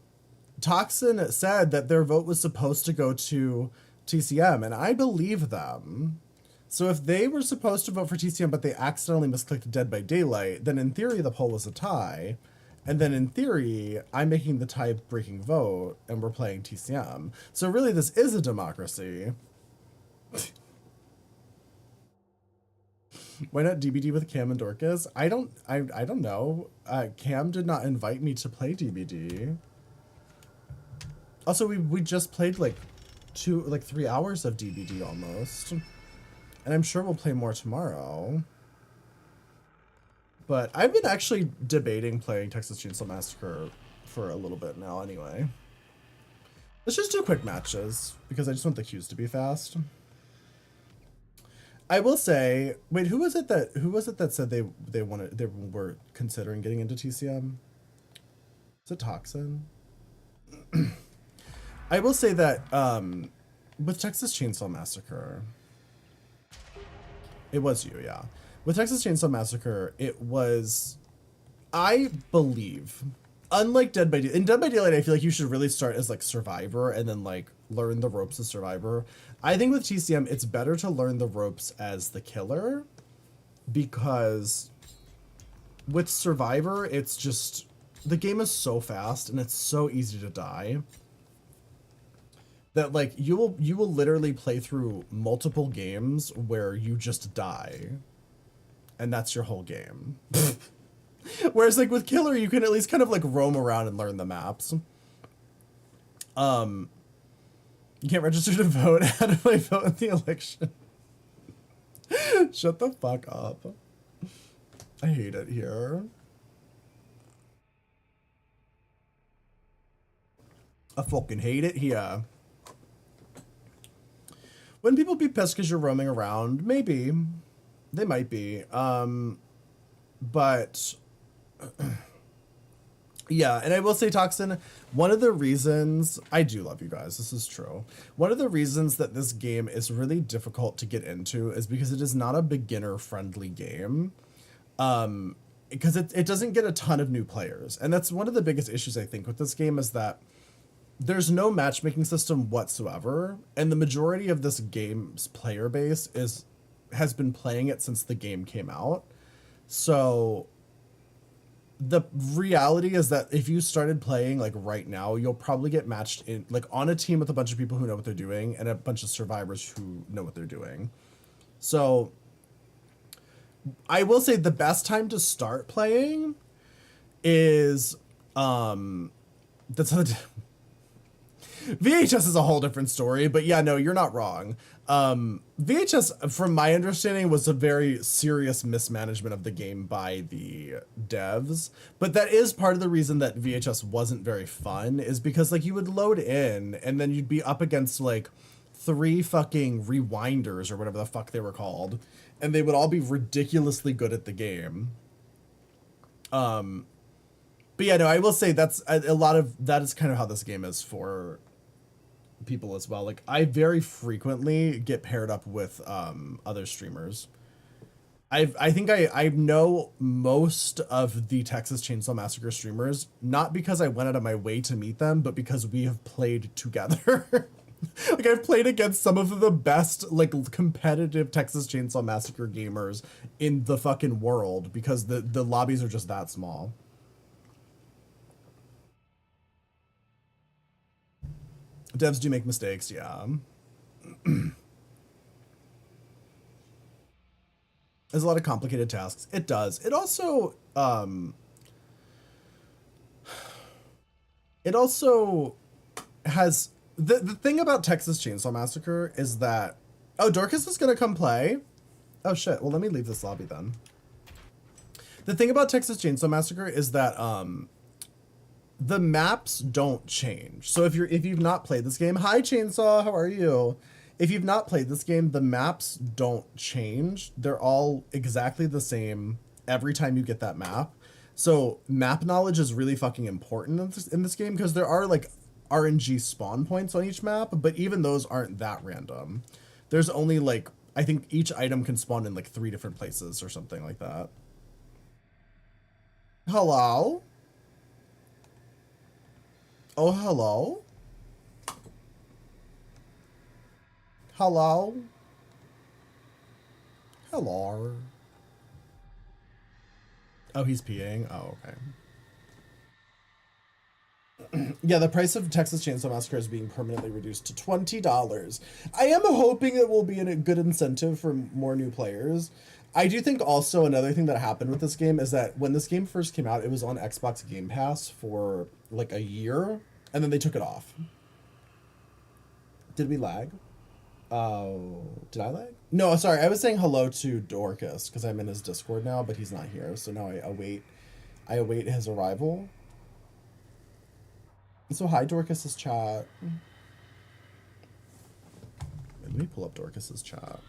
Toxin said that their vote was supposed to go to TCM, and I believe them. So if they were supposed to vote for TCM, but they accidentally misclicked Dead by Daylight, then in theory the poll was a tie. And then in theory, I'm making the tie-breaking vote, and we're playing TCM. So really, this is a democracy. Why not DBD with Cam and Dorcas? I don't know. Cam did not invite me to play DBD. Also, we just played like 3 hours of DBD almost. And I'm sure we'll play more tomorrow. But I've been actually debating playing Texas Chainsaw Massacre for a little bit now anyway. Let's just do quick matches because I just want the queues to be fast. I will say, wait, who was it that said they were considering getting into TCM? Is it Toxin? I will say that with Texas Chainsaw Massacre, it was you, yeah. With Texas Chainsaw Massacre, it was, I believe, unlike Dead by Daylight, in Dead by Daylight, I feel like you should really start as like Survivor and then like learn the ropes as Survivor. I think with TCM, it's better to learn the ropes as the killer because with Survivor, it's just, the game is so fast and it's so easy to die that like you will literally play through multiple games where you just die and that's your whole game. Whereas like with Killer, you can at least kind of like roam around and learn the maps. You can't register to vote. How do I vote in the election? Shut the fuck up. I hate it here. I fucking hate it here. When people be pissed because you're roaming around, maybe. They might be. But yeah, and I will say, Toxin, one of the reasons, I do love you guys, this is true. One of the reasons that this game is really difficult to get into is because it is not a beginner-friendly game. Because it doesn't get a ton of new players. And that's one of the biggest issues, I think, with this game is that there's no matchmaking system whatsoever, and the majority of this game's player base has been playing it since the game came out. So the reality is that if you started playing like right now, you'll probably get matched in like on a team with a bunch of people who know what they're doing and a bunch of survivors who know what they're doing. So I will say the best time to start playing is VHS is a whole different story, but yeah, no, you're not wrong. VHS, from my understanding, was a very serious mismanagement of the game by the devs, but that is part of the reason that VHS wasn't very fun, is because like you would load in and then you'd be up against like 3 fucking rewinders or whatever the fuck they were called, and they would all be ridiculously good at the game. But yeah, no, I will say that's a lot of that is kind of how this game is for people as well. Like I very frequently get paired up with other streamers. I think I know most of the Texas Chainsaw Massacre streamers, not because I went out of my way to meet them, but because we have played together. Like I've played against some of the best like competitive Texas Chainsaw Massacre gamers in the fucking world because the lobbies are just that small. Devs do make mistakes, yeah. There's a lot of complicated tasks. It does. It also has the thing about Texas Chainsaw Massacre is that, oh, Dorcas is gonna come play. Oh shit. Well, let me leave this lobby then. The thing about Texas Chainsaw Massacre is that the maps don't change. So if you've not played this game, hi Chainsaw, how are you? If you've not played this game, the maps don't change. They're all exactly the same every time you get that map. So map knowledge is really fucking important in this game because there are like RNG spawn points on each map, but even those aren't that random. There's only like, I think each item can spawn in like 3 different places or something like that. Hello? Oh, hello? Hello? Hello? Oh, he's peeing? Oh, okay. Yeah, the price of Texas Chainsaw Massacre is being permanently reduced to $20. I am hoping it will be a good incentive for more new players. I do think also another thing that happened with this game is that when this game first came out, it was on Xbox Game Pass for like a year, and then they took it off. Did we lag? Oh, did I lag? No, sorry. I was saying hello to Dorcas because I'm in his Discord now, but he's not here. So now I await his arrival. So hi, Dorcas's chat. Let me pull up Dorcas's chat.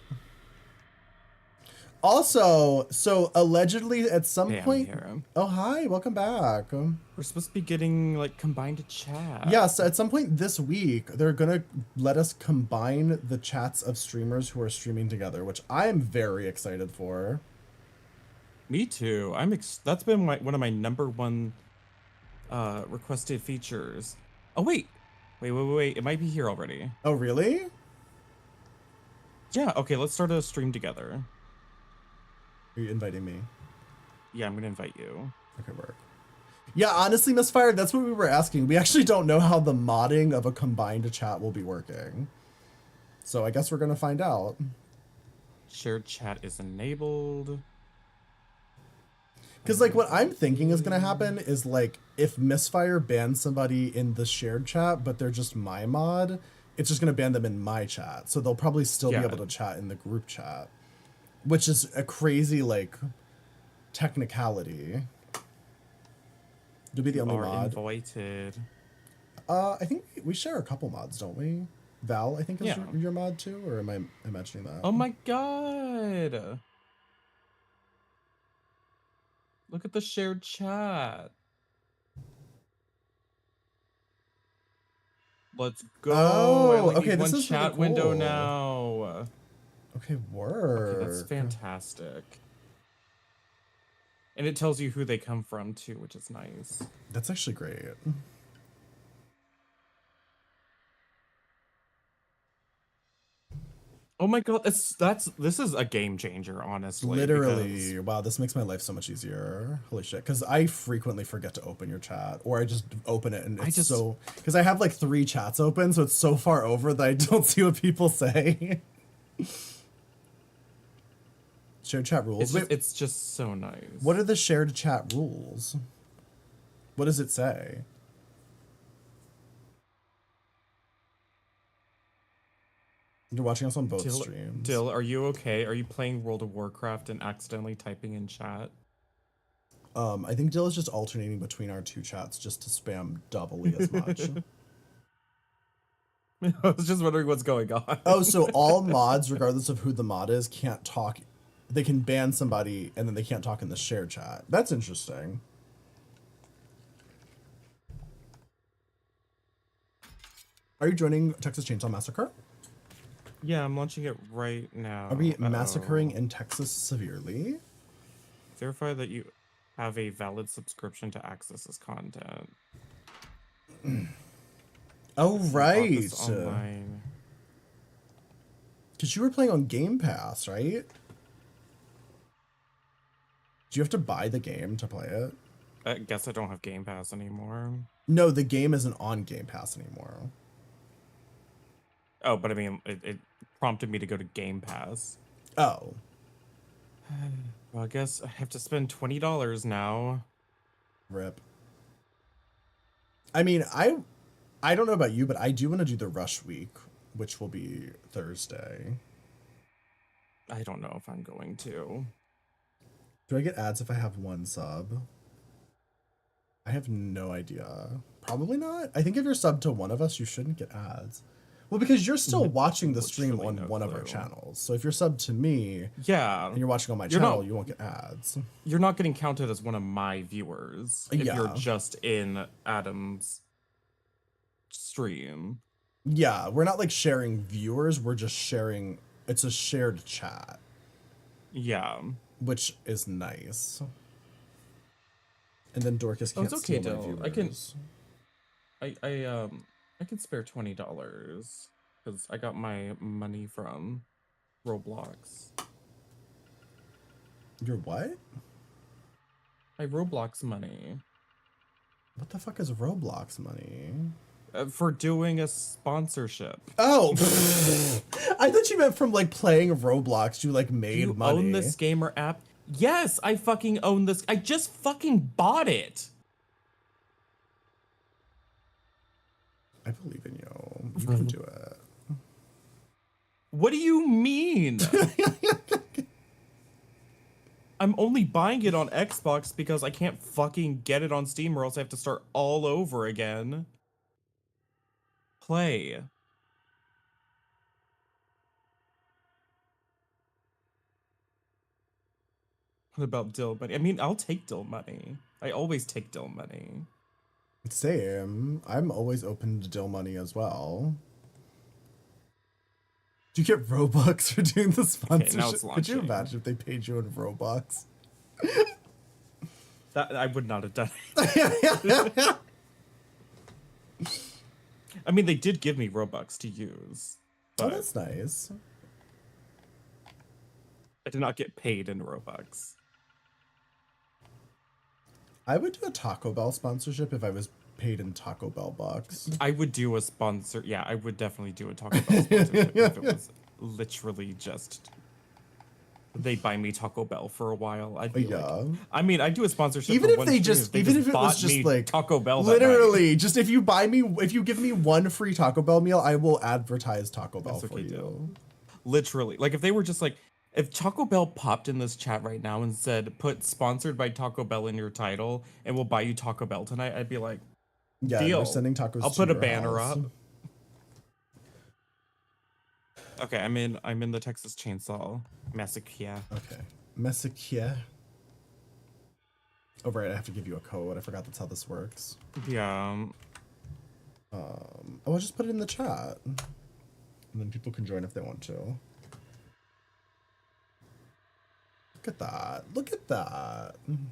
Also, so allegedly at some Hey, I'm point. here. Oh, hi, welcome back. We're supposed to be getting like combined to chat. Yeah, so at some point this week, they're gonna let us combine the chats of streamers who are streaming together, which I am very excited for. Me too. That's been one of my #1 requested features. Oh wait. Wait. It might be here already. Oh, really? Yeah, okay, let's start a stream together. Are you inviting me? Yeah, I'm gonna invite you. Okay, work. Yeah, honestly, Misfire, that's what we were asking. We actually don't know how the modding of a combined chat will be working. So I guess we're gonna find out. Shared chat is enabled. Because, like, what I'm thinking is gonna happen is, like, if Misfire bans somebody in the shared chat, but they're just my mod, it's just gonna ban them in my chat. So they'll probably still be able to chat in the group chat. Which is a crazy, like, technicality. You'll be the only mod. Invited. I think we share a couple mods, don't we? Val, I think is your mod too, or am I imagining that? Oh my god. Look at the shared chat. Let's go. Oh, I okay, need this one is really chat window cool. now. Okay, work. Okay, that's fantastic. And it tells you who they come from too, which is nice. That's actually great. Oh my god, this is a game changer, honestly. Literally, wow, this makes my life so much easier. Holy shit, because I frequently forget to open your chat, or I just open it and it's so, because I have like 3 chats open, so it's so far over that I don't see what people say. Shared chat rules. It's just so nice. What are the shared chat rules? What does it say? You're watching us on both streams. Dill, are you okay? Are you playing World of Warcraft and accidentally typing in chat? I think Dill is just alternating between our 2 chats just to spam doubly as much. I was just wondering what's going on. Oh, so all mods, regardless of who the mod is, can't talk. They can ban somebody and then they can't talk in the shared chat. That's interesting. Are you joining Texas Chainsaw Massacre? Yeah, I'm launching it right now. Are we massacring in Texas severely? Verify that you have a valid subscription to access this content. Oh, right. Online. Because you were playing on Game Pass, right? Do you have to buy the game to play it? I guess I don't have Game Pass anymore. No, the game isn't on Game Pass anymore. Oh, but I mean, it prompted me to go to Game Pass. Oh. Well, I guess I have to spend $20 now. Rip. I mean, I don't know about you, but I do want to do the Rush Week, which will be Thursday. I don't know if I'm going to. Do I get ads if I have 1 sub? I have no idea. Probably not. I think if you're subbed to one of us, you shouldn't get ads. Well, because you're still watching the stream on one of our channels. So if you're subbed to me, yeah, and you're watching on my channel, you won't get ads. You're not getting counted as one of my viewers if Yeah. you're just in Adam's stream. Yeah, we're not like sharing viewers. We're just sharing. It's a shared chat. Yeah. Which is nice. And then Dorcas can't it's okay, steal my Dill. viewers. I can spare $20 because I got my money from Roblox. Your what? My Roblox money. What the fuck is Roblox money? For doing a sponsorship. Oh, I thought you meant from like playing Roblox. You like made you money. Own this gamer app? Yes, I fucking own this. I just fucking bought it. I believe in you. You can do it. What do you mean? I'm only buying it on Xbox because I can't fucking get it on Steam or else I have to start all over again. Play. What about dill money? I mean, I'll take dill money. I always take dill money. Same. I'm always open to dill money as well. Do you get Robux for doing the sponsorship? now it's Could you launching. imagine if they paid you in Robux? That I would not have done it. I mean, they did give me Robux to use, Oh, but that's nice. I did not get paid in Robux. I would do a Taco Bell sponsorship if I was paid in Taco Bell bucks. I would do a sponsor. Yeah, I would definitely do a Taco Bell sponsorship if it was literally just they buy me Taco Bell for a while. I'd be like, I mean, I'd do a sponsorship Even for if one they stream just, even if it bought was just me like Taco Bell, that night. literally, just if you give me one free Taco Bell meal, I will advertise Taco Bell That's for what they you. do. Literally, like if they were just like, if Taco Bell popped in this chat right now and said, "Put sponsored by Taco Bell in your title, and we'll buy you Taco Bell tonight," I'd be like, Yeah, deal. we're sending tacos. I'll to put a your banner house. up. Okay, I'm in the Texas Chainsaw Massacre. Okay, Messikia. Oh right, I have to give you a code. I forgot that's how this works. Yeah. I'll just put it in the chat, and then people can join if they want to. Look at that! Look at that! And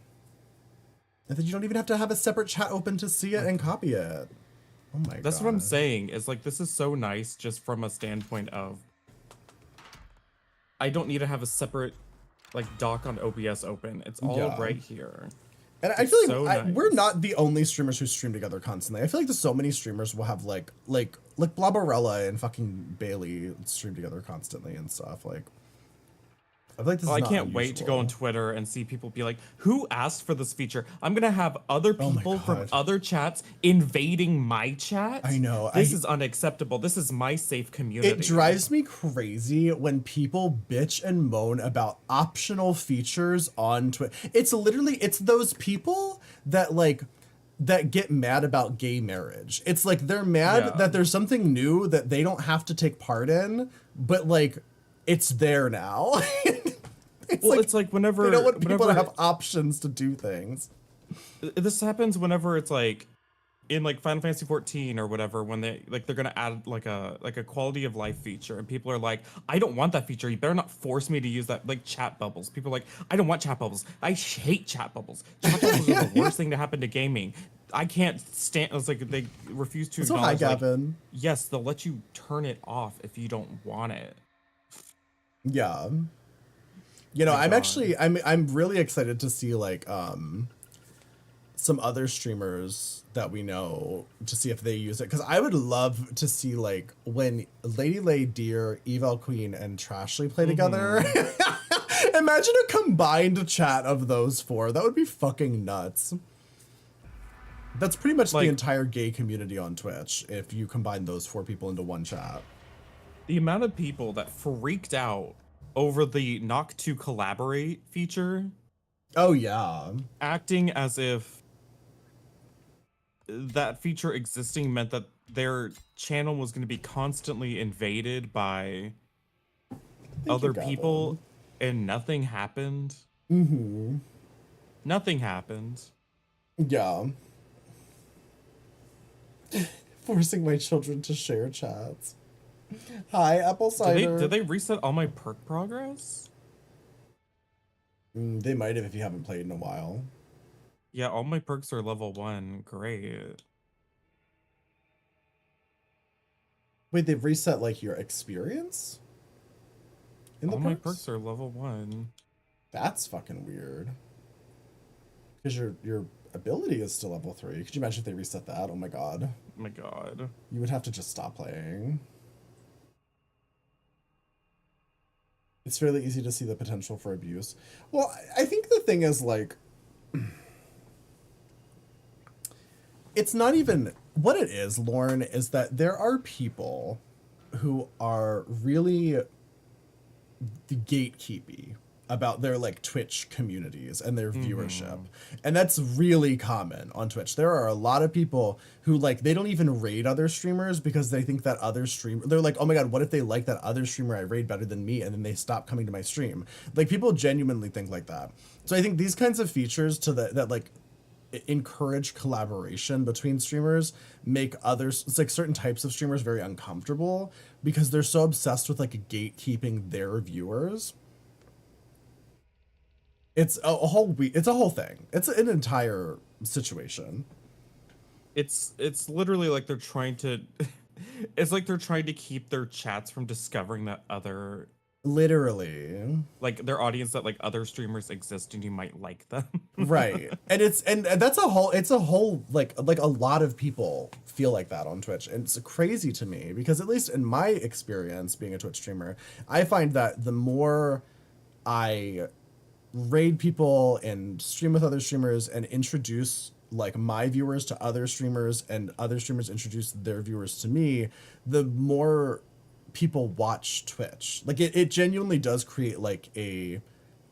then you don't even have to have a separate chat open to see it and copy it. Oh my god! That's what I'm saying. Is like this is so nice, just from a standpoint of I don't need to have a separate like doc on OBS open. It's all right here. And I feel like so we're nice. not the only streamers who stream together constantly. I feel like there's so many streamers will have like Blabarella and fucking Bailey stream together constantly and stuff. Like, I feel like this Well, is I not can't wait to go on unusual. Twitter and see people be like, "Who asked for this feature?" I'm gonna have other Oh my people from God. other chats invading my chat. I know, This is unacceptable. This is my safe community. It drives me crazy when people bitch and moan about optional features on Twitch. It's those people that that get mad about gay marriage. It's like they're mad Yeah. that there's something new that they don't have to take part in, but like it's there now. It's like whenever they don't want people to whenever- have options to do things. This happens whenever it's like in like Final Fantasy 14 or whatever, when they're gonna add like a quality of life feature, and people are like, "I don't want that feature. You better not force me to use that." Like chat bubbles. People are like, "I don't want chat bubbles. I hate chat bubbles. Chat bubbles are the worst thing to happen to gaming. I can't stand." It's like they refuse to So hi, acknowledge. Like, Gavin. yes, they'll let you turn it off if you don't want it. Yeah. You know, My I'm God. actually I'm really excited to see like some other streamers that we know to see if they use it, because I would love to see like when Lady Lay Deer, Eval Queen, and Trashly play together. Imagine a combined chat of those four. That would be fucking nuts. That's pretty much Like- the entire gay community on Twitch if you combine those four people into one chat. The amount of people that freaked out over the knock to collaborate feature, Oh yeah. acting as if that feature existing meant that their channel was going to be constantly invaded by other Gavin. people, and nothing happened. Nothing happened. Yeah. Forcing my children to share chats. Hi, apple cider. Did they reset all my perk progress? They might have if you haven't played in a while. Yeah, all my perks are level 1. Great. Wait, they've reset like your experience? In the All my perks? perks are level 1. That's fucking weird. Because your ability is still level 3. Could you imagine if they reset that? Oh my god. Oh my god. You would have to just stop playing. It's fairly easy to see the potential for abuse. Well, I think the thing is like, it's not even what it is, Lauren, is that there are people who are really gatekeepy about their like Twitch communities and their viewership. And that's really common on Twitch. There are a lot of people who like, they don't even raid other streamers because they think that other streamer, they're like, oh my God, what if they like that other streamer I raid better than me? And then they stop coming to my stream. Like people genuinely think like that. So I think these kinds of features that like encourage collaboration between streamers make others, it's like certain types of streamers very uncomfortable because they're so obsessed with like gatekeeping their viewers. It's a whole thing. It's an entire situation. It's literally like they're trying to it's like they're trying to keep their chats from discovering that other Literally. like their audience, that like other streamers exist and you might like them. Right. And that's a whole like a lot of people feel like that on Twitch. And it's crazy to me because at least in my experience being a Twitch streamer, I find that the more I raid people and stream with other streamers and introduce like my viewers to other streamers and other streamers introduce their viewers to me, the more people watch Twitch. Like it genuinely does create like a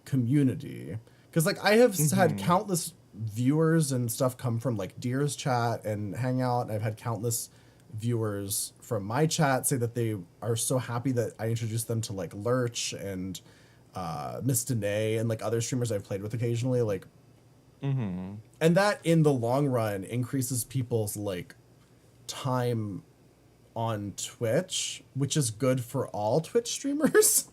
community. Because like I have had countless viewers and stuff come from like Deer's chat and Hangout, and I've had countless viewers from my chat say that they are so happy that I introduced them to like Lurch and Miss Danae and like other streamers I've played with occasionally, like and that in the long run increases people's like time on Twitch, which is good for all Twitch streamers.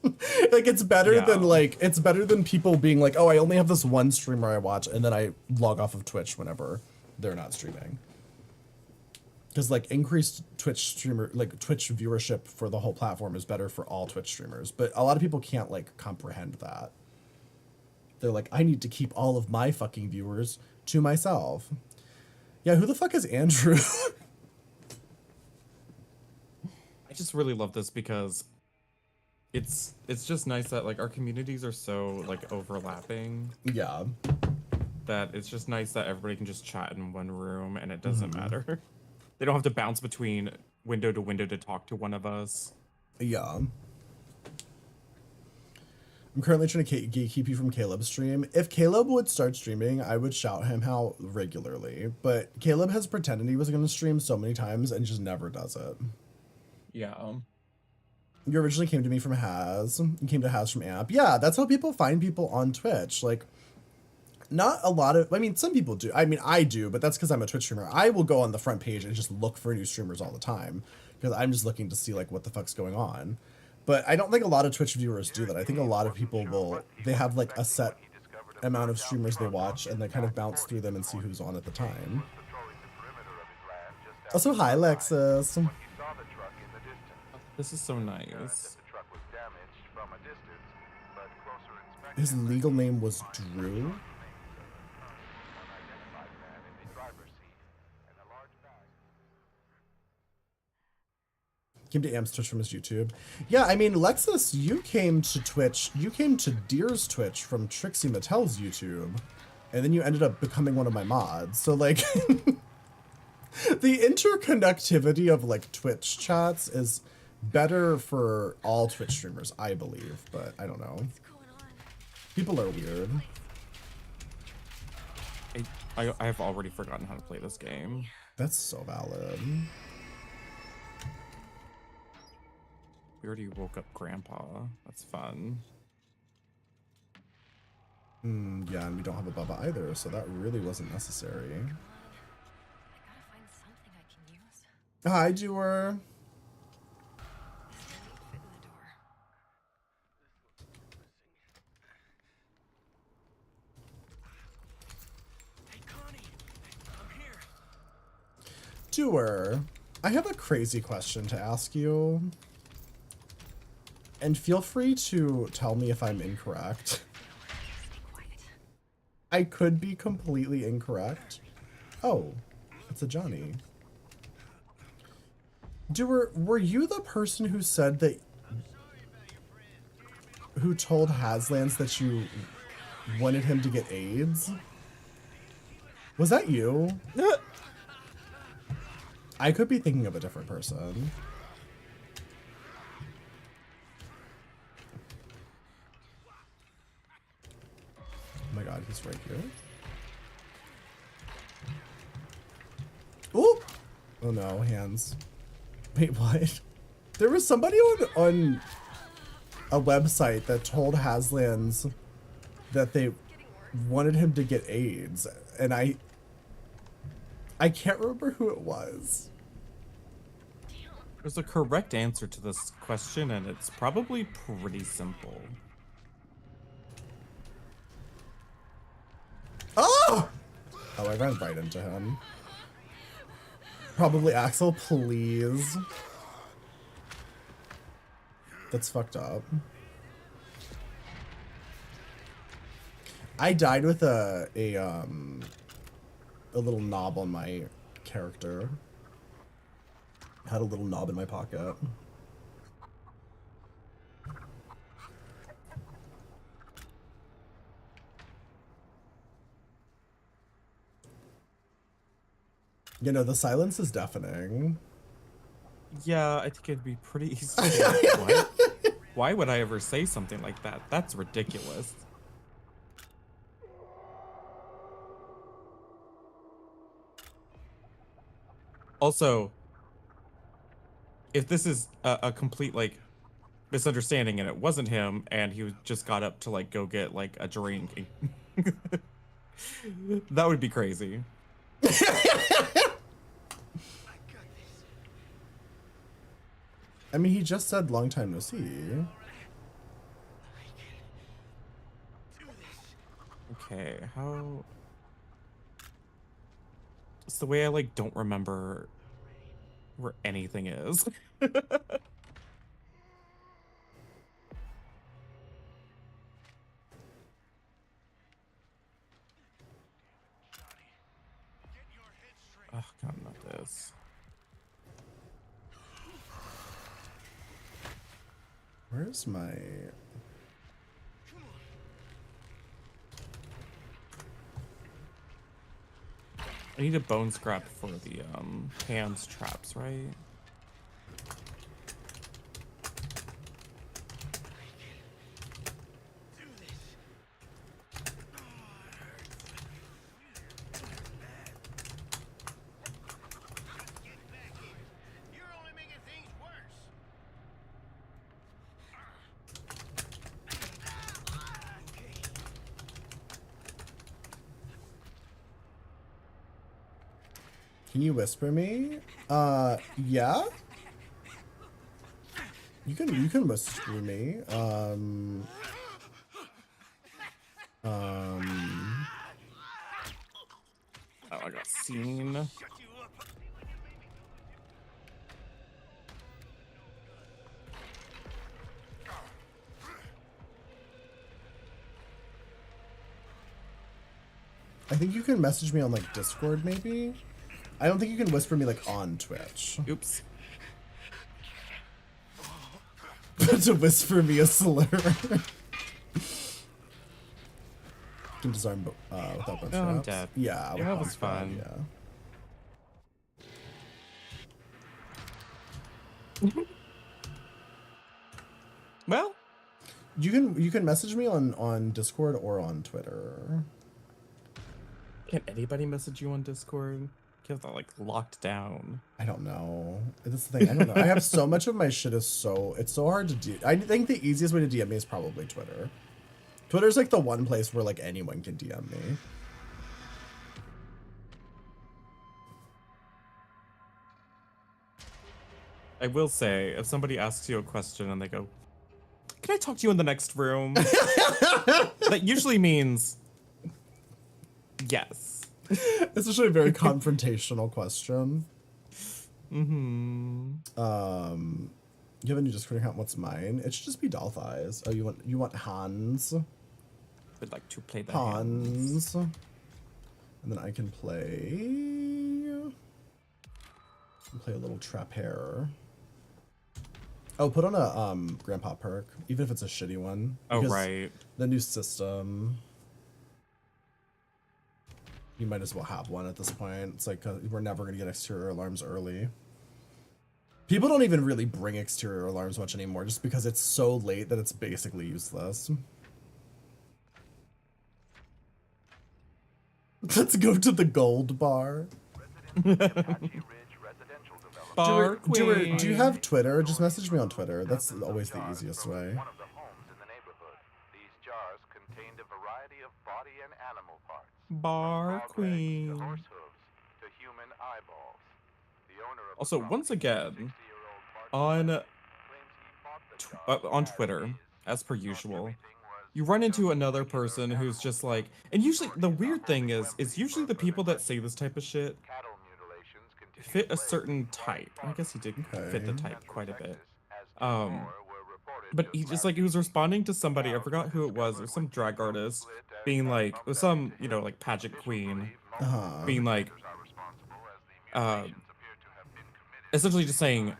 Like it's better than people being like, oh, I only have this one streamer I watch and then I log off of Twitch whenever they're not streaming. Because like increased Twitch viewership for the whole platform is better for all Twitch streamers. But a lot of people can't like comprehend that. They're like, I need to keep all of my fucking viewers to myself. Yeah, who the fuck is Andrew? I just really love this because it's just nice that like our communities are so like overlapping. Yeah. That it's just nice that everybody can just chat in one room and it doesn't matter. They don't have to bounce between window to window to talk to one of us. Yeah. I'm currently trying to gatekeep you from Caleb's stream. If Caleb would start streaming, I would shout him out regularly. But Caleb has pretended he was going to stream so many times and just never does it. Yeah. You originally came to me from Haz. You came to Haz from Amp. Yeah, that's how people find people on Twitch. Like, not a lot of, I mean, some people do. I mean, I do, but that's because I'm a Twitch streamer. I will go on the front page and just look for new streamers all the time because I'm just looking to see like what the fuck's going on. But I don't think a lot of Twitch viewers do that. I think a lot of people they have like a set amount of streamers they watch and they kind of bounce through them and see who's on at the time. Also, hi, Lexus. This is so nice. His legal name was Drew? Came to Amp's Twitch from his YouTube. Yeah, I mean, Lexus, you came to Twitch. You came to Deer's Twitch from Trixie Mattel's YouTube. And then you ended up becoming one of my mods. So, like, the interconnectivity of, like, Twitch chats is better for all Twitch streamers, I believe. But I don't know. People are weird. I have already forgotten how to play this game. That's so valid. We already woke up Grandpa. That's fun. Yeah, and we don't have a Bubba either, so that really wasn't necessary. I gotta find something I can use. Hi, Doer. This doesn't fit in the door. Hey, Connie, I'm here. Doer, I have a crazy question to ask you. And feel free to tell me if I'm incorrect. Stay quiet. I could be completely incorrect. Oh, it's a Johnny. Doer, were you the person who said that... who told Hazlands that you wanted him to get AIDS? Was that you? I could be thinking of a different person. he's right here. Oh! Oh no, hands. Wait, what? There was somebody on a website that told Haslands that they wanted him to get AIDS, and I can't remember who it was. There's a correct answer to this question, and it's probably pretty simple. Oh! Oh, I ran right into him. Probably Axel, please. That's fucked up. I died with a little knob on my character. Had a little knob in my pocket. You know, the silence is deafening. Yeah, I think it'd be pretty easy. Why would I ever say something like that? That's ridiculous. Also, if this is a complete, like, misunderstanding and it wasn't him and he just got up to, like, go get, like, a drink, that would be crazy. I mean, he just said long time no see. Okay, how... It's the way I, like, don't remember where anything is. Oh, God, not this. Where's my... I need a bone scrap for the hands traps, right? Can you whisper me? Yeah? You can whisper me. Oh, I got seen. I think you can message me on like Discord maybe? I don't think you can whisper me like on Twitch. Oops. To whisper me a slur. Can disarm without both No, I'm straps. dead. Yeah, Yeah, that was with both, fun. Yeah. Well, You can message me on Discord or on Twitter. can anybody message you on Discord? Get that like locked down. I don't know. That's the thing. I don't know. I have so much of my shit it's so hard to do. I think the easiest way to DM me is probably Twitter. Twitter's like the one place where like anyone can DM me. I will say, if somebody asks you a question and they go, "Can I talk to you in the next room?" That usually means yes. It's actually a very confrontational question. Mm-hmm. You have a new Discord account. What's mine? It should just be Doll Thighs. Oh, you want Hans? Would like to play the Hans. And then I can play a little trap hair. Oh, put on a grandpa perk, even if it's a shitty one. Oh, because right. The new system. You might as well have one at this point. It's like we're never gonna get exterior alarms early. People don't even really bring exterior alarms much anymore, just because it's so late that it's basically useless. Let's go to the gold bar. Bar queen. Do you have Twitter? Just message me on Twitter. That's always the easiest way. One of the homes in the neighborhood. These jars contained a variety of body and animal parts. Bar From queen. to horse hooves to human eyeballs. The owner of the Also, property, once again, 60-year-old on claims he bought the jars on as Twitter, is, as per thought usual, everything was you run into just another regular person who's animal just food. like, and usually the weird thing is usually the people that say this type of shit Cattle mutilations continued fit a to plague certain the type. I guess he did fit the Okay. type quite a bit. Texas, as Um, more were reported But he just like he was responding to somebody, I forgot who it was, or some drag artist, being like, it was some, you know, like pageant queen, Uh-huh. being like, essentially just saying,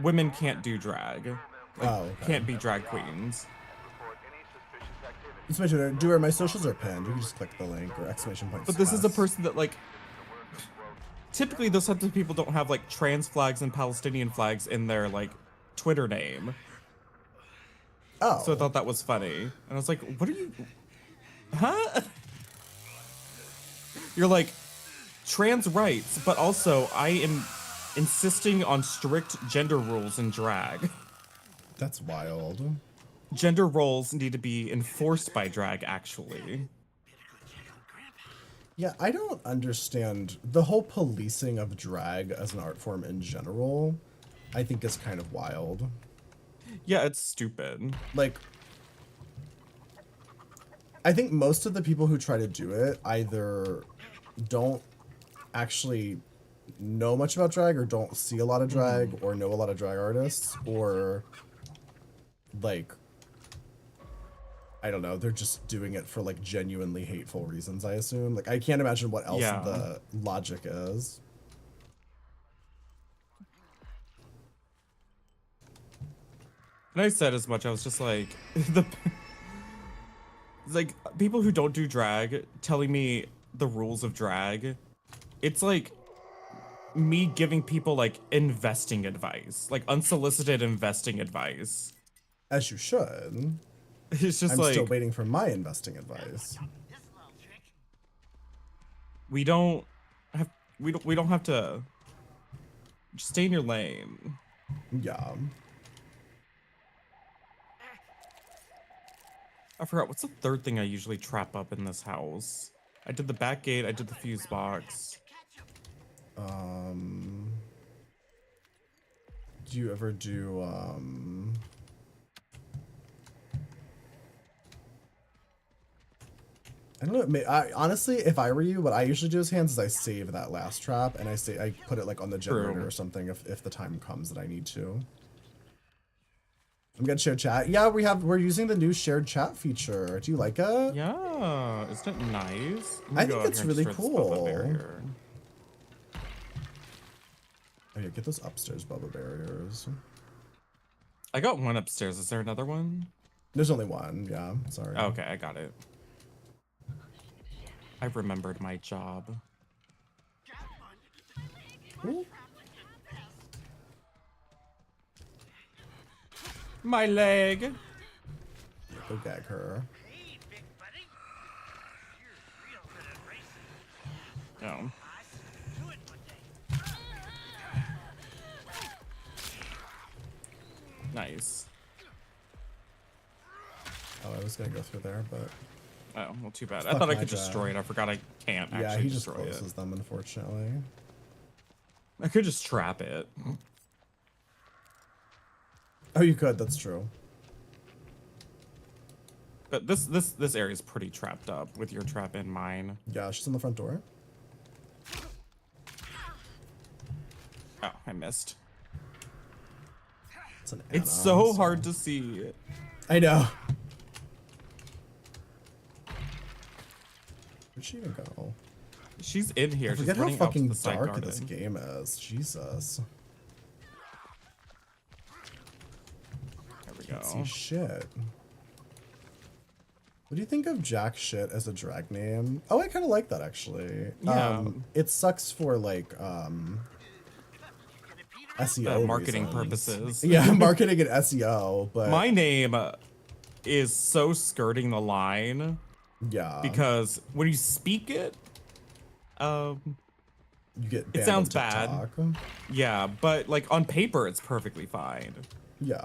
women can't do drag, like, Oh, okay. can't be drag queens. It's my Twitter. Do where my socials are pinned. You can just click the link or exclamation point. But this is a success. person that like, typically those types of people don't have like trans flags and Palestinian flags in their like Twitter name. Oh. So I thought that was funny. And I was like, what are you... Huh? You're like, trans rights, but also I am insisting on strict gender rules in drag. That's wild. Gender roles need to be enforced by drag, actually. Yeah, I don't understand the whole policing of drag as an art form in general. I think is kind of wild. Yeah, it's stupid. Like, I think most of the people who try to do it either don't actually know much about drag or don't see a lot of drag or know a lot of drag artists or like I don't know, they're just doing it for like genuinely hateful reasons, I assume. Like I can't imagine what else Yeah. the logic is. And I said as much, I was just like, it's like people who don't do drag telling me the rules of drag, it's like me giving people like investing advice, like unsolicited investing advice. As you should. It's just I'm like, still waiting for my investing advice. we don't have to just stay in your lane. Yeah. I forgot, what's the third thing I usually trap up in this house? I did the back gate, I did the fuse box. Do you ever do I don't know. Honestly, if I were you, what I usually do is is I save that last trap and I put it like on the generator True. or something if the time comes that I need to. I'm gonna share chat. Yeah, we're using the new shared chat feature. Do you like it? Yeah, isn't it nice? I'm I gonna go think out it's here and really destroy this Bubba cool. barrier. Oh yeah, get those upstairs bubble barriers. I got one upstairs. Is there another one? There's only one. Yeah, sorry. Okay, I got it. I remembered my job. Ooh. My leg. Go gag her. Oh. Nice. Oh, I was gonna go through there, but Oh, well, too bad. I Fuck thought I my could job. destroy it. I forgot I can't yeah, actually he just destroy closes it. them, unfortunately. I could just trap it. Oh, you could. That's true. But this area is pretty trapped up with your trap and mine. Yeah, she's on the front door. Oh, I missed. It's an It's Anna, so hard to see. I know. Where'd she even go? She's in here. I She's forget how running out to fucking the side dark garden. this game is. Jesus. There we Can't go. see shit. What do you think of Jack Shit as a drag name? Oh, I kind of like that actually. Yeah. It sucks for like SEO Marketing reasons. purposes. Yeah, marketing and SEO. But My name is so skirting the line Yeah. Because when you speak it, you get banned sounds on bad. TikTok. yeah, but like on paper, it's perfectly fine. Yeah.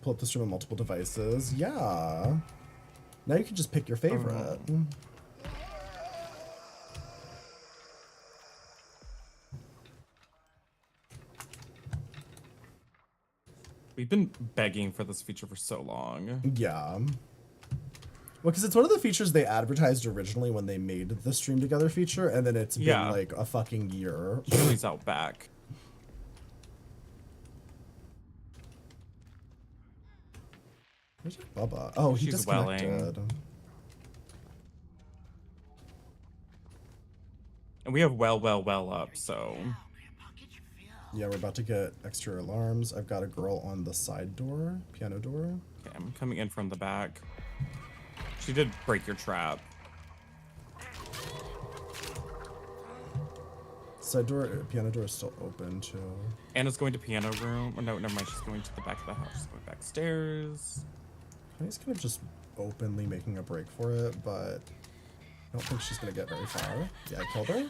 Pull up the stream on multiple devices. Yeah. Now you can just pick your favorite. We've been begging for this feature for so long. Yeah. Well, because it's one of the features they advertised originally when they made the stream together feature, and then it's been Yeah. like a fucking year. Julie's out back. Where's Bubba? Oh, he She's disconnected. welling. And we have well up, so Yeah, we're about to get extra alarms. I've got a girl on the side door, piano door. okay, I'm coming in from the back. She did break your trap. Side door, piano door is still open too. Anna's going to piano room. Oh, no, never mind. She's going to the back of the house. She's going backstairs. Honey's kind of just openly making a break for it, but I don't think she's gonna get very far. Yeah, I killed her.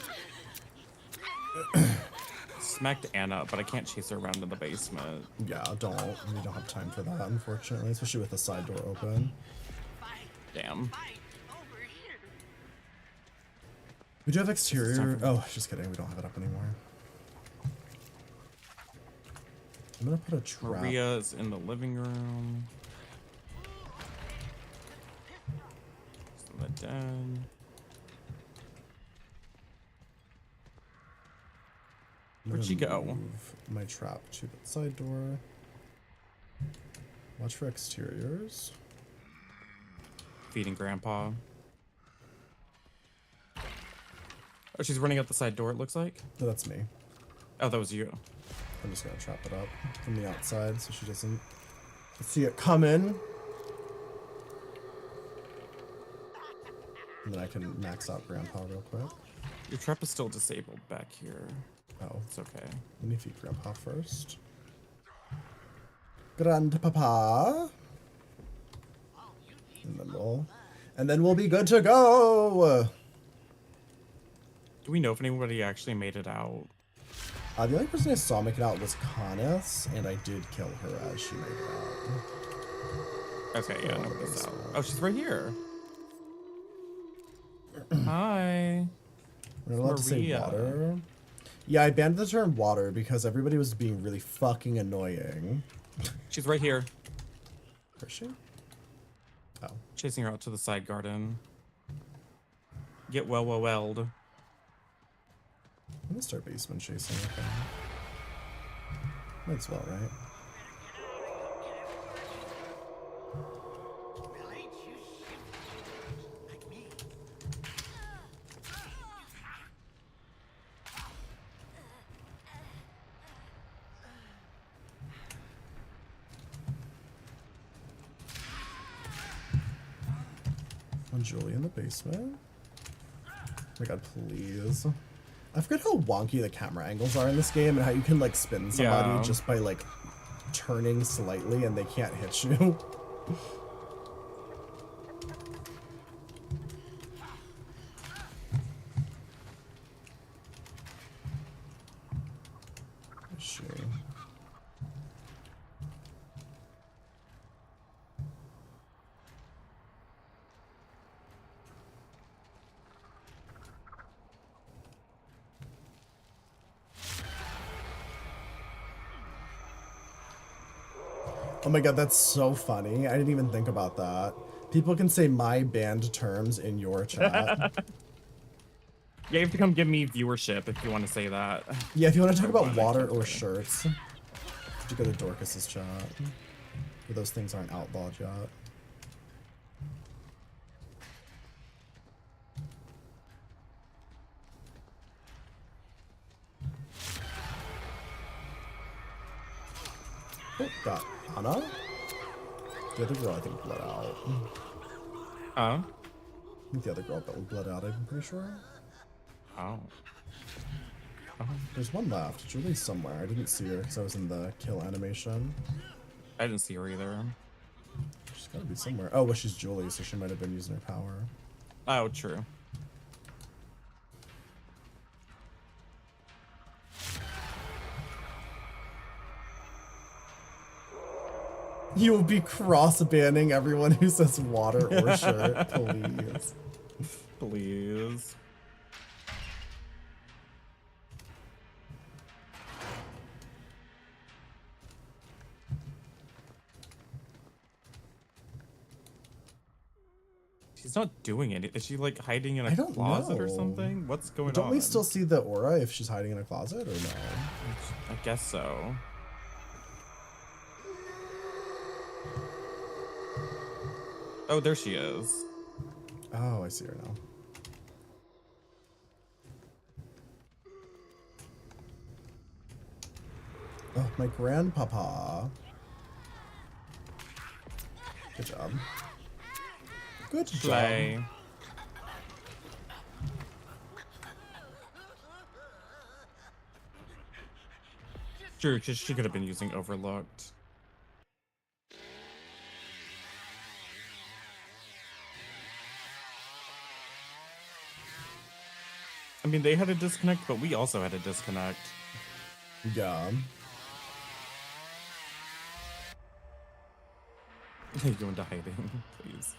Smacked Anna, but I can't chase her around in the basement. Yeah, don't. We don't have time for that, unfortunately, especially with the side door open. Damn. We do have time exterior. for- Oh, just kidding. We don't have it up anymore. I'm gonna put a trap. Maria's in the living room. Let down. I'm Where'd gonna she go? move my trap to the side door. Watch for exteriors. Feeding Grandpa. Oh, she's running out the side door, it looks like. Oh, that's me. Oh, that was you. I'm just gonna trap it up from the outside so she doesn't see it coming. And then I can max out Grandpa real quick. Your trap is still disabled back here. Oh, It's okay. let me feed Grandpa first. Grandpapa. And then we'll be good to go. Do we know if anybody actually made it out? The only person I saw make it out was Canis, and I did kill her as she made it out. Okay, yeah, nobody's that's out. not- Oh, she's right here. Hi. We're not allowed to say Maria. water. Yeah, I banned the term water because everybody was being really fucking annoying. She's right here. Where is she? Oh. Chasing her out to the side garden. Get welled. I'm gonna start basement chasing. Okay. Might as well, right? On Julie in the basement. Oh my god, please. I forget how wonky the camera angles are in this game and how you can like spin somebody Yeah. just by like turning slightly and they can't hit you. Where's she? Oh my god, that's so funny. I didn't even think about that. People can say my banned terms in your chat. Yeah, you have to come give me viewership if you want to say that. Yeah, if you want to talk about Everyone, I water can't or say. shirts, you have to go to Dorcas's chat. Where those things aren't outlawed yet. Oh, got Anna. The other girl, I think, bled out. Oh? I think the other girl bled out, I'm pretty sure. Oh. There's one left. Julie's somewhere. I didn't see her because I was in the kill animation. I didn't see her either. She's gotta be somewhere. Oh, well, she's Julie, so she might have been using her power. Oh, true. You will be cross-banning everyone who says water or shirt, please. Please. She's not doing it. Is she like hiding in a closet or something? What's going on? Don't we still see the aura if she's hiding in a closet or no? I guess so. Oh, there she is. Oh, I see her now. Oh, my grandpapa. Good job. Good job. Play. Sure, because she could have been using Overlooked. I mean, they had a disconnect, but we also had a disconnect. Yeah. Go into hiding, please.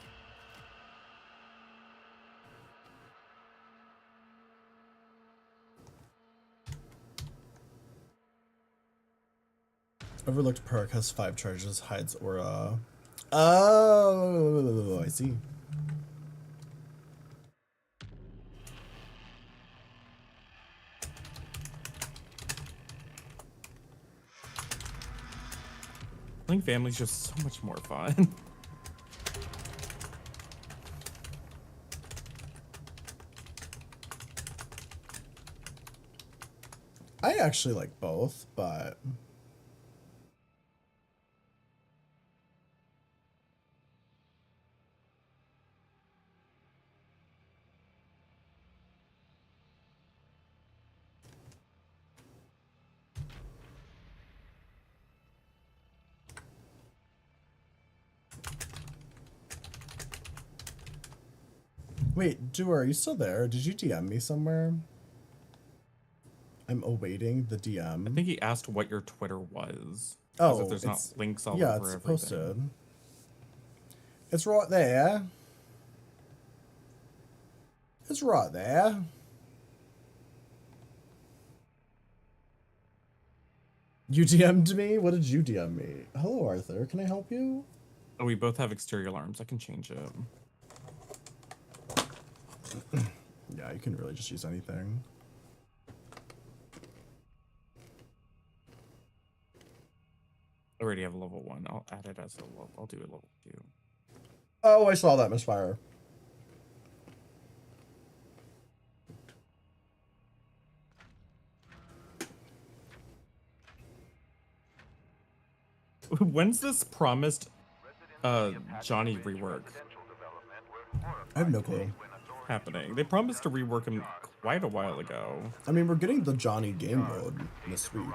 Overlooked perk has 5 charges, hides aura. Oh, I see. Playing family's just so much more fun. I actually like both, but wait, Dewar, are you still there? Did you DM me somewhere? I'm awaiting the DM. I think he asked what your Twitter was. Oh, if there's not links all yeah, over it's everything. posted. It's right there. It's right there. You DM'd me? What did you DM me? Hello, Arthur. Can I help you? Oh, we both have exterior alarms. I can change it. Yeah, you can really just use anything. I already have a level 1. I'll add it as a level. I'll do a level 2. Oh, I saw that misfire. When's this promised Johnny rework I have no clue. happening? They promised to rework him quite a while ago. I mean, we're getting the Johnny game mode this week.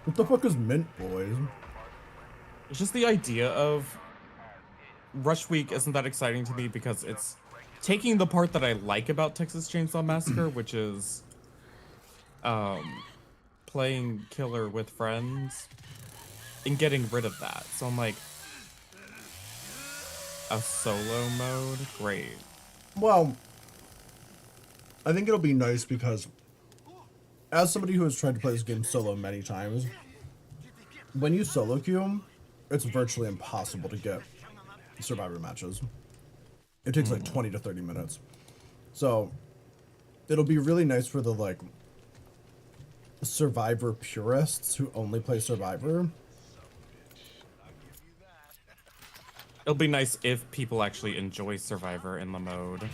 What the fuck is Mint Boys? It's just the idea of Rush Week isn't that exciting to me because it's taking the part that I like about Texas Chainsaw Massacre, which is playing killer with friends, and getting rid of that. So I'm like, a solo mode? Great. Well, I think it'll be nice because as somebody who has tried to play this game solo many times, when you solo queue, it's virtually impossible to get survivor matches. It takes like 20 to 30 minutes. So it'll be really nice for the like survivor purists who only play survivor. It'll be nice if people actually enjoy Survivor in the mode.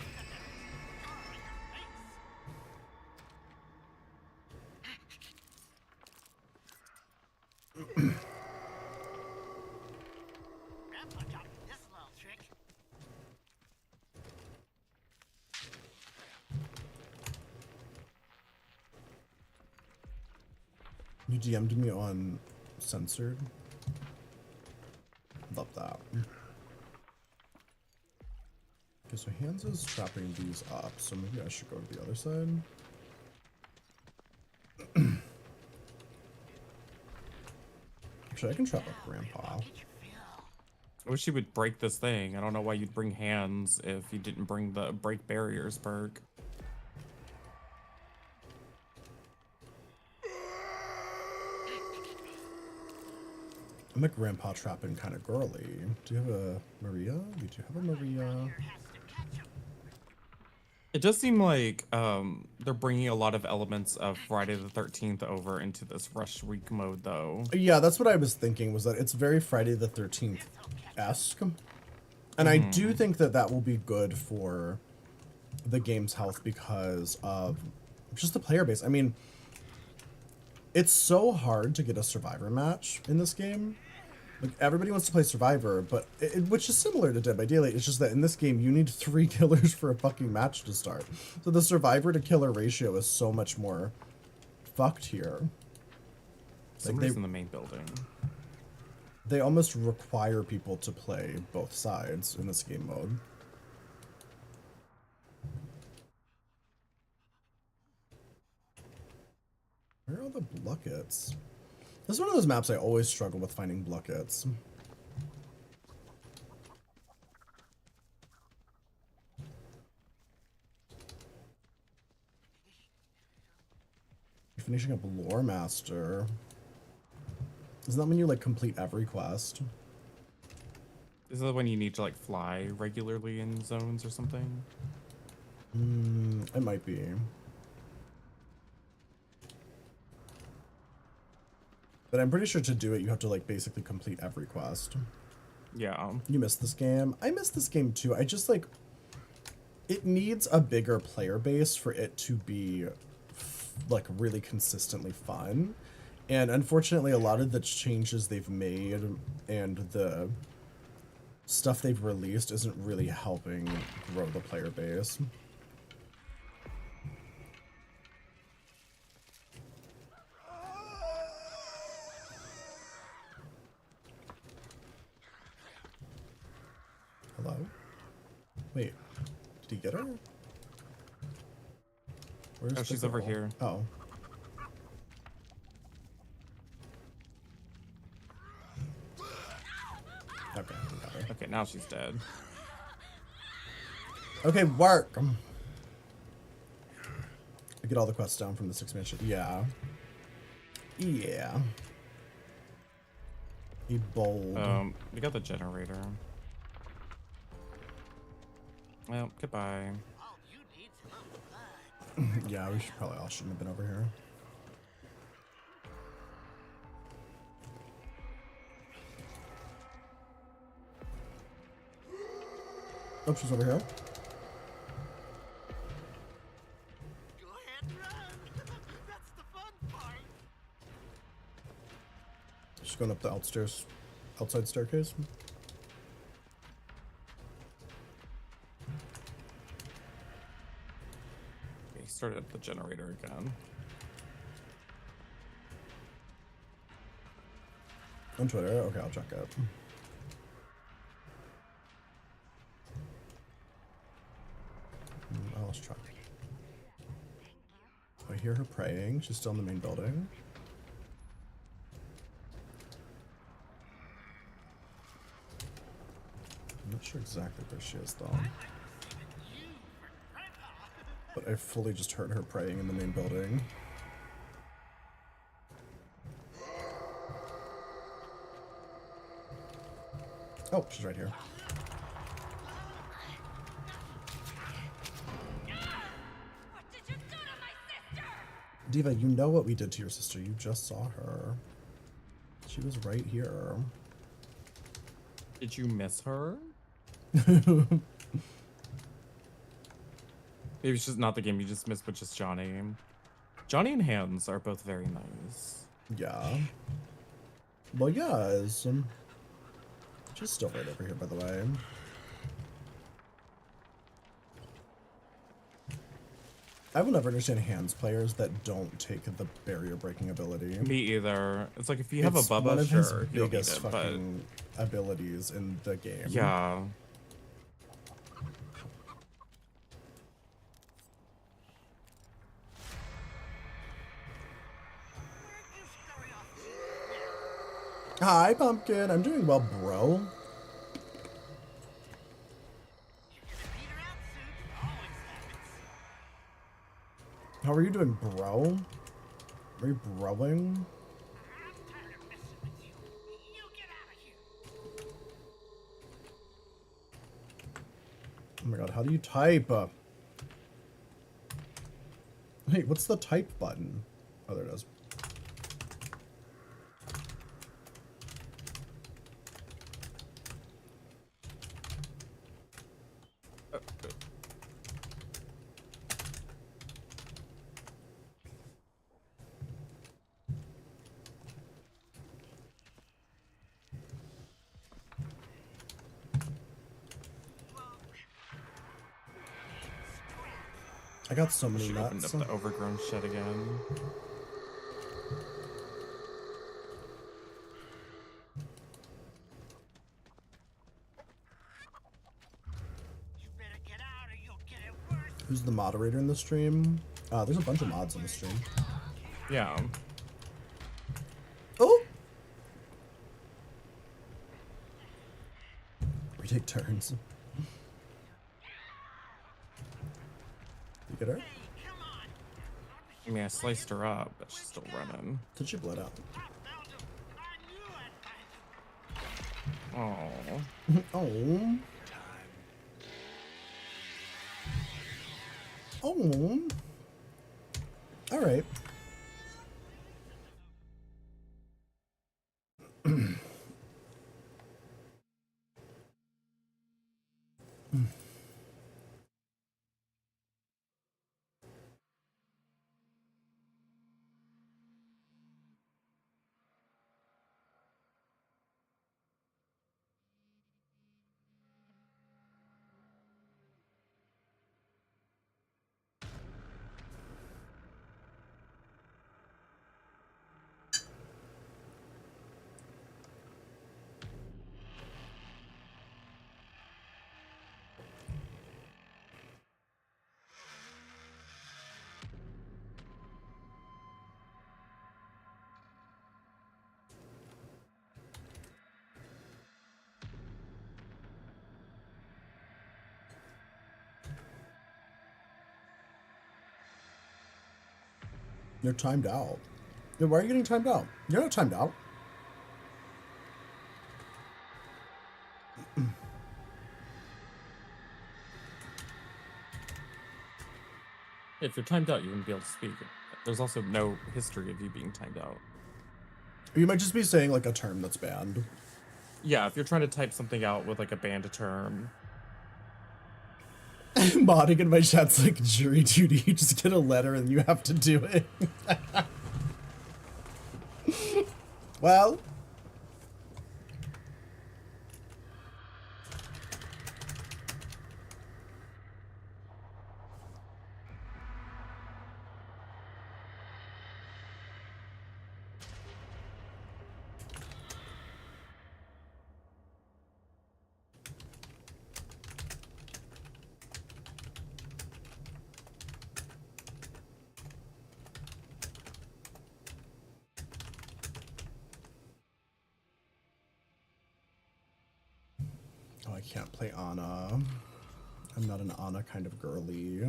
You DM'd me on censored. Love that. Okay, so Hans is trapping these up, so maybe I should go to the other side. Actually, I can trap up Grandpa. I wish you would break this thing. I don't know why you'd bring hands if you didn't bring the break barriers perk. I'm a grandpa trapping kind of girly. Do you have a Maria? You do have a Maria. It does seem like they're bringing a lot of elements of Friday the 13th over into this rush week mode, though. Yeah, that's what I was thinking, was that it's very Friday the 13th-esque. And I do think that that will be good for the game's health because of just the player base. I mean, it's so hard to get a Survivor match in this game. Like, everybody wants to play Survivor, but which is similar to Dead by Daylight. It's just that in this game, you need 3 killers for a fucking match to start. So the Survivor to killer ratio is so much more fucked here. Somebody's in the main building. They almost require people to play both sides in this game mode. Where are all the buckets? This is one of those maps I always struggle with finding buckets. You're finishing up Lore Master. Isn't that when you like complete every quest? Is that when you need to like fly regularly in zones or something? It might be. But I'm pretty sure to do it, you have to like basically complete every quest. Yeah. You missed this game. I missed this game too. I just like, it needs a bigger player base for it to be like really consistently fun. And unfortunately, a lot of the changes they've made and the stuff they've released isn't really helping grow the player base. Hello? Wait, did he get her? Where's Oh, the she's over girl? here. Oh. Okay, we got her. Okay, now she's dead. Okay, work! I get all the quests down from this expansion. Yeah. Yeah. He bold. We got the generator. Well, goodbye. Yeah, we should probably all shouldn't have been over here. Oh, she's over here. Go ahead and run. That's the fun part. She's going up the outside staircase. Okay, he started up the generator again. On Twitter? Okay, I'll check it. I lost track. I hear her praying. She's still in the main building. I'm not sure exactly where she is, though. But I fully just heard her praying in the main building. Oh, she's right here. What did you do to my sister? Diva, you know what we did to your sister. You just saw her. She was right here. Did you miss her? Maybe it's just not the game you just missed, but just Johnny. Johnny and Hans are both very nice. Yeah. Well, yes. She's still right over here, by the way. I will never understand hands players that don't take the barrier breaking ability. Me either. It's like if you have It's a Bubba, one of sure, his you don't need biggest it, but fucking abilities in the game. yeah. Hi, Pumpkin. I'm doing well, bro. How are you doing, bro? Are you broing? Oh my god, how do you type? Hey, what's the type button? Oh, there it is. I got so many She opened nuts. up the overgrown shit again. Who's the moderator in the stream? There's a bunch of mods in the stream. Yeah. Oh! We take turns. You get her? I mean, I sliced her up, but she's still running. Did she bled out? Oh. Oh. Oh. All right. You're timed out. Yeah, why are you getting timed out? You're not timed out. If you're timed out, you wouldn't be able to speak. There's also no history of you being timed out. You might just be saying like a term that's banned. Yeah, if you're trying to type something out with like a banned term. Modding in my chat's like jury duty. You just get a letter and you have to do it. Well. Oh, I can't play Anna. I'm not an Anna kind of girly.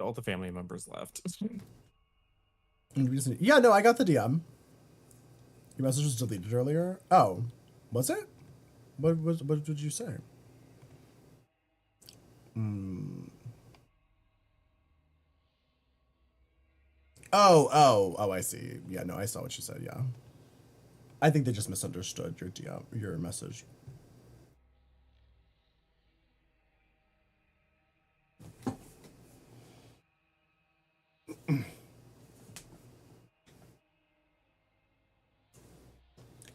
All the family members left. Yeah, no, I got the DM. Your message was deleted earlier. Oh, was it? What did you say? Oh, I see. Yeah, no, I saw what you said, yeah. I think they just misunderstood your DM, your message.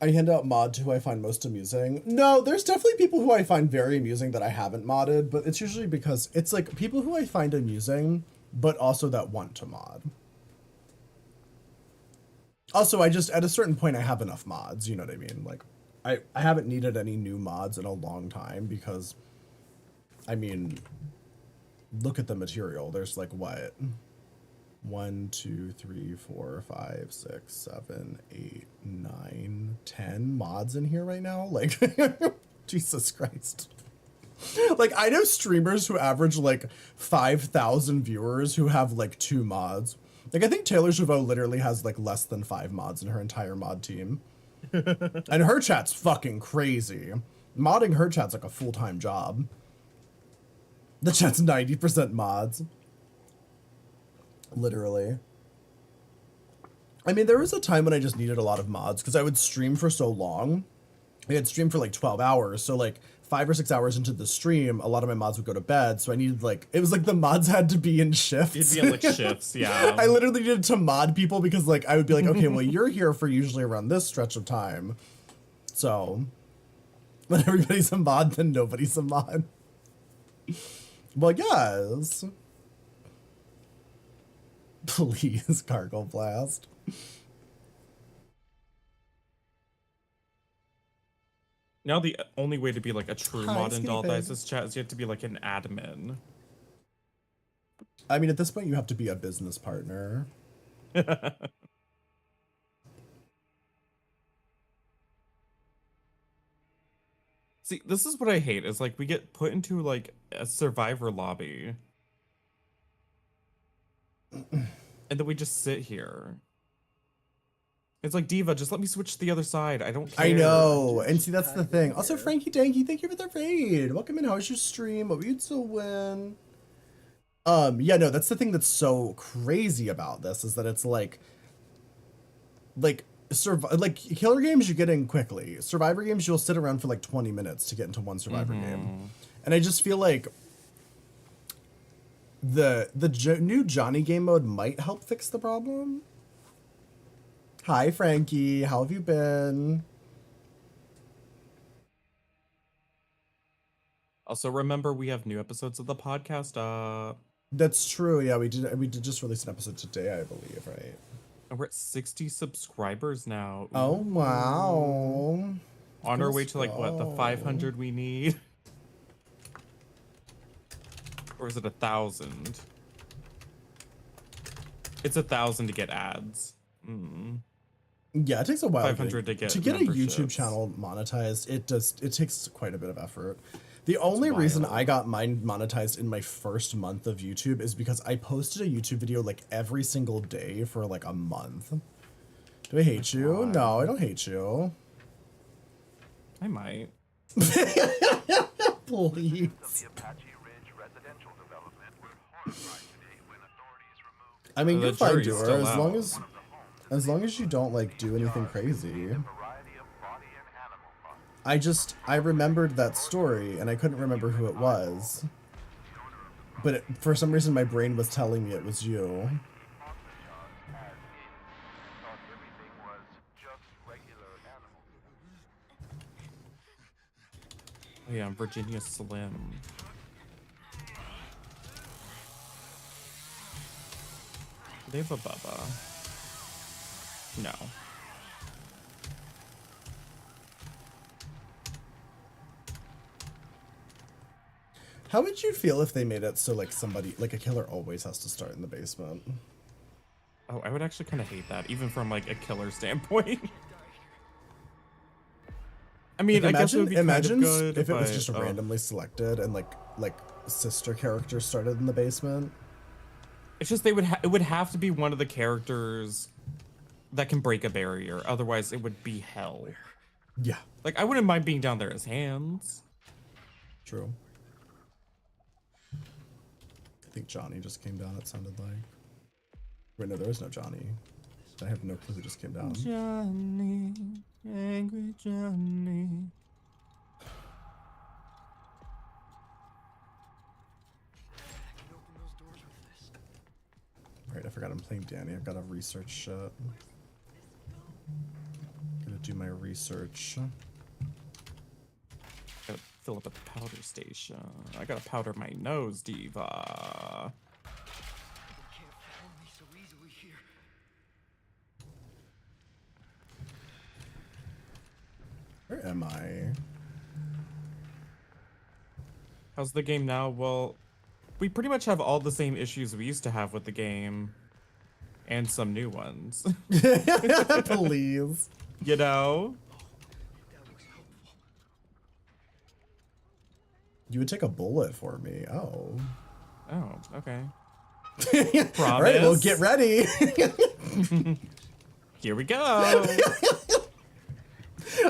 I hand out mods who I find most amusing. No, there's definitely people who I find very amusing that I haven't modded, but it's usually because it's like people who I find amusing, but also that want to mod. Also, I just, at a certain point, I have enough mods, you know what I mean? Like, I haven't needed any new mods in a long time because, I mean, look at the material. There's like, what? 1, 2, 3, 4, 5, 6, 7, 8, 9, 10 mods in here right now. Like, Jesus Christ. Like, I know streamers who average like 5,000 viewers who have like 2 mods. Like, I think Taylor Javot literally has like less than 5 mods in her entire mod team. And her chat's fucking crazy. Modding her chat's like a full-time job. The chat's 90% mods. Literally. I mean, there was a time when I just needed a lot of mods because I would stream for so long. I had streamed for like 12 hours. So like 5 or 6 hours into the stream, a lot of my mods would go to bed. So I needed like, it was like the mods had to be in shifts. It'd be in like shifts, yeah. I literally needed to mod people because like, I would be like, okay, well, you're here for usually around this stretch of time. So when everybody's a mod, then nobody's a mod. Well, yes. Please, Gargle Blast. Now the only way to be like a true Hi, mod in Skinny Doll Pig. Dice's chat is you have to be like an admin. I mean, at this point, you have to be a business partner. See, this is what I hate, is like we get put into like a survivor lobby. And then we just sit here. It's like, Diva, just let me switch to the other side. I don't care. I know. And see, that's the thing. Also, Frankie Danky, thank you for the raid. Welcome in. How was your stream? What were you to win? Yeah, no, that's the thing that's so crazy about this is that it's like killer games you get in quickly. Survivor games you'll sit around for like 20 minutes to get into one Survivor game. And I just feel like the new Johnny game mode might help fix the problem. Hi, Frankie. How have you been? Also, remember, we have new episodes of the podcast up. That's true. Yeah, we did just release an episode today, I believe, right? And we're at 60 subscribers now. Oh, wow. On our way to like what, the 500 we need? Or is it 1,000? It's 1,000 to get ads. Yeah, it takes a while. 500 to get a YouTube memberships. channel monetized. It takes quite a bit of effort. The only reason I got mine monetized in my first month of YouTube is because I posted a YouTube video like every single day for like a month. Do I hate you? No, I don't hate you. I might. Please. The Apache Ridge residential development were horrified today when authorities removed I mean, The you're fine, jury's doer, still as long as you don't like do anything crazy. a variety of body and animal parts. I remembered that story and I couldn't remember who it was. But for some reason my brain was telling me it was you. Thought everything was just regular animals. Oh yeah, Virginia Slim. Do they have a Bubba? No. How would you feel if they made it so like somebody, like a killer always has to start in the basement? Oh, I would actually kind of hate that, even from like a killer standpoint. I mean, Like, I guess it would be imagine kind of good if it was but, just randomly selected and like sister characters started in the basement. It's just it would have to be one of the characters that can break a barrier. Otherwise, it would be hell. Yeah, Like, I wouldn't mind being down there as Hands. true. I think Johnny just came down, it sounded like. Wait, no, there is no Johnny. I have no clue who just came down. Johnny, angry Johnny. Alright, I forgot I'm playing Danny. I've got to research shit. Gotta do my research. Gotta fill up at the powder station. I gotta powder my nose, diva. Where am I? How's the game now? Well, we pretty much have all the same issues we used to have with the game. And some new ones. Please. You know? You would take a bullet for me. Oh. Oh, okay. All right, well, get ready. Here we go.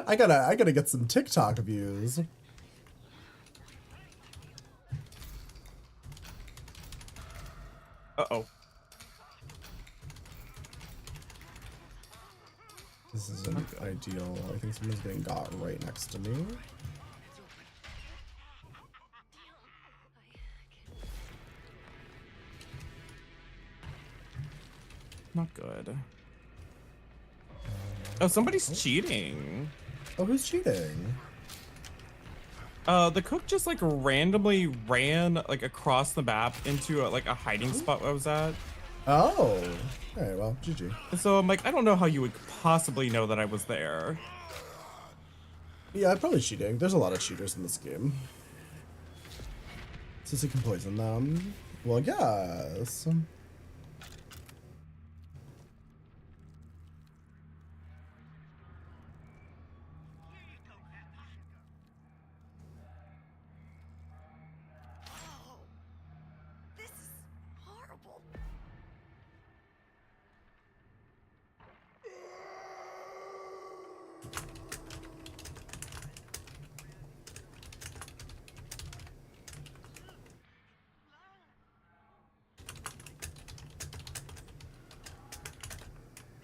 I gotta get some TikTok views. Uh-oh. This isn't ideal. I think someone's getting got right next to me. Not good. Oh, somebody's cheating. Oh, who's cheating? The cook just like randomly ran like across the map into like a hiding spot I was at. Oh. Alright, well, GG. And so I'm like, I don't know how you would possibly know that I was there. Yeah, probably cheating. There's a lot of cheaters in this game. Since he can poison them. Well, yes. This is horrible.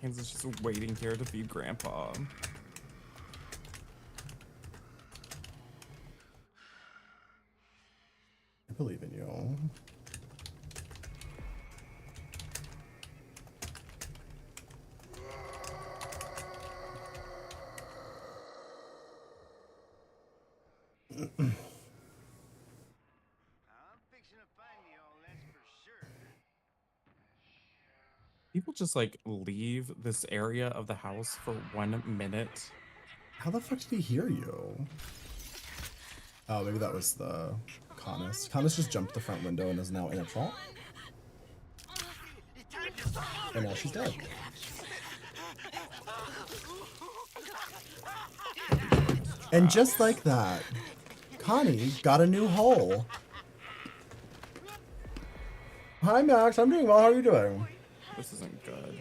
Hans is just waiting here to feed Grandpa. I believe in you. People just like leave this area of the house for 1 minute. How the fuck did he hear you? Oh, maybe that was the Canis. Canis just jumped the front window and is now in a trap. And now she's dead. And just like that, Connie got a new hole. Hi, Max. I'm doing well. How are you doing? This isn't good.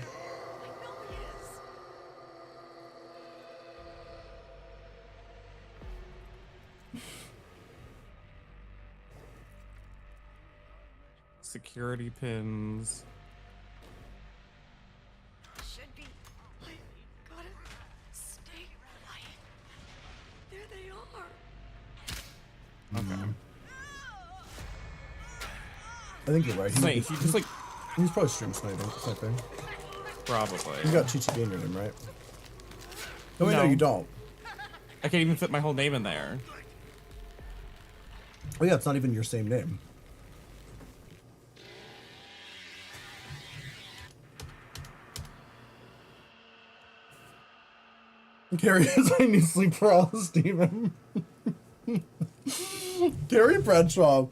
Security pins. Should be. I gotta stay right. There they are. Okay. I think you're right. Snake, he just like He's probably stream sniping. probably. You got TTV in your name, right? Oh, wait, no, No. you don't. I can't even fit my whole name in there. Oh, yeah, it's not even your same name. Carrie is my new sleep paralysis demon. Carrie Bradshaw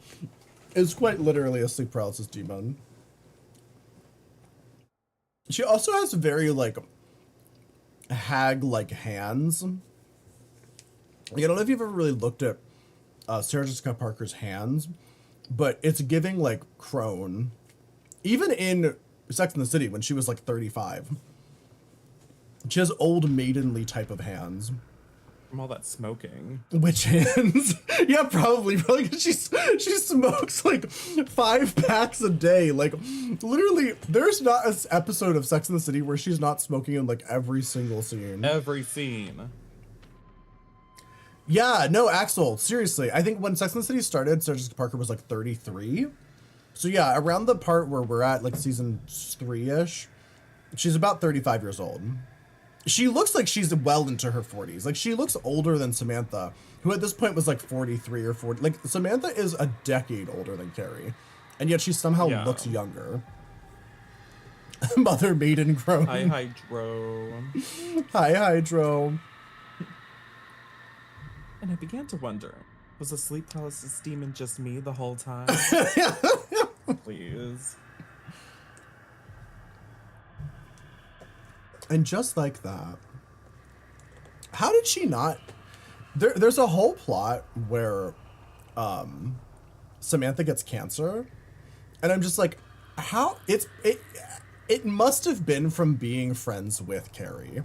is quite literally a sleep paralysis demon. She also has very, like, hag-like hands. Like, I don't know if you've ever really looked at Sarah Jessica Parker's hands, but it's giving, like, crone. Even in Sex and the City, when she was like 35, she has old maidenly type of hands. From all that smoking. Which hands? Yeah, probably 'cause she smokes like 5 packs a day. Like, literally, there's not an episode of Sex and the City where she's not smoking in like every single scene. Every scene. Yeah, no, Axel, seriously. I think when Sex and the City started, Sarah Jessica Parker was like 33. So yeah, around the part where we're at, like season 3-ish, she's about 35 years old. She looks like she's well into her 40s. Like, she looks older than Samantha, who at this point was like 43 or 40. Like, Samantha is a decade older than Carrie, and yet she somehow looks younger. Mother Maiden grown. Hi, Hydro. Hi, Hydro. And I began to wonder, was the Sleep Palace's demon just me the whole time? Please. And just like that, how did she not? There's a whole plot where Samantha gets cancer, and I'm just like, how? It must have been from being friends with Carrie.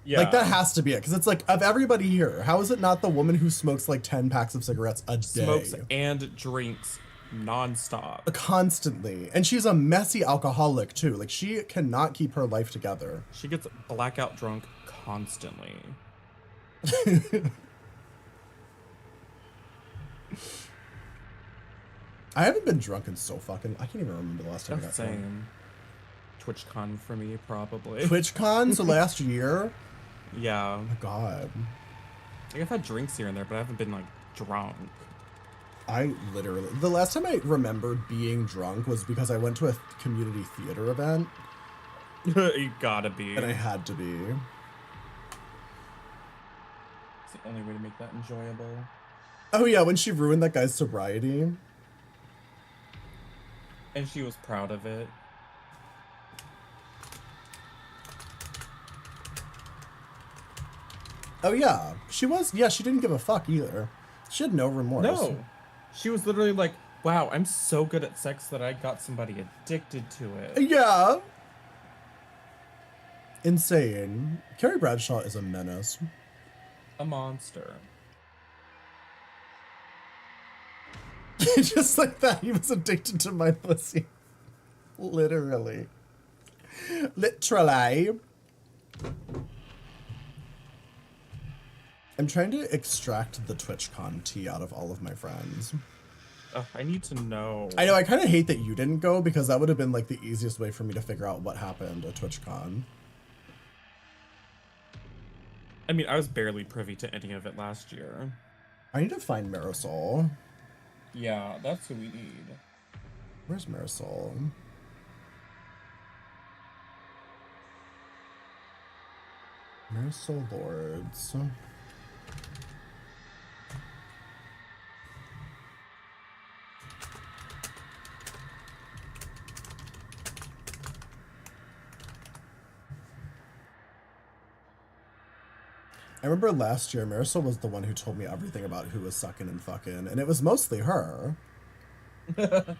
Yeah. Like, that has to be it, because it's like, of everybody here, how is it not the woman who smokes like 10 packs of cigarettes a day? Smokes and drinks nonstop. Constantly. And she's a messy alcoholic too. Like, she cannot keep her life together. She gets blackout drunk constantly. I haven't been drunk in so fucking... I can't even remember the last time I got drunk. Same. TwitchCon for me, probably. TwitchCon? So last year? Yeah. Oh my god. Like, I've had drinks here and there, but I haven't been, like, drunk. I literally... The last time I remembered being drunk was because I went to a community theater event. You gotta be. And I had to be. It's the only way to make that enjoyable. Oh yeah, when she ruined that guy's sobriety. And she was proud of it. Oh yeah, she was... Yeah, she didn't give a fuck either. She had no remorse. No. She was literally like, wow, I'm so good at sex that I got somebody addicted to it. Yeah. Insane. Carrie Bradshaw is a menace. A monster. Just like that, he was addicted to my pussy. Literally. Literally. I'm trying to extract the TwitchCon tea out of all of my friends. I need to know. I know, I kind of hate that you didn't go, because that would have been like the easiest way for me to figure out what happened at TwitchCon. I mean, I was barely privy to any of it last year. I need to find Marisol. Yeah, that's who we need. Where's Marisol? Marisol Lords. I remember last year, Marisol was the one who told me everything about who was sucking and fucking, and it was mostly her. And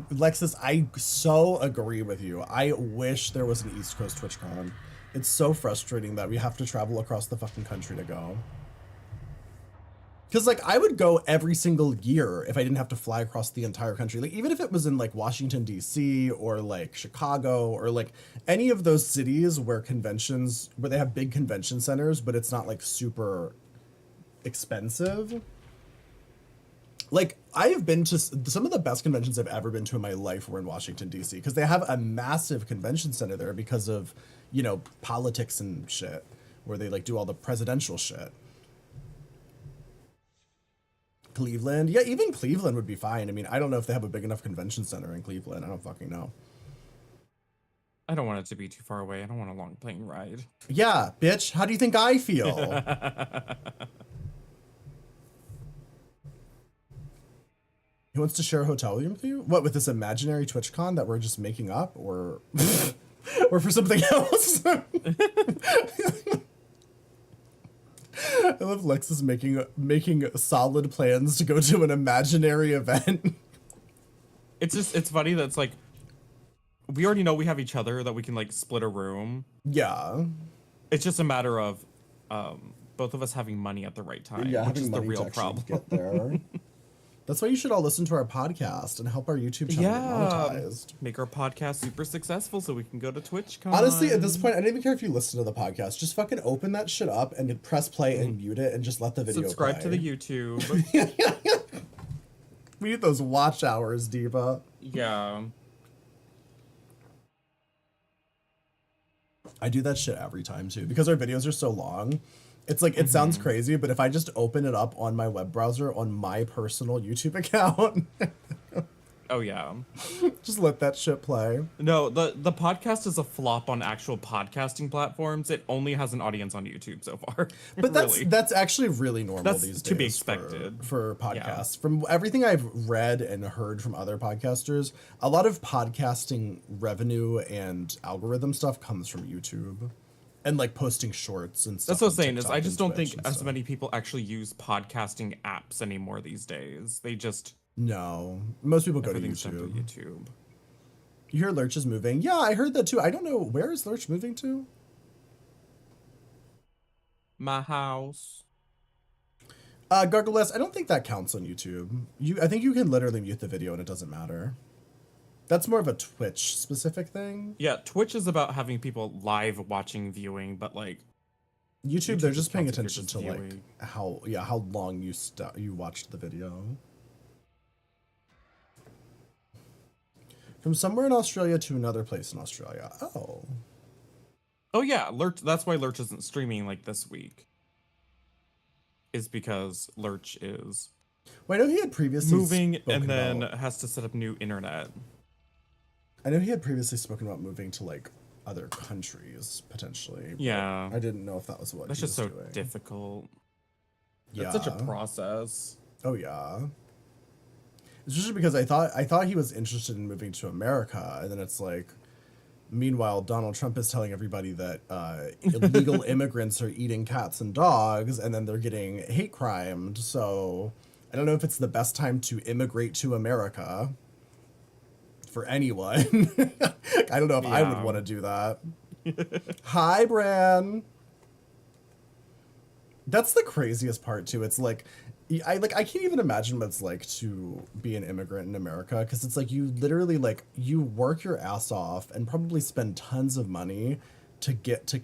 Lexus, I so agree with you. I wish there was an East Coast TwitchCon. It's so frustrating that we have to travel across the fucking country to go. Because, like, I would go every single year if I didn't have to fly across the entire country. Like, even if it was in, like, Washington, D.C. or, like, Chicago or, like, any of those cities where conventions, where they have big convention centers, but it's not, like, super expensive. Like, I have been to some of the best conventions I've ever been to in my life were in Washington, D.C. because they have a massive convention center there because of, you know, politics and shit, where they, like, do all the presidential shit. Cleveland. Yeah, even Cleveland would be fine. I mean, I don't know if they have a big enough convention center in Cleveland. I don't fucking know. I don't want it to be too far away. I don't want a long plane ride. Yeah, bitch. How do you think I feel? He wants to share a hotel room with you? What, with this imaginary TwitchCon that we're just making up? Or, or for something else? I love Lexus making solid plans to go to an imaginary event. It's funny that it's like, we already know we have each other, that we can like split a room. Yeah. It's just a matter of both of us having money at the right time, Yeah, which having is the money to real actually problem. get there. That's why you should all listen to our podcast and help our YouTube channel get monetized. Make our podcast super successful so we can go to Twitchcon. Honestly, at this point, I don't even care if you listen to the podcast. Just fucking open that shit up and press play and mute it and just let the video subscribe play. to the YouTube. We need those watch hours, Diva. Yeah. I do that shit every time too because our videos are so long. It's like, it sounds crazy, but if I just open it up on my web browser on my personal YouTube account, Oh yeah. just let that shit play. No, the podcast is a flop on actual podcasting platforms. It only has an audience on YouTube so far. But that's actually really normal That's these days. to be expected. For podcasts. From everything I've read and heard from other podcasters, a lot of podcasting revenue and algorithm stuff comes from YouTube. And like posting shorts and stuff. That's what I'm on saying is TikTok I just and don't Twitch think and as stuff. many people actually use podcasting apps anymore these days. They just No. Most people go to everything's done through YouTube. YouTube. You hear Lurch is moving? Yeah, I heard that too. I don't know, where is Lurch moving to? My house. Gargles, I don't think that counts on YouTube. I think you can literally mute the video and it doesn't matter. That's more of a Twitch specific thing. Yeah, Twitch is about having people live watching, viewing, but like YouTube, they're just paying counts if you're attention just to like viewing. how long you watched the video. From somewhere in Australia to another place in Australia. Oh. Oh yeah, Lurch. That's why Lurch isn't streaming like this week. Is because Lurch is Well, I know he had previously moving spoken and then about- has to set up new internet. I know he had previously spoken about moving to like other countries potentially. but Yeah. I didn't know if that was what That's he just was so doing. difficult. Yeah. That's such a process. Oh yeah. Especially because I thought he was interested in moving to America, and then it's like, meanwhile, Donald Trump is telling everybody that illegal immigrants are eating cats and dogs, and then they're getting hate crimed. So I don't know if it's the best time to immigrate to America for anyone. I don't know if I would Yeah. want to do that. Hi, Bran. That's the craziest part too. It's like I can't even imagine what it's like to be an immigrant in America, because it's like you literally like you work your ass off and probably spend tons of money to get to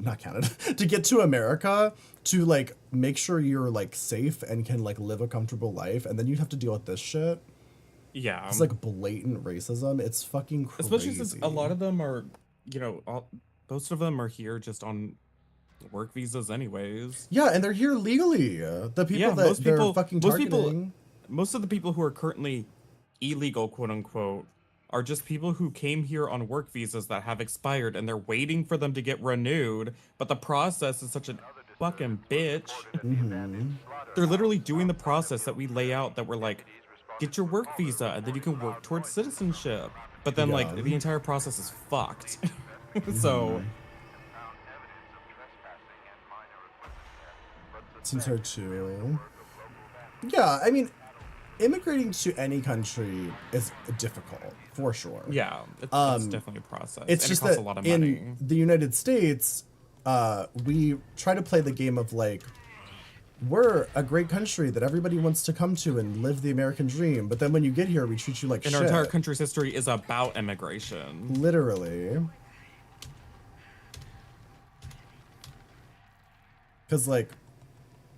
not Canada to get to America to like make sure you're like safe and can like live a comfortable life, and then you have to deal with this shit. Yeah. It's like blatant racism. It's fucking crazy. Especially since a lot of them are, most of them are here just on work visas anyways. Yeah, and they're here legally. The people that they're fucking targeting. Most of the people who are currently illegal, quote unquote, are just people who came here on work visas that have expired and they're waiting for them to get renewed. But the process is such a fucking bitch. They're literally doing the process that we lay out, that we're like, get your work visa and then you can work towards citizenship. But then like the entire process is fucked. So Seems hard too. Yeah, I mean, immigrating to any country is difficult for sure. yeah, it's definitely a process. It's and just it costs that a lot of money. in the United States, we try to play the game of like, we're a great country that everybody wants to come to and live the American dream. But then when you get here, we treat you like And shit. our entire country's history is about immigration. Literally. Because, like,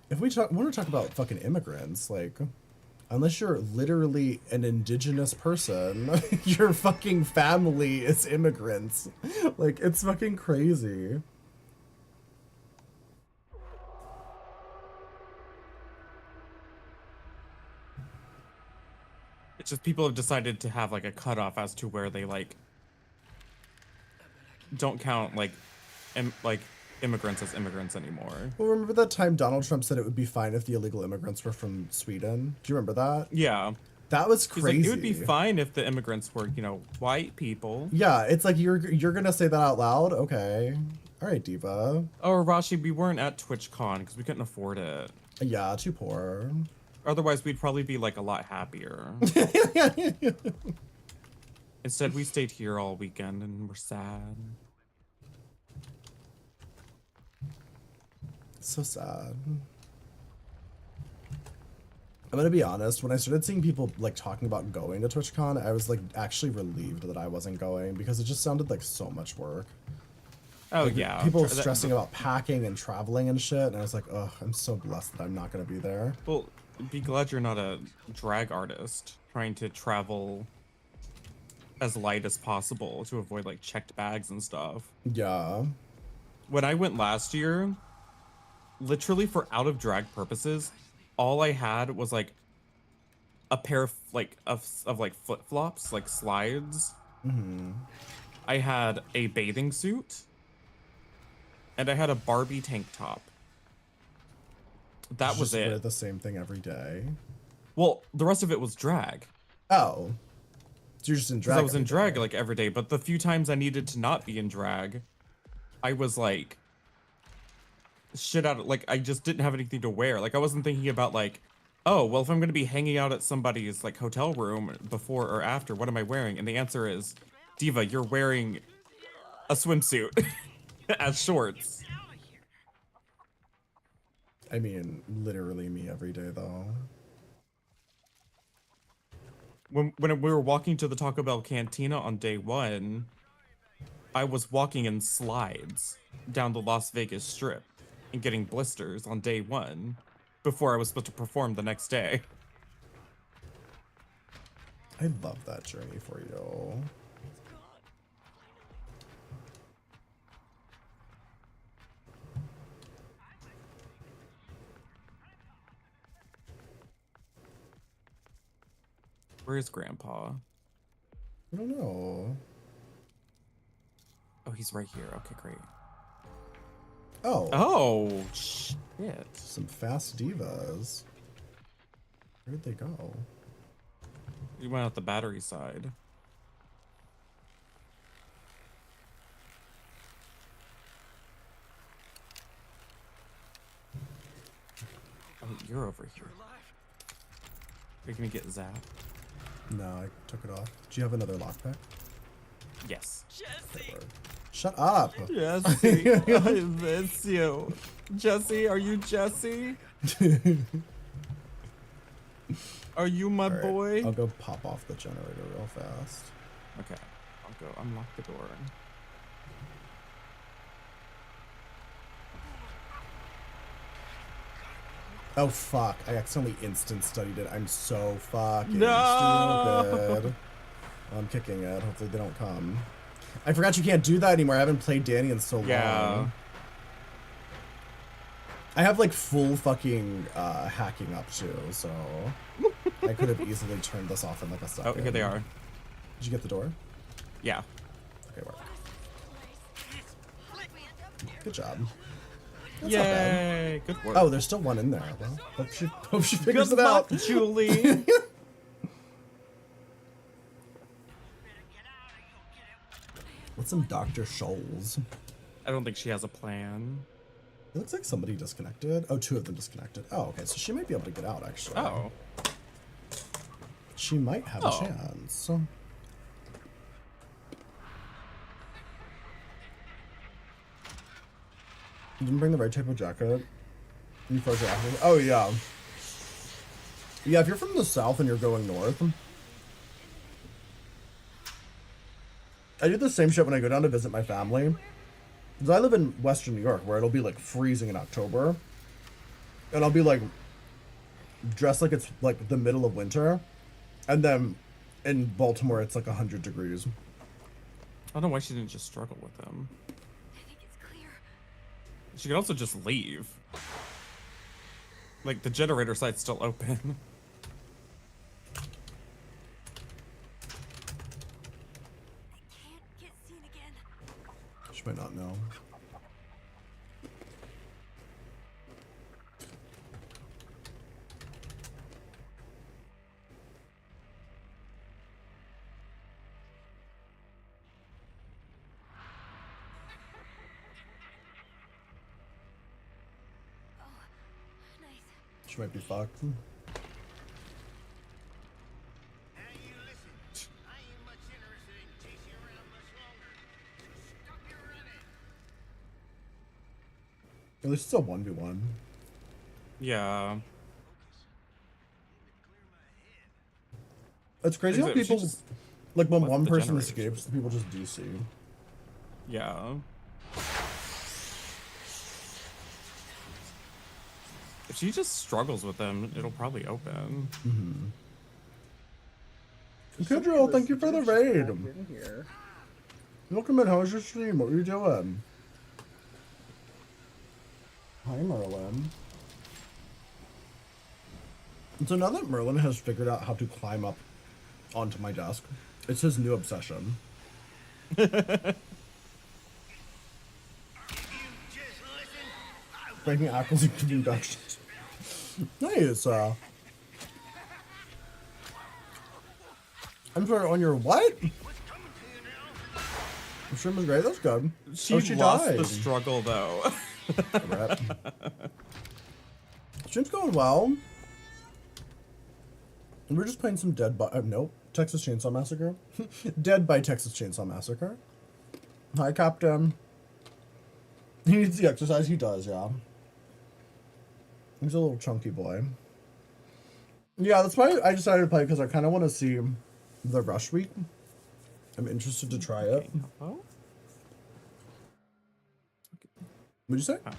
if we want to talk about fucking immigrants, like, unless you're literally an indigenous person, your fucking family is immigrants. Like, it's fucking crazy. It's just people have decided to have like a cutoff as to where they like don't count like immigrants as immigrants anymore. Well, remember that time Donald Trump said it would be fine if the illegal immigrants were from Sweden? Do you remember that? Yeah. That was He's crazy. like, it would be fine if the immigrants were, white people. Yeah, it's like you're gonna say that out loud? Okay. All right, Diva. Oh, Rashi, we weren't at TwitchCon because we couldn't afford it. Yeah, too poor. Otherwise, we'd probably be like a lot happier. Instead, we stayed here all weekend and we're sad. So sad. I'm gonna be honest, when I started seeing people like talking about going to TwitchCon, I was like actually relieved that I wasn't going because it just sounded like so much work. Oh, Like, yeah. people stressing about packing and traveling and shit, and I was like, ugh, I'm so blessed that I'm not gonna be there. Well, be glad you're not a drag artist trying to travel as light as possible to avoid like checked bags and stuff. Yeah. When I went last year, literally for out of drag purposes, all I had was like a pair of like like flip flops, like slides. I had a bathing suit, and I had a Barbie tank top. That was Just wear it. the same thing every day. Well, the rest of it was drag. Oh. So you're just in drag. Because I was in every drag day. like every day, but the few times I needed to not be in drag, I was like shit out of, like I just didn't have anything to wear. Like I wasn't thinking about like, oh, well if I'm gonna be hanging out at somebody's like hotel room before or after, what am I wearing? And the answer is, Diva, you're wearing a swimsuit as shorts. I mean, literally me every day though. When we were walking to the Taco Bell cantina on day 1, I was walking in slides down the Las Vegas Strip and getting blisters on day 1 before I was supposed to perform the next day. I love that journey for you. Where is Grandpa? I don't know. Oh, he's right here. Okay, great. Oh. Oh, shit. Some fast divas. Where did they go? You went out the battery side. Oh, you're over here. Are you gonna get zapped? No, I took it off. Do you have another lockpick? Yes. Okay, word. Shut up! Jesse, I miss you. Jesse, are you Jesse? Are you my All right, boy? I'll go pop off the generator real fast. Okay, I'll go unlock the door. Oh fuck, I accidentally instant studied it. I'm so fucking No! stupid. I'm kicking it. Hopefully they don't come. I forgot you can't do that anymore. I haven't played Danny in so Yeah. long. I have like full fucking hacking up too, so I could have easily turned this off in like a second. Oh, here they are. Did you get the door? Yeah. Okay, work. Good job. That's not bad. Yay! Good work. Oh, there's still one in there. Well, hope she figures good it luck, out. Julie. What's some Dr. Scholl's? I don't think she has a plan. It looks like somebody disconnected. Oh, 2 of them disconnected. Oh, okay, so she might be able to get out, actually. Oh. She might have a chance. You didn't bring the right type of jacket? You froze your apples? Oh, yeah. Yeah, if you're from the south and you're going north, I do the same shit when I go down to visit my family. Because I live in Western New York, where it'll be like freezing in October. And I'll be like dressed like it's like the middle of winter. And then in Baltimore, it's like 100 degrees. I don't know why she didn't just struggle with him. I think it's clear. She could also just leave. Like, the generator site's still open. I can't get seen again. She might not know. might be fucked. Now you listen. I ain't much interested in chasing you around much longer. Stop your running. At least it's a 1v1. Yeah. It's crazy how Except she people, just like when left one the person generator. escapes, people just DC. Yeah. If she just struggles with them, it'll probably open. Kudro, thank you for the Dude's just raid. packed in here. Welcome in, how was your stream? What were you doing? Hi, Merlin. So now that Merlin has figured out how to climb up onto my desk, it's his new obsession. Breaking apples into inductions. Nice, I'm sorry, on your what? The stream was great, that's good. She, she lost died. the struggle though. Rip. Stream's going well. We're just playing some Dead by nope, Texas Chainsaw Massacre. Dead by Texas Chainsaw Massacre. Hi, Captain. He needs the exercise. He does, yeah. He's a little chunky boy. Yeah, that's why I decided to play, because I kind of want to see the Rush Week. I'm interested to try it. Oh, What'd you say? it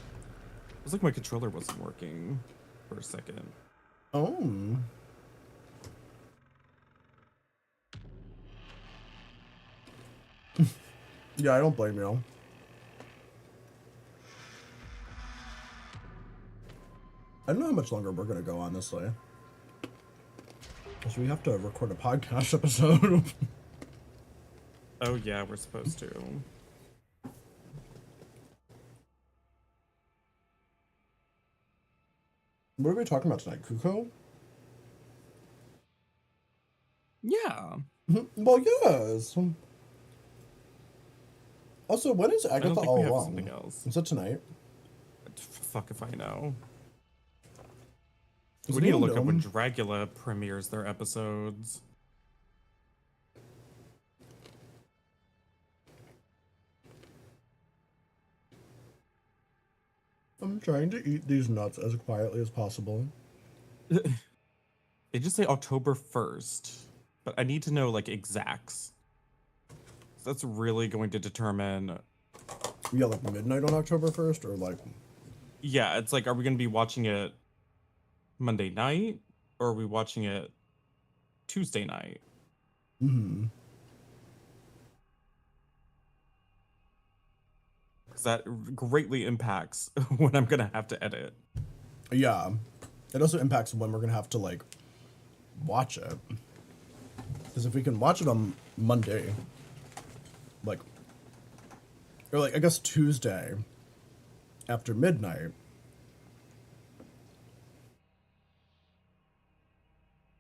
was like my controller wasn't working for a second. Oh. Yeah, I don't blame you. I don't know how much longer we're gonna go, honestly. Because we have to record a podcast episode. Oh yeah, we're supposed to. What are we talking about tonight? Kuko? Yeah. Well, yes. Also, when is I don't Agatha think all we have along? something else. Is it tonight? Fuck if I know. Is We need to anyone look up when known? Dracula premieres their episodes. I'm trying to eat these nuts as quietly as possible. They just say October 1st, but I need to know like exacts. So that's really going to determine. Yeah, like midnight on October 1st, or like... Yeah, it's like, are we going to be watching it Monday night, or are we watching it Tuesday night? Mm-hmm. Because that greatly impacts when I'm going to have to edit. Yeah. It also impacts when we're gonna have to, like, watch it. Because if we can watch it on Monday, like... Or, like, I guess Tuesday, after midnight...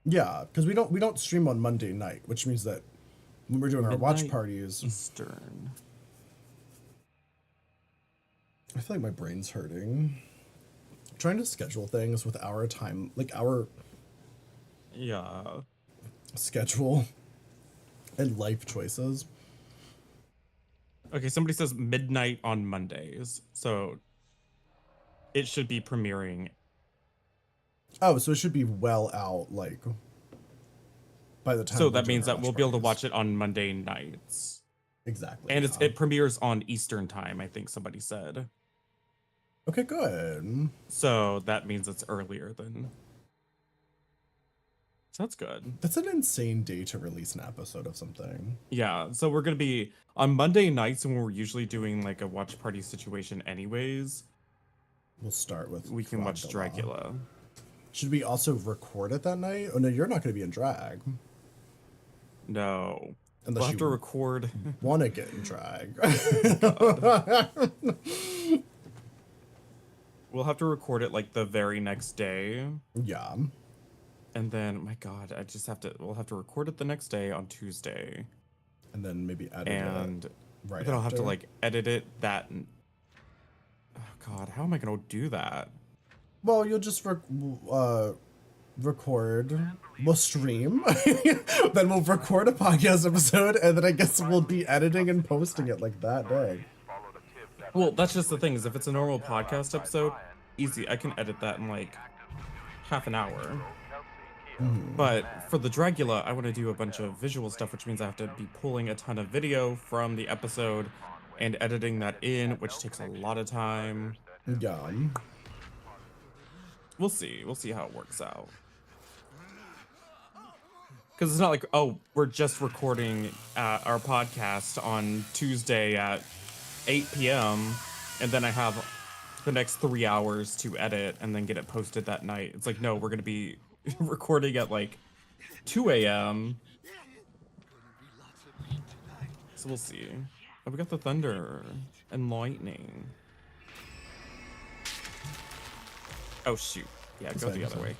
Yeah, because we don't stream on Monday night, which means that when we're doing our watch Midnight parties... Eastern. I feel like my brain's hurting. Trying to schedule things with our time, like our Yeah. schedule and life choices. Okay, somebody says midnight on Mondays. So it should be premiering. Oh, so it should be well out, like, by the time. So we're that doing means our that we'll be able to parties. watch it on Monday nights. Exactly. And yeah. it premieres on Eastern time, I think somebody said. Okay, good. So that means it's earlier than. So that's good. That's an insane day to release an episode of something. Yeah, so we're gonna be on Monday nights when we're usually doing like a watch party situation anyways. We'll start with. We can watch Dracula. Should we also record it that night? Oh no, you're not going to be in drag. No. Unless We'll have you to record. want to get in drag. We'll have to record it like the very next day. Yeah. And then, my God, we'll have to record it the next day on Tuesday. And then maybe edit And it right then I'll have to after. like edit it oh God, how am I going to do that? Well, you'll just record. We'll stream. Then we'll record a podcast episode, and then I guess we'll be editing and posting it like that day. Well, that's just the thing, is if it's a normal podcast episode, easy. I can edit that in like half an hour. But for the Dragula, I want to do a bunch of visual stuff, which means I have to be pulling a ton of video from the episode and editing that in, which takes a lot of time. Yeah. We'll see. We'll see how it works out. Because it's not like, oh, we're just recording our podcast on Tuesday at 8 p.m. and then I have the next 3 hours to edit and then get it posted that night. It's like, no, we're going to be recording at like 2 a.m. So we'll see. Oh, we got the thunder and lightning. Oh, shoot. Yeah, go the other way.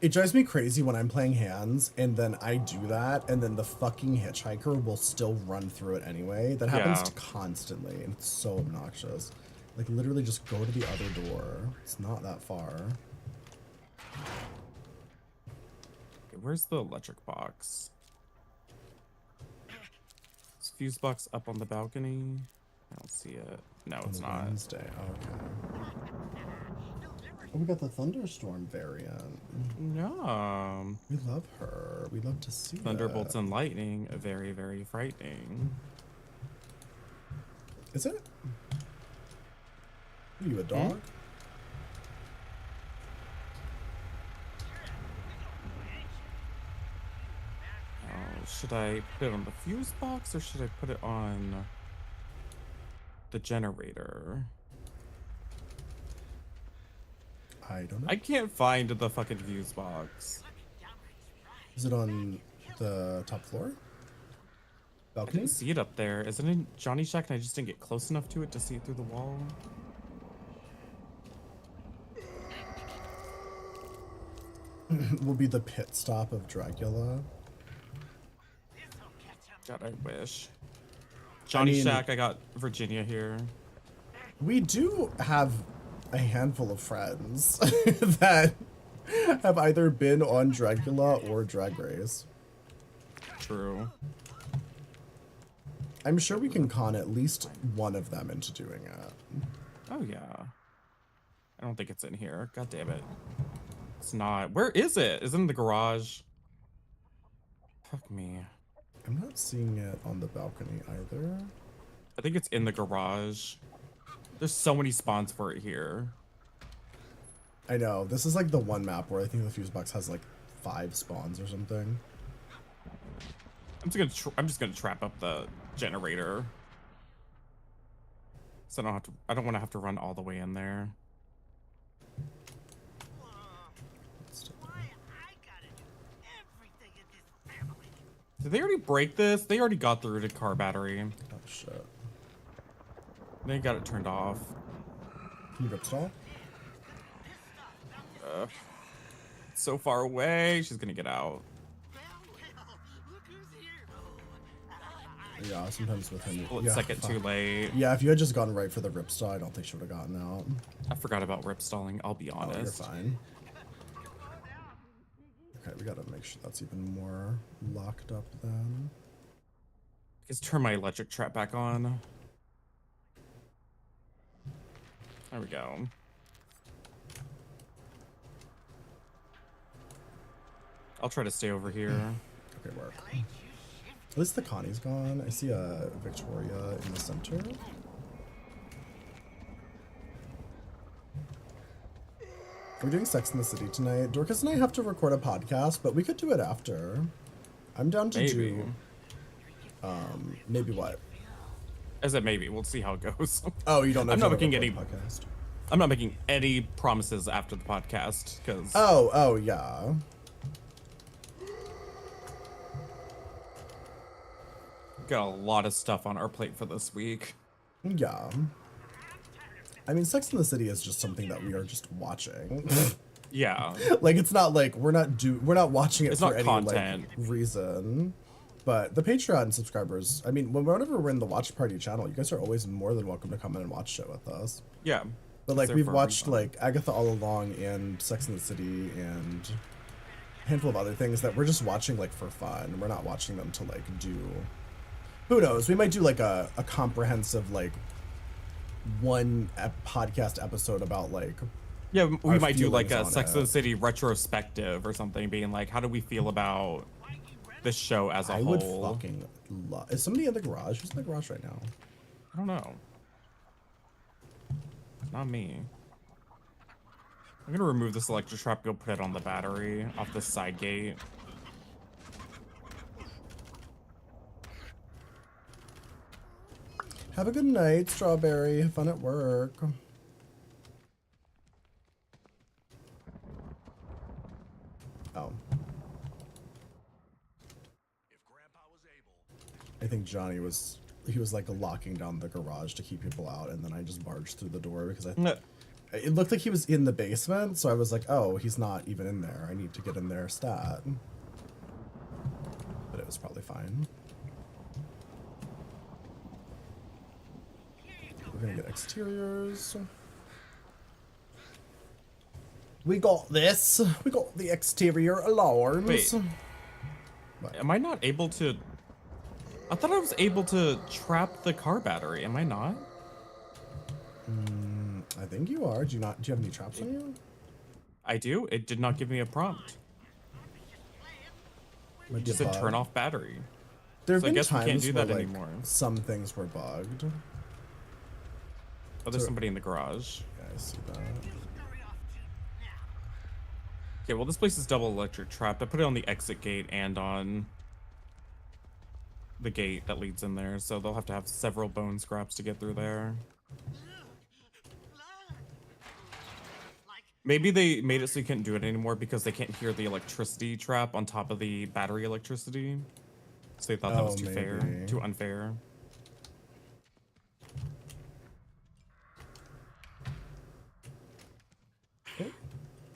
It drives me crazy when I'm playing hands and then I do that and then the fucking hitchhiker will still run through it anyway. That happens constantly and it's so obnoxious. Like literally just go to the other door. It's not that far. Where's the electric box? Is fuse box up on the balcony? I don't see it. No, it's not. Wednesday. Okay. Oh, we got the thunderstorm variant. Yeah. We love her. We love to see Thunderbolts that. and lightning, very, very frightening. Is it? Are you a dog? Oh, should I put it on the fuse box or should I put it on the generator? I don't know. I can't find the fucking fuse box. Is it on the top floor? I Balcony? didn't see it up there. Is it in Johnny Shack and I just didn't get close enough to it to see it through the wall? Will be the pit stop of Dragula. God, I wish. Johnny mean- Shack, I got Virginia here. We do have a handful of friends that have either been on Dragula or Drag Race. True. I'm sure we can con at least one of them into doing it. Oh, yeah. I don't think it's in here. God damn it. It's not. Where is it? Is it in the garage? Fuck me. I'm not seeing it on the balcony either. I think it's in the garage. There's so many spawns for it here. I know. This is like the one map where I think the fuse box has like 5 spawns or something. I'm just gonna trap up the generator. So I don't want to have to run all the way in there. Did they already break this? They already got the rooted car battery. Oh shit. They got it turned off. Can you rip stall? It's so far away. She's gonna get out. Yeah, sometimes with him. Well, Yeah, second fuck. too late. Yeah, if you had just gone right for the rip stall, I don't think she would have gotten out. I forgot about rip stalling. I'll be Oh, you're honest. fine. Okay, we gotta make sure that's even more locked up then. Just turn my electric trap back on. There we go. I'll try to stay over here. Okay, work. At least the Connie's gone. I see a Victoria in the center. We're doing Sex in the City tonight. Dorcas and I have to record a podcast, but we could do it after. I'm down to Maybe. do. Maybe what? I said maybe. We'll see how it goes. Oh, you don't know. I'm if not you'll making record any- a podcast. I'm not making any promises after the podcast because Oh, yeah. we've got a lot of stuff on our plate for this week. Yeah. I mean, Sex in the City is just something that we are just watching. Yeah. Like, it's not like we're not watching it It's for not any content. like reason. But the Patreon subscribers, I mean, whenever we're in the watch party channel, you guys are always more than welcome to come in and watch shit with us. Yeah. But like there we've for a watched reason. like Agatha All Along and Sex and the City and a handful of other things that we're just watching like for fun. We're not watching them to like do. Who knows? We might do like a comprehensive like podcast episode about like. Yeah, we our might do like feelings a on Sex it. and the City retrospective or something, being like, how do we feel about this show as a I whole? would fucking love. Is somebody in the garage? Who's in the garage right now? I don't know. Not me. I'm gonna remove this electric trap, go put it on the battery off this side gate. Have a good night, Strawberry. Have fun at work. Oh. I think Johnny was, he was like locking down the garage to keep people out, and then I just barged through the door because it looked like he was in the basement, so I was like, oh, he's not even in there. I need to get in there stat. But it was probably fine. We're gonna get exteriors. We got this. We got the exterior alarms. Wait. Am I not able to? I thought I was able to trap the car battery. Am I not? I think you are. Do you not? Do you have any traps on you? I do. It did not give me a prompt. Might It be a just said bug. turn off battery. There have So I been guess we times can't do where that like anymore. some things were bugged. Oh, there's So- somebody in the garage. Yeah, I see that. Okay, well, this place is double electric trapped. I put it on the exit gate and on the gate that leads in there, so they'll have to have several bone scraps to get through there. Maybe they made it so you couldn't do it anymore because they can't hear the electricity trap on top of the battery electricity. So they thought that was too fair, maybe. too unfair. Oh,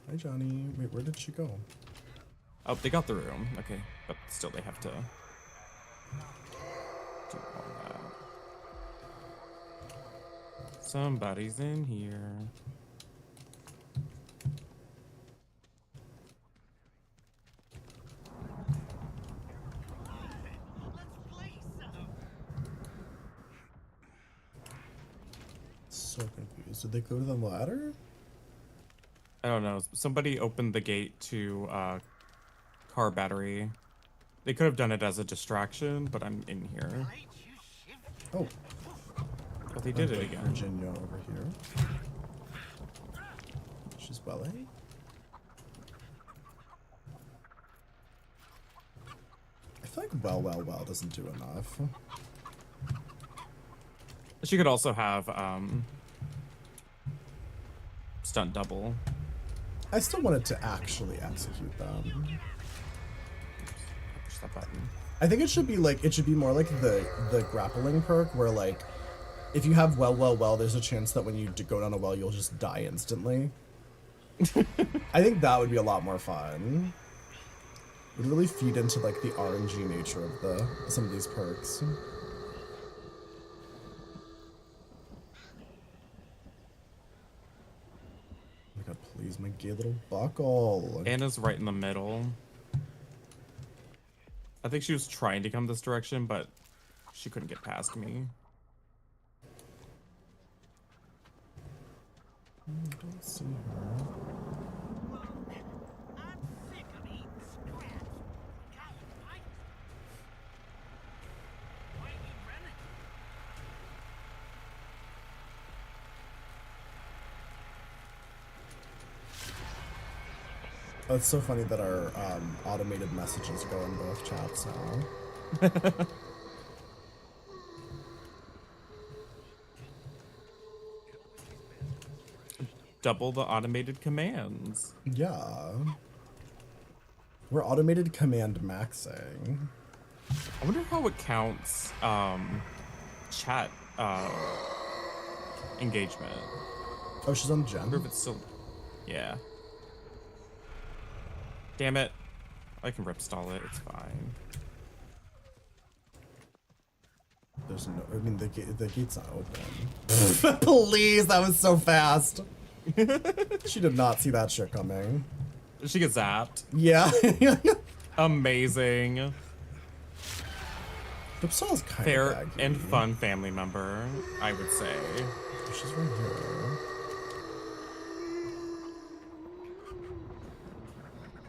hi Johnny. Wait, where did she go? Oh, they got the room. Okay, but still they have to do all that. Somebody's in here. So confused. Did they go to the ladder? I don't know. Somebody opened the gate to car battery. They could have done it as a distraction, but I'm in here. Oh, But they did it I've got again. Virginia over here. She's welling. I feel like well doesn't do enough. She could also have stunt double. I still wanted to actually execute them. Push that button. I think it should be like, it should be more like the grappling perk where like, if you have well, there's a chance that when you go down a well, you'll just die instantly. I think that would be a lot more fun. It would really feed into like the RNG nature of some of these perks. Oh my god, please, my gay little buckle. Anna's right in the middle. I think she was trying to come this direction, but she couldn't get past me. I don't see her. Oh, it's so funny that our automated messages go in both chats now. Double the automated commands. Yeah. We're automated command maxing. I wonder how it counts chat engagement. Oh, she's on I wonder if Jen. it's still. Yeah. Damn it. I can rip stall it. It's fine. There's no. I mean, the gate's not open. Please, that was so fast. She did not see that shit coming. She gets zapped. Yeah. Amazing. Dipsaw is kind Fair of and fun family member, I would say. She's right here.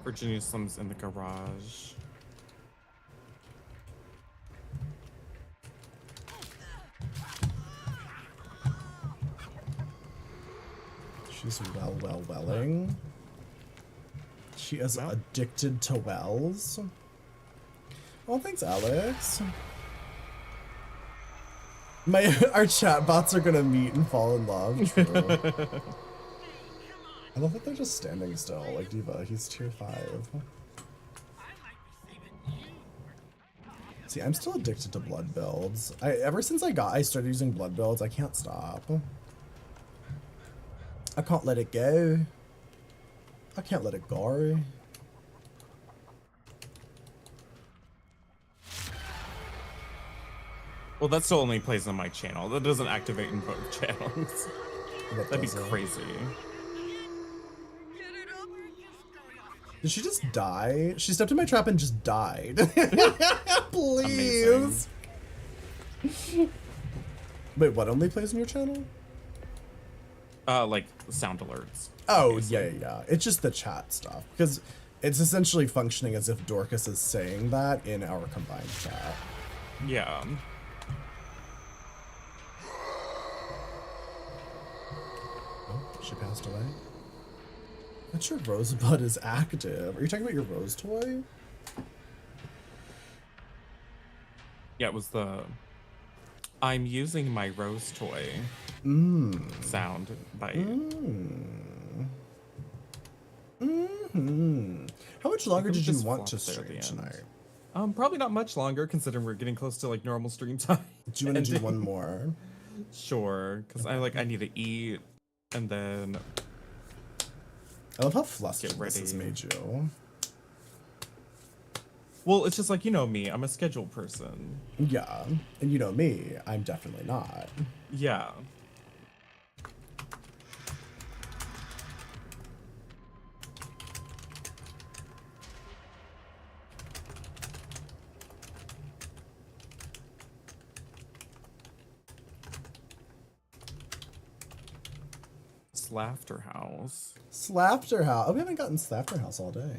Virginia Slim's in the garage. She's welling. She is addicted to wells. Well, thanks, Alex. Our chat bots are gonna meet and fall in love. True. I love that they're just standing still. Like Diva, he's tier 5. See, I'm still addicted to blood builds. Ever since I started using blood builds, I can't stop. I can't let it go. I can't let it go. Well, that still only plays on my channel. That doesn't activate in both channels. That'd be crazy. Did she just die? She stepped in my trap and just died. Please. Wait, what only plays on your channel? Like sound alerts. Oh, obviously. yeah. It's just the chat stuff. Because it's essentially functioning as if Dorcas is saying that in our combined chat. Yeah. Oh, she passed away. Not sure Rosebud is active. Are you talking about your rose toy? Yeah, it was the I'm using my rose toy sound bite. How much longer did you just want to flopped there at the stream end. tonight? Probably not much longer, considering we're getting close to like normal stream time. Do you want to do ending. one more? Sure, because I need to eat, and then I love how flustered Get this has ready. made you. well, it's just like, you know me, I'm a scheduled person. Yeah, and you know me, I'm definitely not. Yeah. Laughter House. Slafter House. Oh, we haven't gotten Slafter House all day.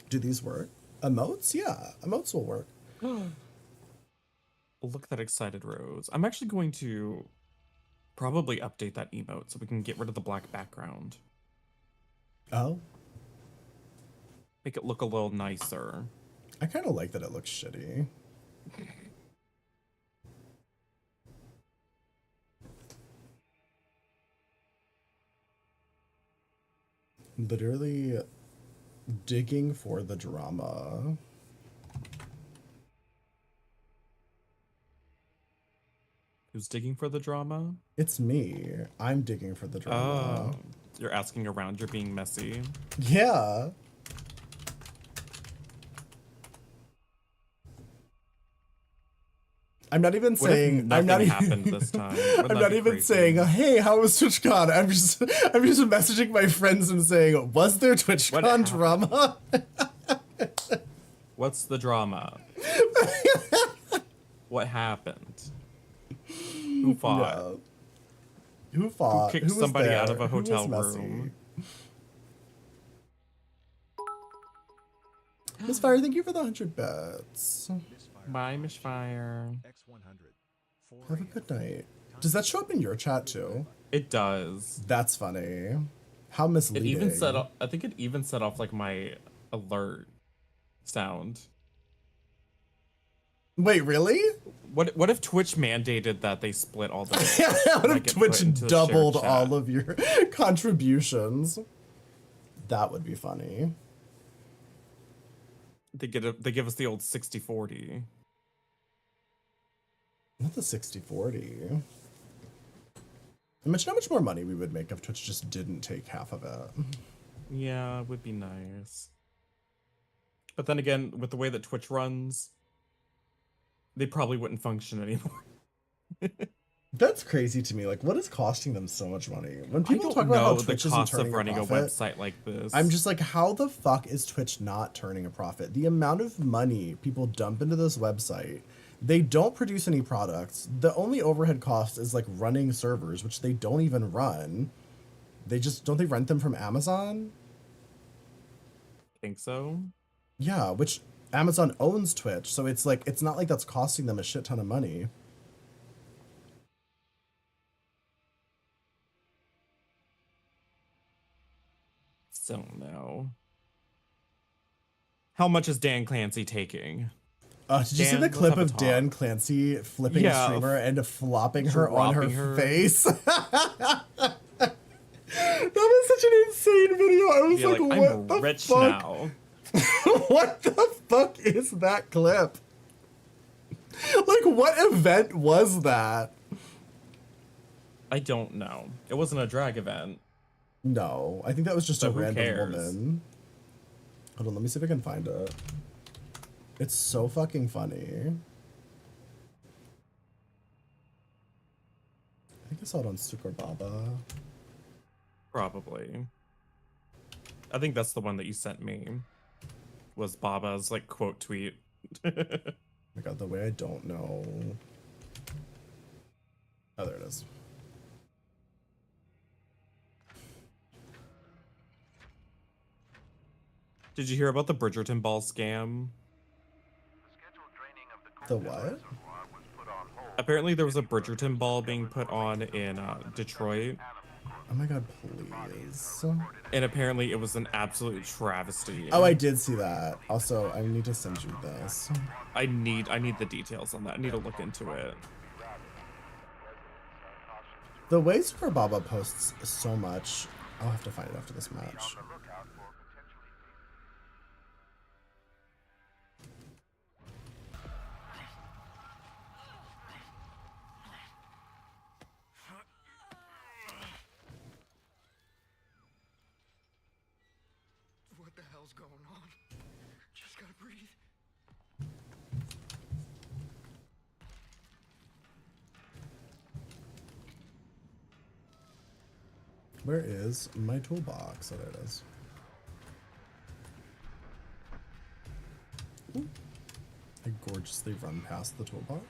Do these work? Emotes? Yeah, emotes will work. Look at that excited Rose. I'm actually going to probably update that emote so we can get rid of the black background. Oh, Make it look a little nicer. I kind of like that it looks shitty. Literally digging for the drama. Who's digging for the drama? It's me. I'm digging for the drama. Oh, you're asking around, you're being messy. Yeah. I'm not even What if saying. I'm nothing not even. happened this time? Wouldn't I'm that not be even crazy? saying, "Hey, how was TwitchCon?" I'm just messaging my friends and saying, "Was there TwitchCon happened? drama?" What's the drama? What happened? Who fought? Yeah. Who fought? kicked Who was somebody out there? of a Who was hotel messy? room? Miss Fire, thank you for the 100 bits. Bye, Miss Fire. X100. Have a good night. Does that show up in your chat too? It does. That's funny. How It misleading. even set off. I think it even set off like my alert sound. Wait, really? What if Twitch mandated that they split all the? What like, if get put Twitch into the doubled shared chat? all of your contributions? That would be funny. They give us the old 60/40. Not the 60/40. Imagine how much more money we would make if Twitch just didn't take half of it. Yeah, it would be nice. But then again, with the way that Twitch runs, they probably wouldn't function anymore. That's crazy to me. Like, what is costing them so much money? When I people don't talk about how know the Twitch isn't cost turning of a running a profit, website like this. I'm just like, how the fuck is Twitch not turning a profit? The amount of money people dump into this website, they don't produce any products. The only overhead cost is like running servers, which they don't even run. Don't they rent them from Amazon? think so. Yeah, which Amazon owns Twitch, so it's like, it's not like that's costing them a shit ton of money. Don't know. How much is Dan Clancy taking? Did you see Dan, the let's clip have a of Dan talk. Clancy flipping a Yeah, streamer and flopping her on her dropping her. face? That was such an insane video. I was Yeah, like, like, what I'm the rich fuck? now. What the fuck is that clip? Like, what event was that? I don't know. It wasn't a drag event. No, I think that was just So a who random cares? woman. Hold on, let me see if I can find it. It's so fucking funny. I think I saw it on Sukur Baba. Probably. I think that's the one that you sent me. Was Baba's like quote tweet. Oh my god, the way I don't know. Oh, there it is. Did you hear about the Bridgerton ball scam? The what? Apparently there was a Bridgerton ball being put on in Detroit, Oh my god, please. and apparently it was an absolute travesty. Oh, I did see that. Also, I need to send you this. I need the details on that. I need to look into it. The way Sukur Baba posts so much. I'll have to find it after this match. What the hell's going on? Just gotta breathe. Where is my toolbox? Oh, there it is. Ooh. I gorgeously run past the toolbox.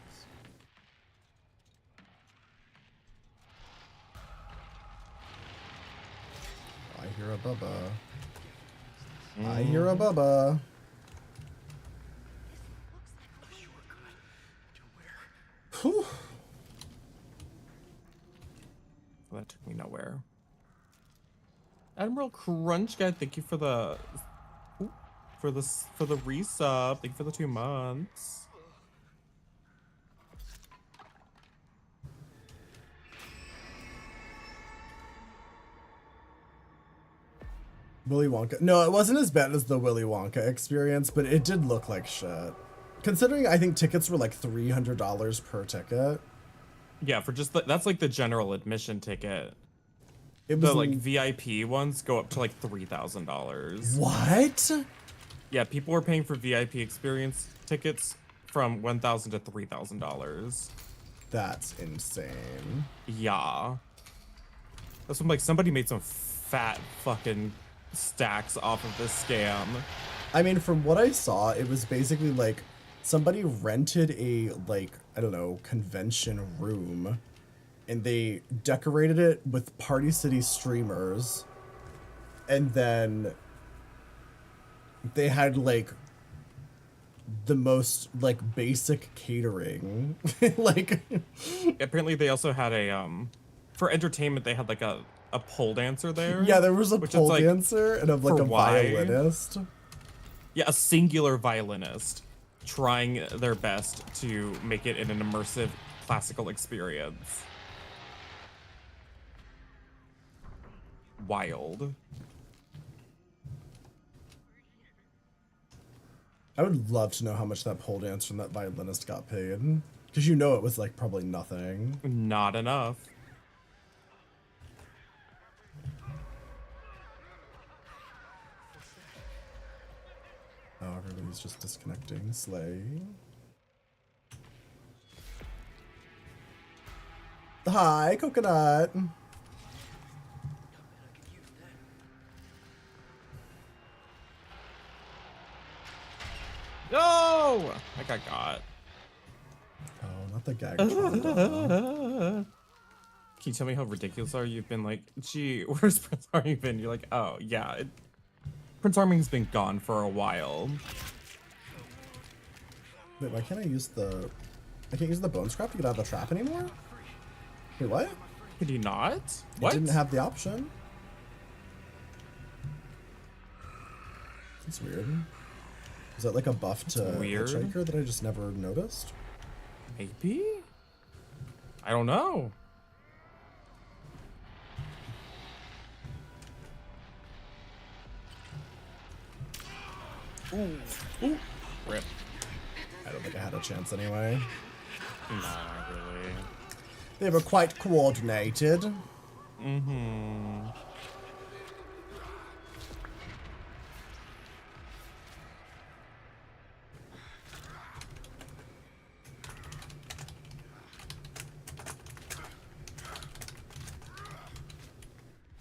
I hear a bubba. I hear a bubba. Whew. That took me nowhere. Admiral Crunch Guy, thank you for the for the resub. Thank you for the 2 months. Willy Wonka. No, it wasn't as bad as the Willy Wonka experience, but it did look like shit. Considering I think tickets were like $300 per ticket. Yeah, for just that's like the general admission ticket. It was The like VIP ones go up to like $3,000. What? Yeah, people were paying for VIP experience tickets from $1,000 to $3,000. That's insane. Yeah. That's when like somebody made some fat fucking stacks off of this scam. I mean, from what I saw, it was basically like somebody rented a, like, I don't know, convention room, and they decorated it with Party City streamers, and then they had like the most like basic catering. Like, Apparently they also had a for entertainment they had like a pole dancer there. yeah, there was a which is, pole like, dancer and like for a why? violinist. Yeah, a singular violinist trying their best to make it an immersive classical experience. Wild. I would love to know how much that pole dancer and that violinist got paid. Because you know it was like probably nothing. Not enough. Oh Oh, everybody's just disconnecting. Slay. Hi, Coconut. No! I got. Oh, not the gag. Can Can you tell me how ridiculous are you've been like, gee, where's Prince Harming been? You're like, oh yeah, Prince Harming's been gone for a while. Wait, why can't I use the... I can't use the bone scrap to get out of the trap anymore? Wait, what? Could you not? It What? didn't have the option. That's weird. Is that like a buff to weird. Hitchhiker that I just never noticed? Maybe? I don't know. Ooh. Rip. I don't think I had a chance anyway. Not really. They were quite coordinated. Mm-hmm.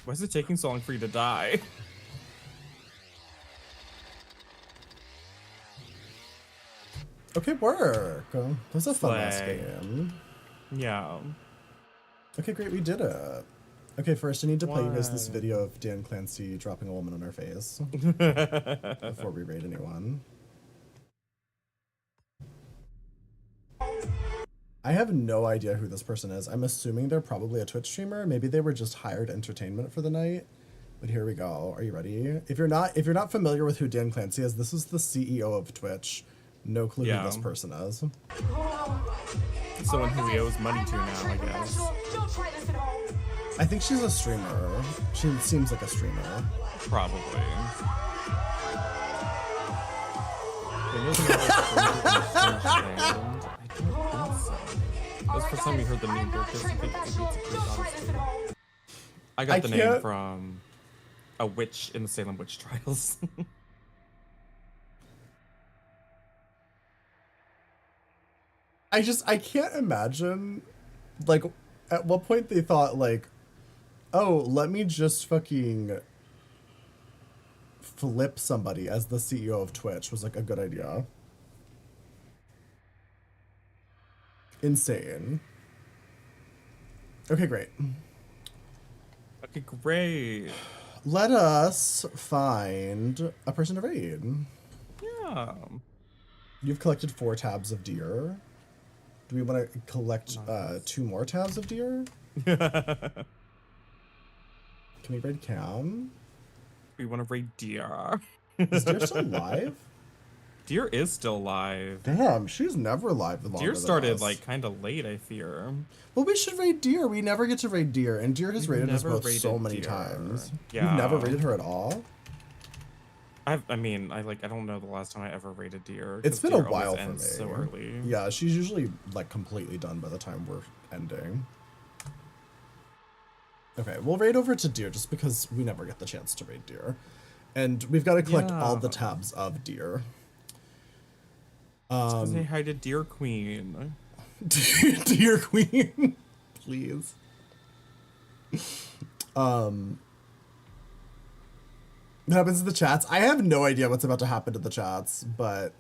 Why is it taking so long for you to die? Okay, work. That was a fun last Slay. game. Yeah. Okay, great, we did it. Okay, first I need to play you guys this Why? video of Dan Clancy dropping a woman on her face before we raid anyone. I have no idea who this person is. I'm assuming they're probably a Twitch streamer. Maybe they were just hired entertainment for the night. But here we go. Are you ready? If you're not familiar with who Dan Clancy is, this is the CEO of Twitch. No clue Yeah. who this person is. Someone who he owes money to now, I guess. I think she's a streamer. She seems like a streamer. Probably. There was another Strange Land. I don't think so. That was the first time we heard the name Dorcas. I think it's a good honesty. I got I the name can't- from a witch in the Salem witch trials. I can't imagine, like, at what point they thought, like, oh, let me just fucking flip somebody as the CEO of Twitch was, like, a good idea. Insane. Okay, great. Okay, great. Let us find a person to raid. Yeah. You've collected 4 tabs of deer. Do we want to collect 2 more tabs of deer? Can we raid Cam? We want to raid Deer. Is Deer still live? Deer is still live. Damn, she's never live longer Deer than started us. like kind of late, I fear. Well, we should raid Deer. We never get to raid Deer, and Deer has We've raided us never both so raided many Deer. times. Yeah. You've never raided her at all? I mean, I don't know the last time I ever raided Deer. It's 'cause been a Deer always while for ends me. So early. Yeah, she's usually like completely done by the time we're ending. Okay, we'll raid over to Deer just because we never get the chance to raid Deer. And we've got to collect all the Yeah. tabs of Deer. Say hi to Deer Queen. Dear Queen, please. What happens to the chats? I have no idea what's about to happen to the chats, but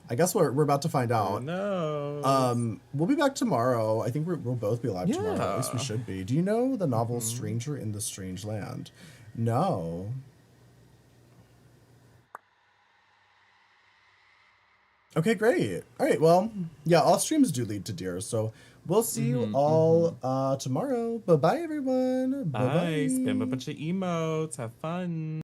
I guess we're about to find out. No. We'll be back tomorrow. I think we'll both be live tomorrow. At least we Yeah. should be. Do you know the novel Stranger in the Strange Land? No. Okay, great. All right, well, yeah, all streams do lead to Deer, so we'll see you all tomorrow. Bye-bye, everyone. Bye. Spam a bunch of emotes. Have fun.